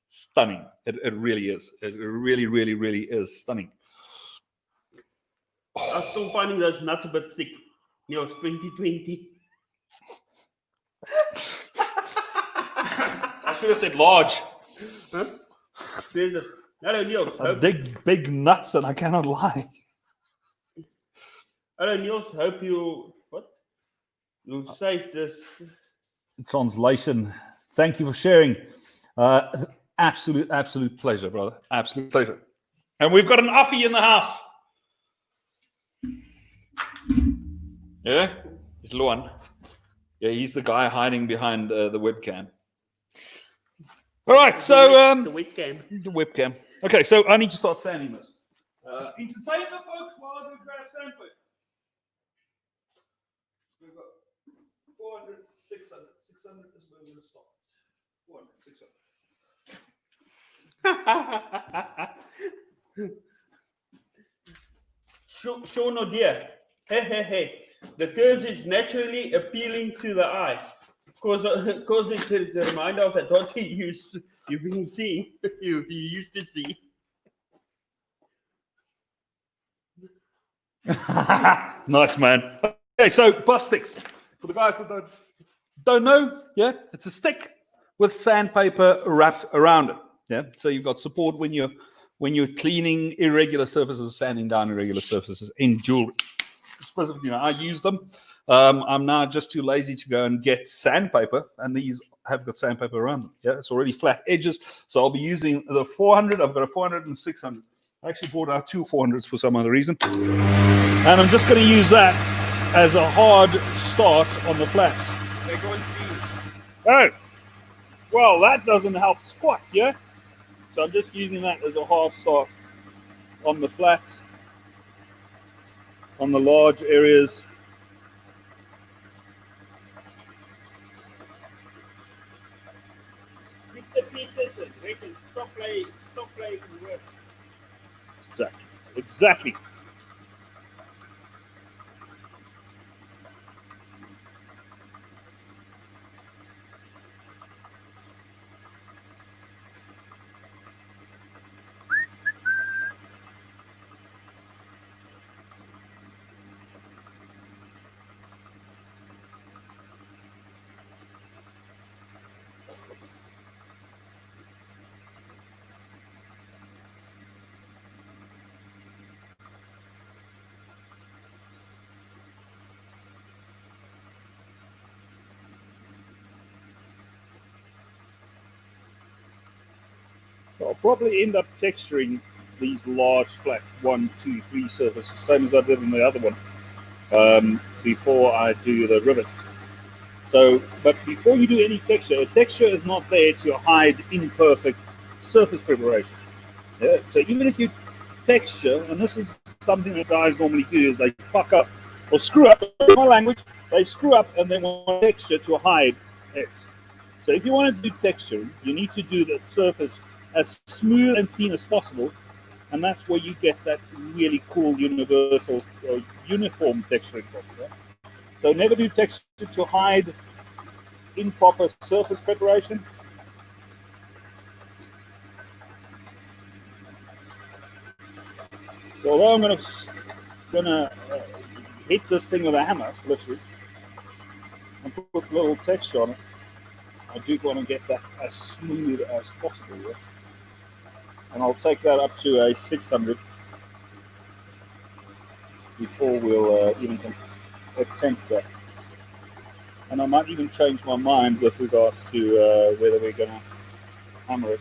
stunning. It really is. It really, really, really is stunning. I'm still finding those nuts a bit thick. Neels, 2020. I should have said large. Huh? There's a... Hello, Neels. Big nuts, and I cannot lie. Hello, Neels. Hope you'll save this. Translation. Thank you for sharing. Absolute pleasure, brother. Absolute pleasure. And we've got an Uffie in the house. Yeah? It's Luan. Yeah, he's the guy hiding behind the webcam. All right, so... the webcam. The webcam. Okay, so I need to start sanding this. Entertainment, folks, while I go grab sandpaper. We've got 400, 600. 600 is where we're going to stop. 400, 600. Sean, oh dear. Hey. The curves is naturally appealing to the eye. Because it's a reminder of that what you've been seeing, you used to see. Nice, man. Okay, so buff sticks. For the guys that don't know, yeah, it's a stick with sandpaper wrapped around it. Yeah, so you've got support when you're cleaning irregular surfaces, sanding down irregular surfaces in jewelry. Specifically, I use them. I'm now just too lazy to go and get sandpaper, and these have got sandpaper around them. Yeah, it's already flat edges, so I'll be using the 400. I've got a 400 and 600. I actually bought out two 400s for some other reason, and I'm just going to use that as a hard start on the flats. They're going to Oh, well, that doesn't help squat, yeah? So I'm just using that as a hard start on the flats, on the large areas. keep the pieces and they can stop playing work. Exactly. So I'll probably end up texturing these large flat 1, 2, 3 surfaces, same as I did in the other one, before I do the rivets. So, but before you do any texture, a texture is not there to hide imperfect surface preparation. Yeah? So even if you texture, and this is something that guys normally do, is they fuck up or screw up. My language, they screw up and they want texture to hide it. So if you want to do texture, you need to do the surface as smooth and clean as possible, and that's where you get that really cool universal or uniform texturing problem. Yeah? So never do texture to hide improper surface preparation. So although I'm gonna hit this thing with a hammer, literally, and put a little texture on it, I do want to get that as smooth as possible. Yeah? And I'll take that up to a 600 before we'll even attempt that. And I might even change my mind with regards to whether we're going to hammer it.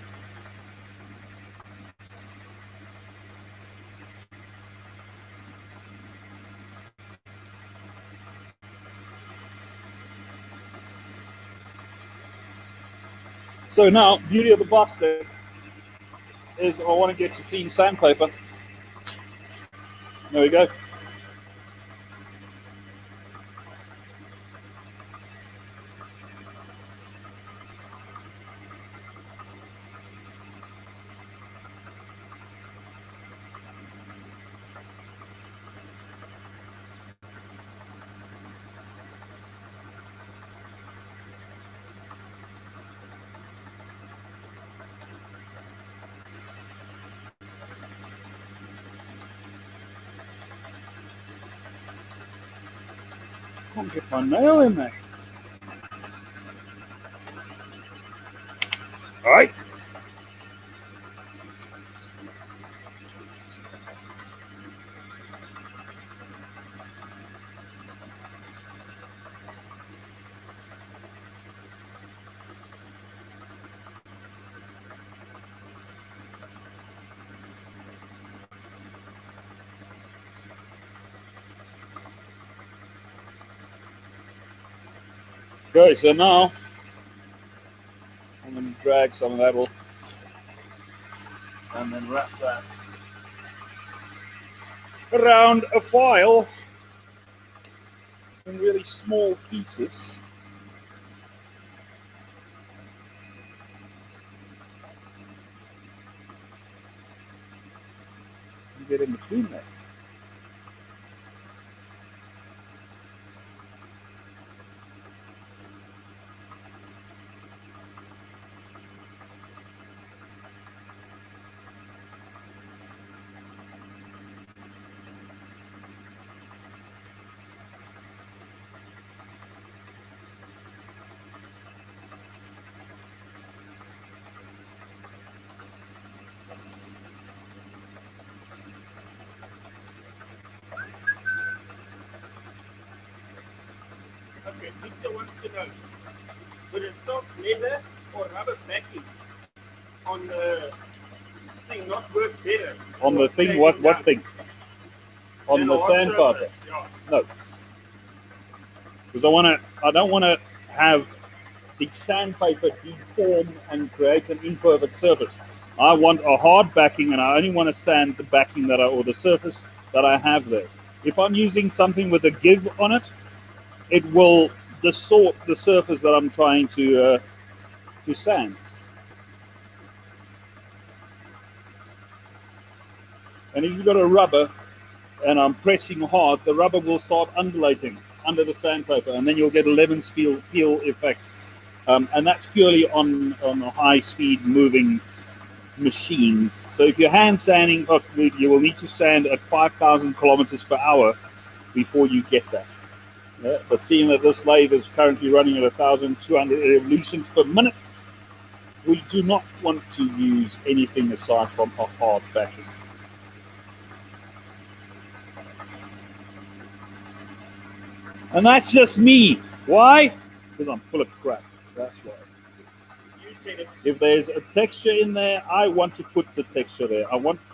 So now, beauty of the buff set is I want to get to clean sandpaper. There we go. Can't get my nail in there. All right. Okay, so now I'm going to drag some of that off and then wrap that around a file in really small pieces. And get in between that. Okay, Victor wants to know, would a soft leather or rubber backing on the thing not work better? On the for thing, saving what time thing? On than the a hot sandpaper. surface? Yeah. No, because I don't want to have the sandpaper deform and create an imperfect surface. I want a hard backing, and I only want to sand the backing or the surface that I have there. If I'm using something with a give on it, it will distort the surface that I'm trying to sand. And if you've got a rubber and I'm pressing hard, the rubber will start undulating under the sandpaper, and then you'll get a lemon peel effect. And that's purely on high-speed moving machines. So if you're hand sanding, you will need to sand at 5,000 kilometers per hour before you get that. Yeah? But seeing that this lathe is currently running at 1,200 revolutions per minute, we do not want to use anything aside from a hard backing. And that's just me. Why? Because I'm full of crap. That's why. You said it. If there's a texture in there, I want to put the texture there.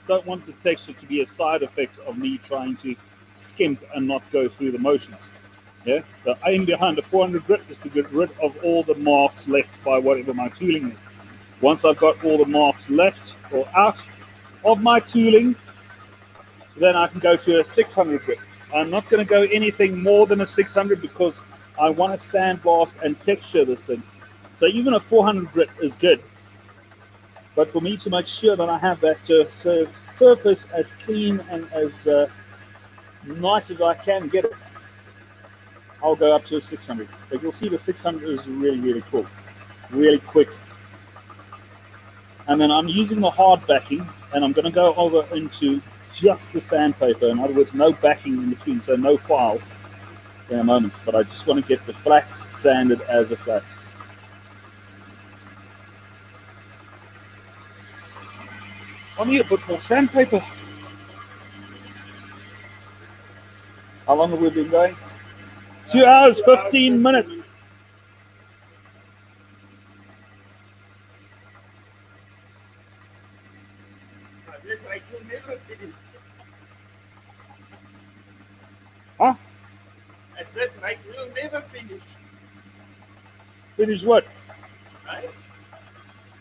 Don't want the texture to be a side effect of me trying to skimp and not go through the motions. Yeah. The aim behind the 400 grit is to get rid of all the marks left by whatever my tooling is. Once I've got all the marks left or out of my tooling, then I can go to a 600 grit. I'm not going to go anything more than a 600 because I want to sandblast and texture this thing. So even a 400 grit is good. But for me to make sure that I have that surface as clean and as nice as I can get it, I'll go up to a 600. But you'll see the 600 is really, really cool. Really quick. And then I'm using the hard backing, and I'm going to go over into just the sandpaper. In other words, no backing in between, so no file in a moment. But I just want to get the flats sanded as a flat. I need a bit more sandpaper. How long have we been going? 2 hours, 15 minutes. This I can never finish. Huh? At this rate, we'll never finish. Finish what? Right?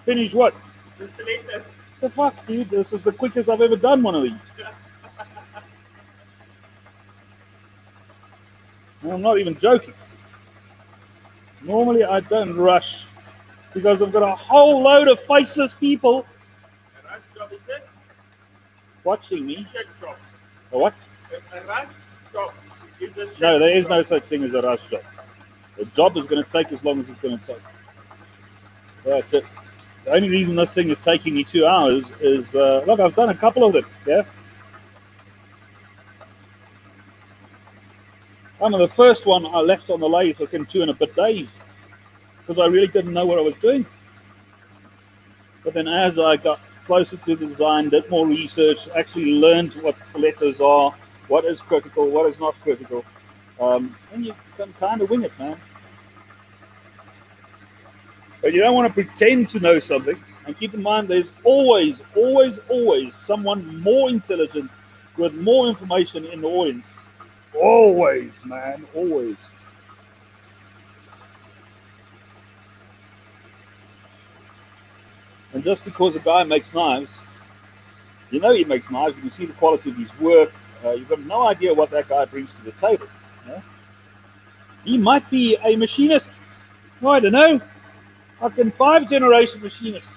Finish what? The stiletto. The fuck, dude? This is the quickest I've ever done one of these. I'm not even joking. Normally I don't rush because I've got a whole load of faceless people A rush job is it? watching me. Check job. A what? A rush job is a No, there is job. no such thing as a rush job. The job is going to take as long as it's going to take. That's it. The only reason this thing is taking me 2 hours is, look, I've done a couple of them, yeah? The first one I left on the lathe in 2 and a bit days because I really didn't know what I was doing. But then as I got closer to the design, did more research, actually learned what stilettos are, what is critical, what is not critical, and you can kind of wing it, man. But you don't want to pretend to know something. And keep in mind, there's always, always, always someone more intelligent with more information in the audience. Always, man, always. And just because a guy makes knives, you know he makes knives, you can see the quality of his work, you've got no idea what that guy brings to the table. Yeah? He might be a machinist. I don't know. Fucking 5th-generation machinist.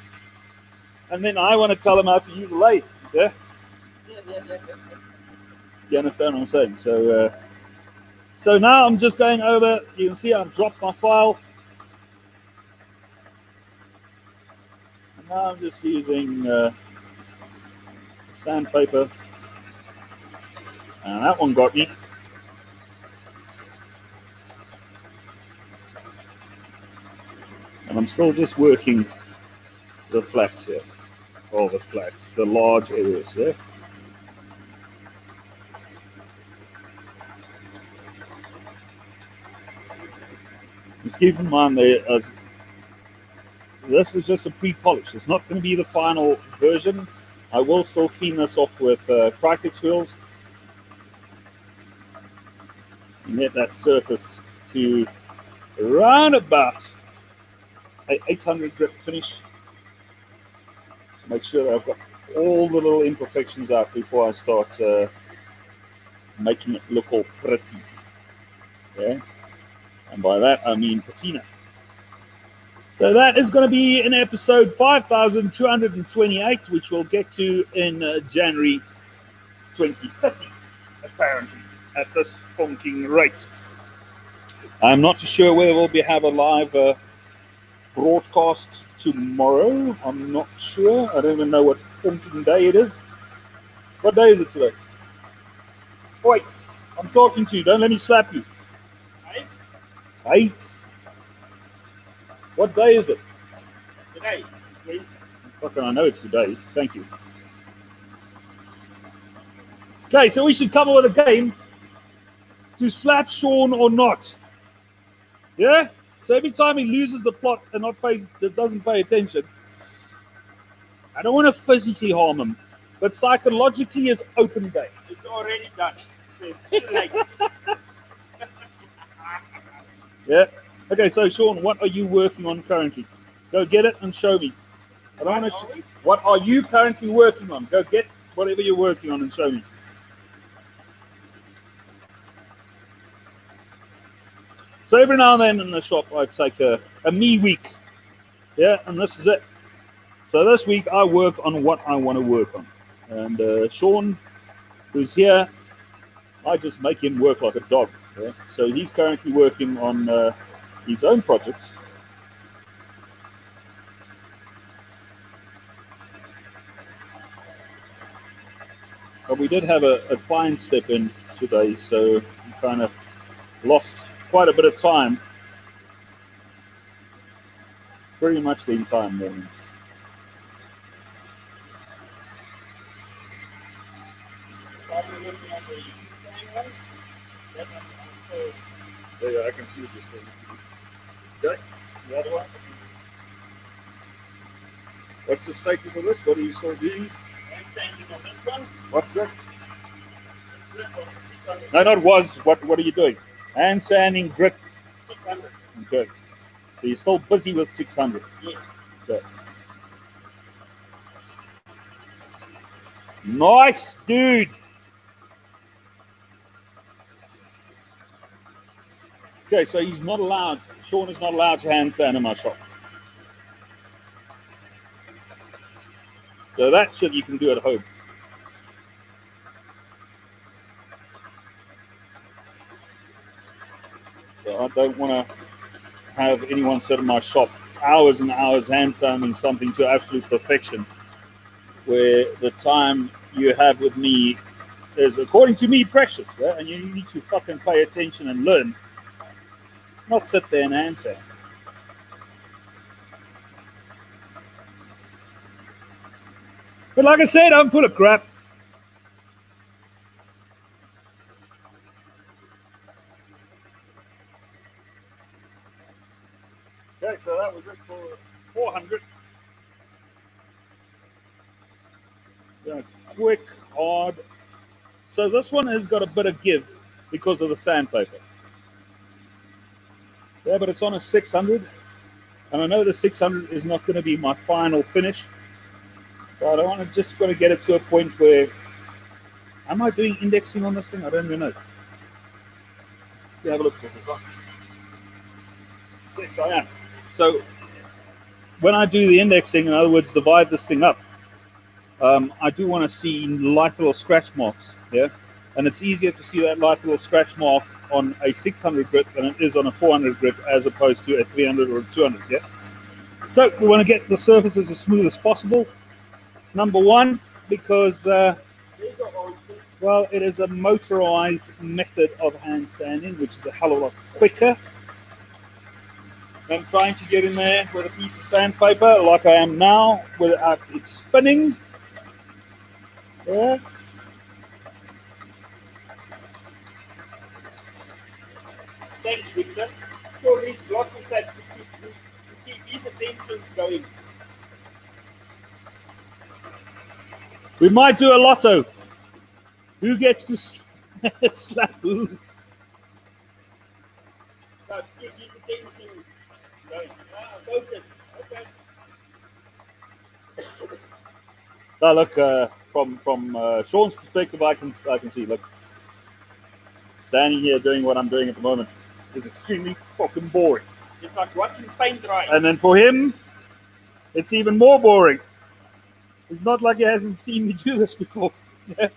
And then I want to tell him how to use a lathe. Yeah? You understand what I'm saying? So now I'm just going over. You can see I've dropped my file. And now I'm just using sandpaper. And that one got me. And I'm still just working the flats here. All the flats, the large areas here. Just keep in mind this is just a pre-polish. It's not going to be the final version. I will still clean this off with Critex wheels and get that surface to around about 800 grit finish. Make sure that I've got all the little imperfections out before I start making it look all pretty. Yeah, and by that I mean patina. So that is going to be in episode 5228, which we'll get to in January 2030, apparently, at this funking rate. I'm not too sure whether we'll have a live broadcast tomorrow. I'm not sure. I don't even know what funking day it is. What day is it today? Wait, I'm talking to you. Don't let me slap you. Hey? What day is it? Today. Fucking, I know it's today. Thank you. Okay, so we should come up with a game to slap Sean or not. Yeah? So every time he loses the plot and doesn't pay attention, I don't want to physically harm him, but psychologically is open game. It's already done. It's too late. Yeah? Okay, so Sean, what are you working on currently? Go get it and show me. I don't want to. What are you currently working on? Go get whatever you're working on and show me. So every now and then in the shop, I take a me week. Yeah, and this is it. So this week, I work on what I want to work on. And Sean, who's here, I just make him work like a dog. Yeah? So he's currently working on his own projects. But we did have a client step in today, so we kind of lost quite a bit of time. Pretty much the entire morning. Yeah, I can see what you're saying. Okay, the other one. What's the status of this? What are you still doing? I'm changing on this one. What grit? This grit was 600. No, not was. What are you doing? Hand sanding grit. 600. Okay. So you're still busy with 600. Yes. Okay. Nice, dude. Okay, so he's not allowed. Sean is not allowed to hand sand in my shop. So that shit you can do at home. So I don't want to have anyone sit in my shop hours and hours hand sanding something to absolute perfection, where the time you have with me is, according to me, precious. Yeah? And you need to fucking pay attention and learn, not sit there and hand sand. But like I said, I'm full of crap. Okay, so that was it for 400. Yeah, quick, hard. So this one has got a bit of give because of the sandpaper. Yeah, but it's on a 600. And I know the 600 is not going to be my final finish. So I don't want to just got to get it to a point where, am I doing indexing on this thing? I don't even know. You have a look at this one. Yes, I am. So when I do the indexing, in other words, divide this thing up, I do want to see light little scratch marks. Yeah, and it's easier to see that light little scratch mark on a 600 grit than it is on a 400 grit, as opposed to a 300 or a 200. Yeah. So we want to get the surfaces as smooth as possible. Number one, because, well, it is a motorized method of hand sanding, which is a hell of a lot quicker than trying to get in there with a piece of sandpaper like I am now without it spinning. Yeah. Thanks, Victor. for these blocks is that to keep these attentions going. We might do a lotto. Who gets to slap who? So keep these attentions going. Focus. Okay. Now look, from Sean's perspective, I can see. Look, standing here doing what I'm doing at the moment is extremely fucking boring. It's like watching paint dry. And then for him, it's even more boring. It's not like he hasn't seen me do this before. Yeah.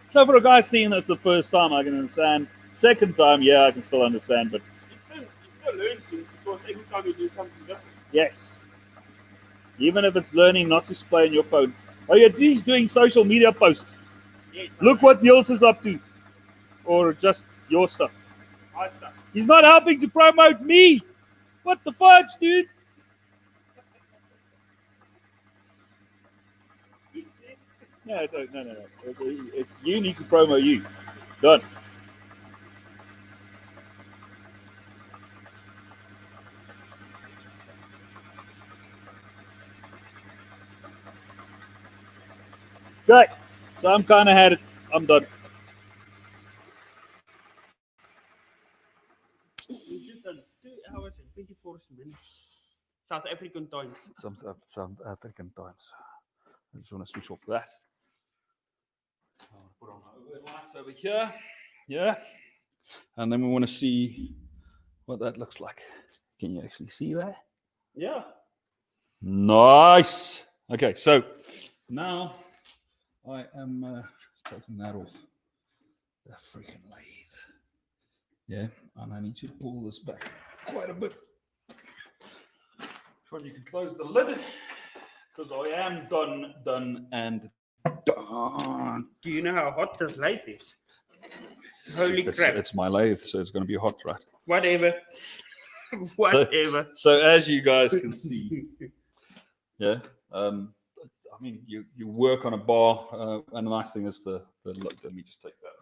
So for a guy seeing this the first time, I can understand. Second time, yeah, I can still understand. But You still learn things because every time you do something different. yes, even if it's learning not to play on your phone. Oh yeah, he's doing social media posts. Yes, Look what Neels is up to, or just your stuff. my stuff. He's not helping to promote me. What the fudge, dude? No. You need to promo you. Done. Okay, so I'm kind of had it. I'm done. We've just done 2 hours and 24 minutes. South African times. Some South African times. I just want to switch off that. I'll put on my overhead lights over here. Yeah. And then we want to see what that looks like. Can you actually see that? Yeah. Nice. Okay, so now I am taking that off the freaking lathe. Yeah, and I need to pull this back quite a bit. Sure, you can close the lid because I am done, and done. Do you know how hot this lathe is? Holy crap. It's my lathe, so it's going to be hot, right? Whatever. Whatever. So as you guys can see, yeah, I mean, you work on a bar, and the nice thing is the look. Let me just take that.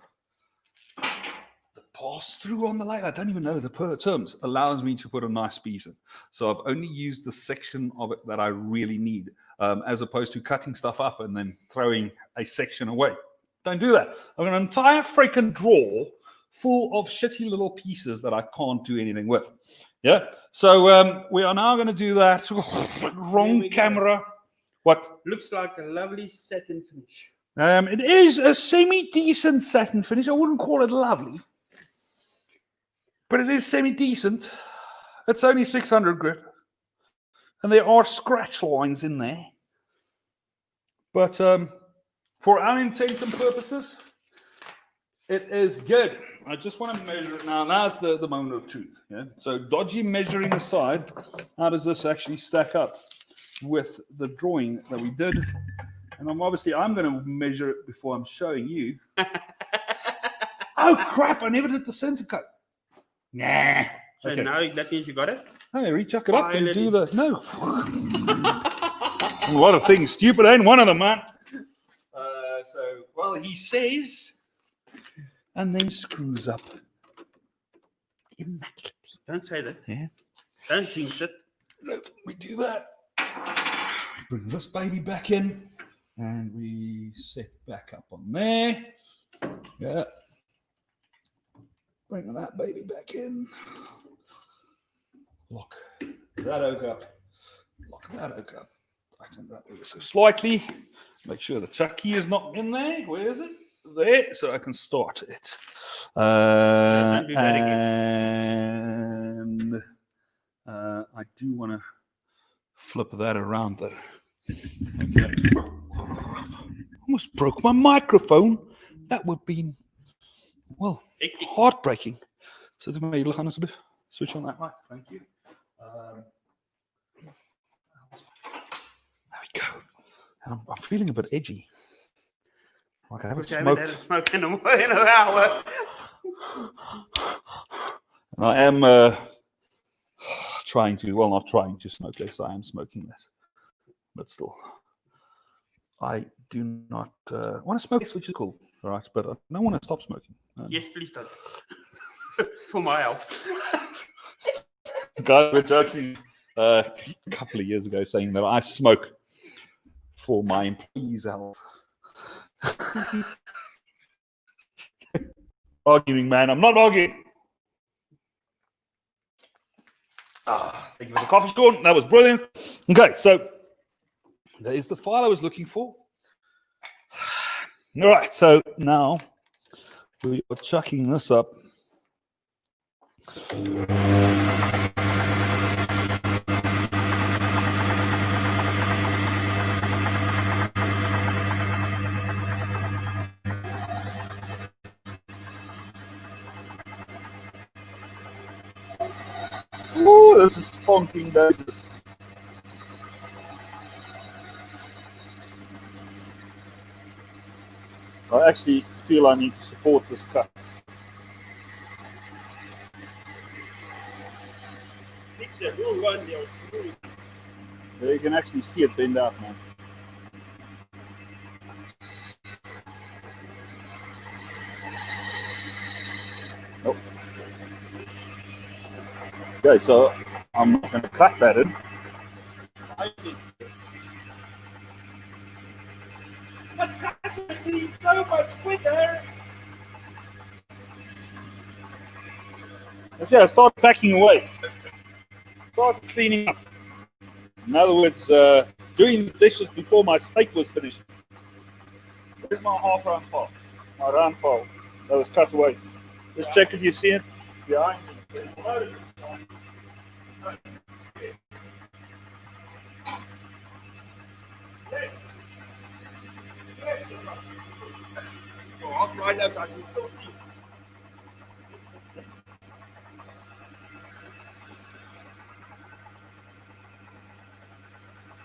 The pass through on the lathe, I don't even know the terms, allows me to put a nice piece in. So I've only used the section of it that I really need, as opposed to cutting stuff up and then throwing a section away. Don't do that. I've got an entire freaking drawer full of shitty little pieces that I can't do anything with. Yeah. So we are now going to do that. Wrong camera. What? Looks like a lovely satin finish. It is a semi-decent satin finish. I wouldn't call it lovely, but it is semi-decent. It's only 600 grit, and there are scratch lines in there. But for our intents and purposes, it is good. I just want to measure it now. Now it's the moment of truth. Yeah. So dodgy measuring aside, how does this actually stack up with the drawing that we did? And I'm going to measure it before I'm showing you. Oh crap! I never did the center cut. Nah. So Okay. now that means you got it? Hey, rechuck it up and Finally. do the no. A lot of things. Stupid ain't one of them, man. So, well, he says, and then screws up. Immaculately. Don't say that. Yeah. Don't jinx it. No, we do that. Bring this baby back in, and we set back up on there. Yeah. Bring that baby back in. Lock that oak up. Lock that oak up. Tighten that over so slightly. Make sure the chuck key is not in there. Where is it? There, so I can start it. Don't do that And I do want to flip that around though. Okay. Almost broke my microphone. That would be, well, heartbreaking. So to me, look on us a bit. Switch on that light. Thank you. There we go. And I'm feeling a bit edgy. Like I haven't smoked. Smoke in an hour. And I am trying to, well, not trying to smoke less. I am smoking less. But still, I do not want to smoke less, which is cool. All right. But I don't want to stop smoking. Yes, please don't. For my health. Guys were joking a couple of years ago saying that I smoke for my employees' health. Arguing, man. I'm not arguing. Thank you for the coffee, Sean. That was brilliant. Okay, so there is the file I was looking for. All right, so now we are chucking this up. Ooh, this is funking dangerous. I actually feel I need to support this cut. Yeah, you can actually see it bend out, man. Nope. Okay, so I'm not going to cut that in. But cutting so much quicker. Let's see, I start packing away. Start cleaning up. In other words, doing the dishes before my steak was finished. Here's my half round file. My round file that was cut away. Just check if you see it behind me. Right now, I can still see.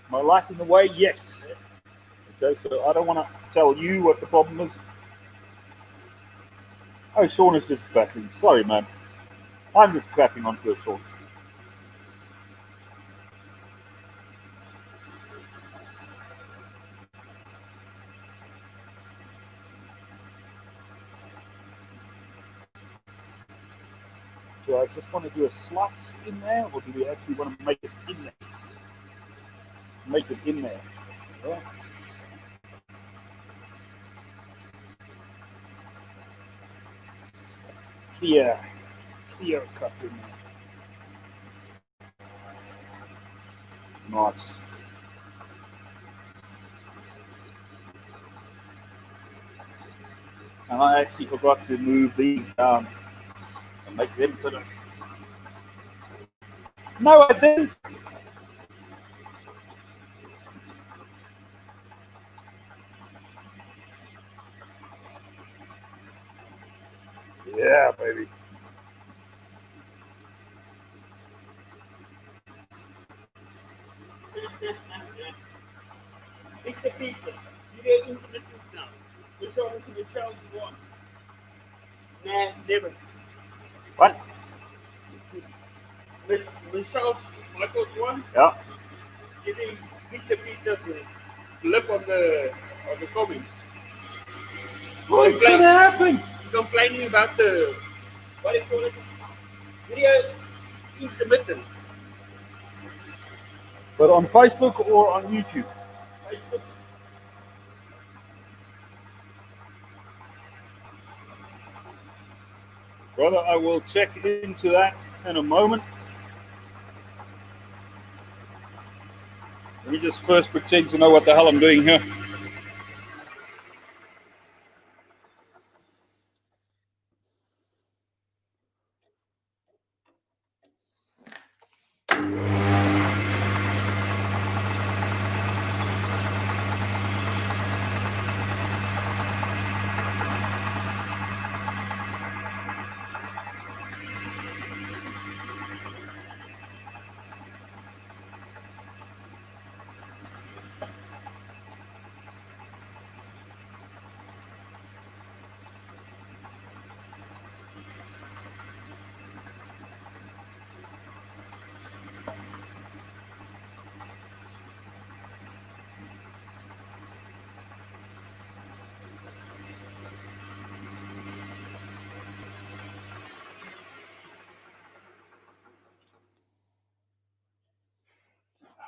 Am I light in the way? Yes. Okay, so I don't want to tell you what the problem is. Oh, Sean is just battling. Sorry, man. I'm just clapping onto a Sean. Do I just want to do a slot in there, or do we actually want to make it in there? Make it in there. Yeah. Clear cut in there. Nice. And I actually forgot to move these down and make them fit. No, I didn't. Yeah, baby. Pick the pieces. You get into the tooth now. Which one to the shells you want? Nah, never. What? The shells, Michael's one. Yeah. Give him pick the pieces and lip on the comments. What's going to happen? Complaining about the what do you call it? Video intermittent. But on Facebook or on YouTube? Facebook. Brother, I will check into that in a moment. Let me just first pretend to know what the hell I'm doing here.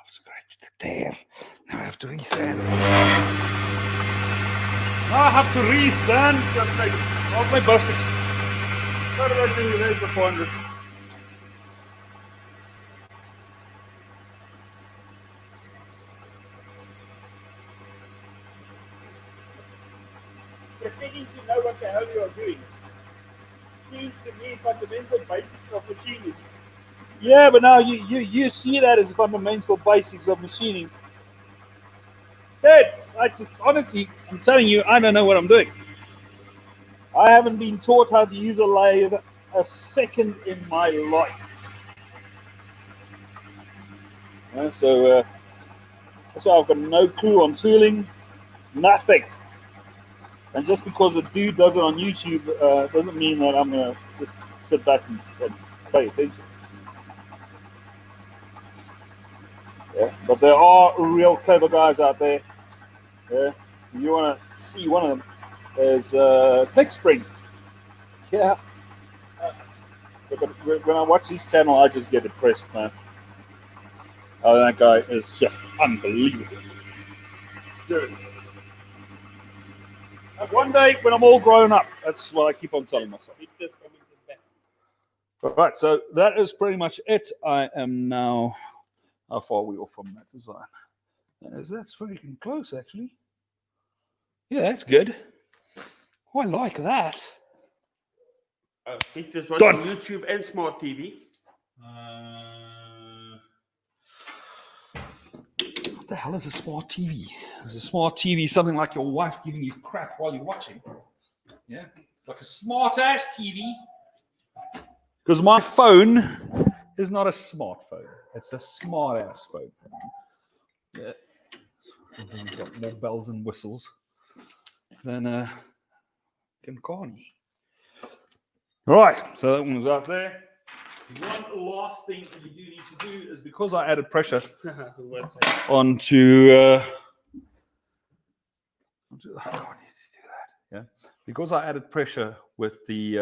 scratched it there. Now I have to resand. Now I have to resand. How's my bustings? What did I do? There's the 400. You're thinking to know what the hell you are doing. Seems to me fundamental basics of machining. Yeah, but now you see that as fundamental basics of machining. Dad, I just honestly, I'm telling you, I don't know what I'm doing. I haven't been taught how to use a lathe a second in my life. So that's why I've got no clue on tooling, nothing. And just because a dude does it on YouTube doesn't mean that I'm going to just sit back and pay attention. Yeah, but there are real clever guys out there. Yeah, if you want to see one of them, there's Click Spring. Yeah. But when I watch his channel, I just get depressed, man. Oh, that guy is just unbelievable. Seriously. And one day, when I'm all grown up, that's what I keep on telling myself. All right, so that is pretty much it. I am now... How far are we off from that design? That's freaking close, actually. Yeah, that's good. Oh, I like that. Pictures watching YouTube and smart TV. What the hell is a smart TV? Is a smart TV something like your wife giving you crap while you're watching? Yeah, like a smart ass TV. Because my phone is not a smartphone. It's a smart ass phone. Yeah. It's got more bells and whistles than Carney. All right, so that one was out there. One last thing that you do need to do is, because I added pressure onto I need to do that. Yeah, because I added pressure with the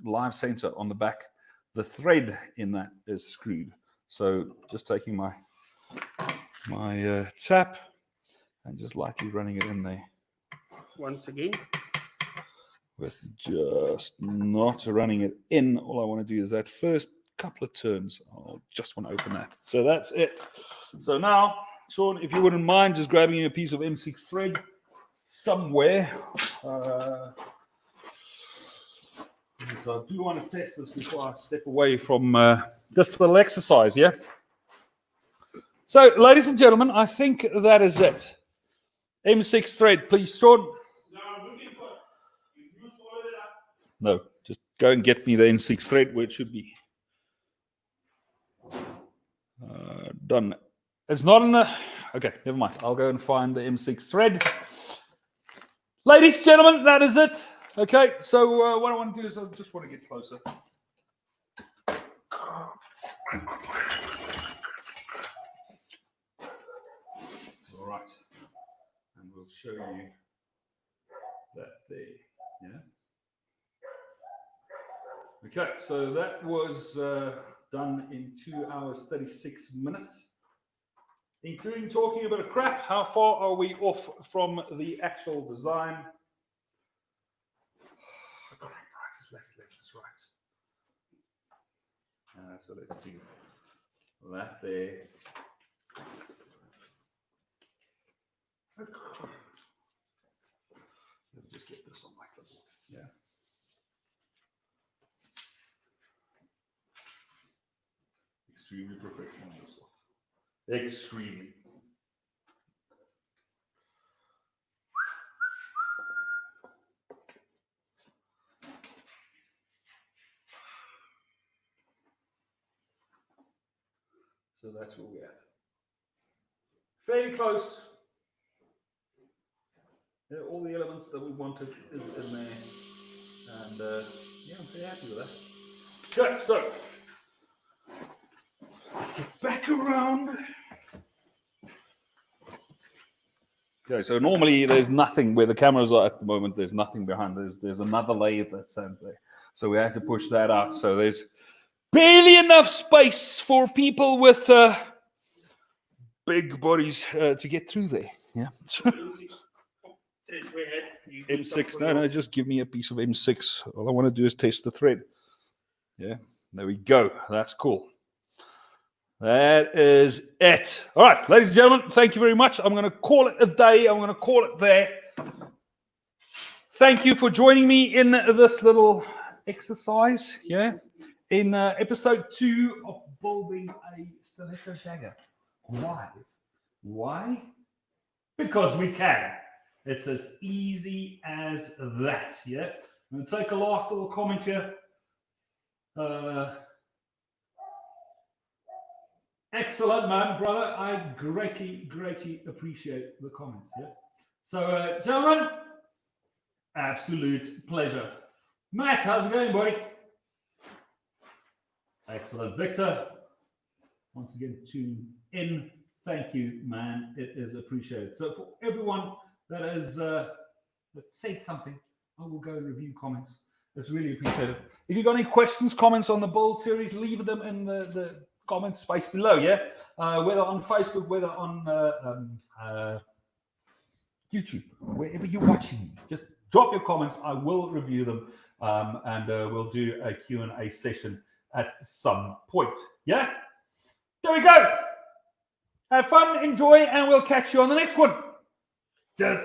live sensor on the back, the thread in that is screwed. So just taking my tap and just lightly running it in there. Once again. With just not running it in. All I want to do is that first couple of turns. I'll just want to open that. So that's it. So now, Sean, if you wouldn't mind just grabbing a piece of M6 thread somewhere. So I do want to test this before I step away from this little exercise, yeah? So, ladies and gentlemen, I think that is it. M6 thread, please, Sean. No, just go and get me the M6 thread where it should be. Done. It's not in the... Okay, never mind. I'll go and find the M6 thread. Ladies and gentlemen, that is it. Okay, so what I want to do is I just want to get closer. All right. And we'll show you that there. Yeah. Okay, so that was done in 2 hours, 36 minutes. Including talking a bit of crap, how far are we off from the actual design? Right is left, left is right. So let's do that there. Let me just get this on my clipboard. Yeah. Extremely professional yourself. Extremely. So that's where we're at. Fairly close. Yeah, all the elements that we wanted is in there. And yeah, I'm pretty happy with that. Okay, so get back around. Okay, so normally there's nothing where the cameras are at the moment. There's nothing behind. There's another lathe that stands there. So we had to push that out. So there's barely enough space for people with big bodies to get through there. Yeah. M6. No, just give me a piece of M6. All I want to do is test the thread. Yeah. There we go. That's cool. That is it. All right, ladies and gentlemen, thank you very much. I'm going to call it a day. I'm going to call it there. Thank you for joining me in this little exercise, yeah, in episode 2 of building a Stiletto Dagger. Why? Because we can. It's as easy as that, yeah. I'm going to take a last little comment here. Excellent, man, brother. I greatly appreciate the comments. Yeah. So, gentlemen, absolute pleasure. Matt, how's it going, buddy? Excellent, Victor. Once again, tune in. Thank you, man. It is appreciated. So, for everyone that has that said something, I will go and review comments. It's really appreciated. If you've got any questions, comments on the build series, leave them in the comment space below, yeah? Whether on Facebook, whether on YouTube, wherever you're watching me, just drop your comments. I will review them, and we'll do a Q&A session at some point, yeah? There we go. Have fun, enjoy, and we'll catch you on the next one. Cheers.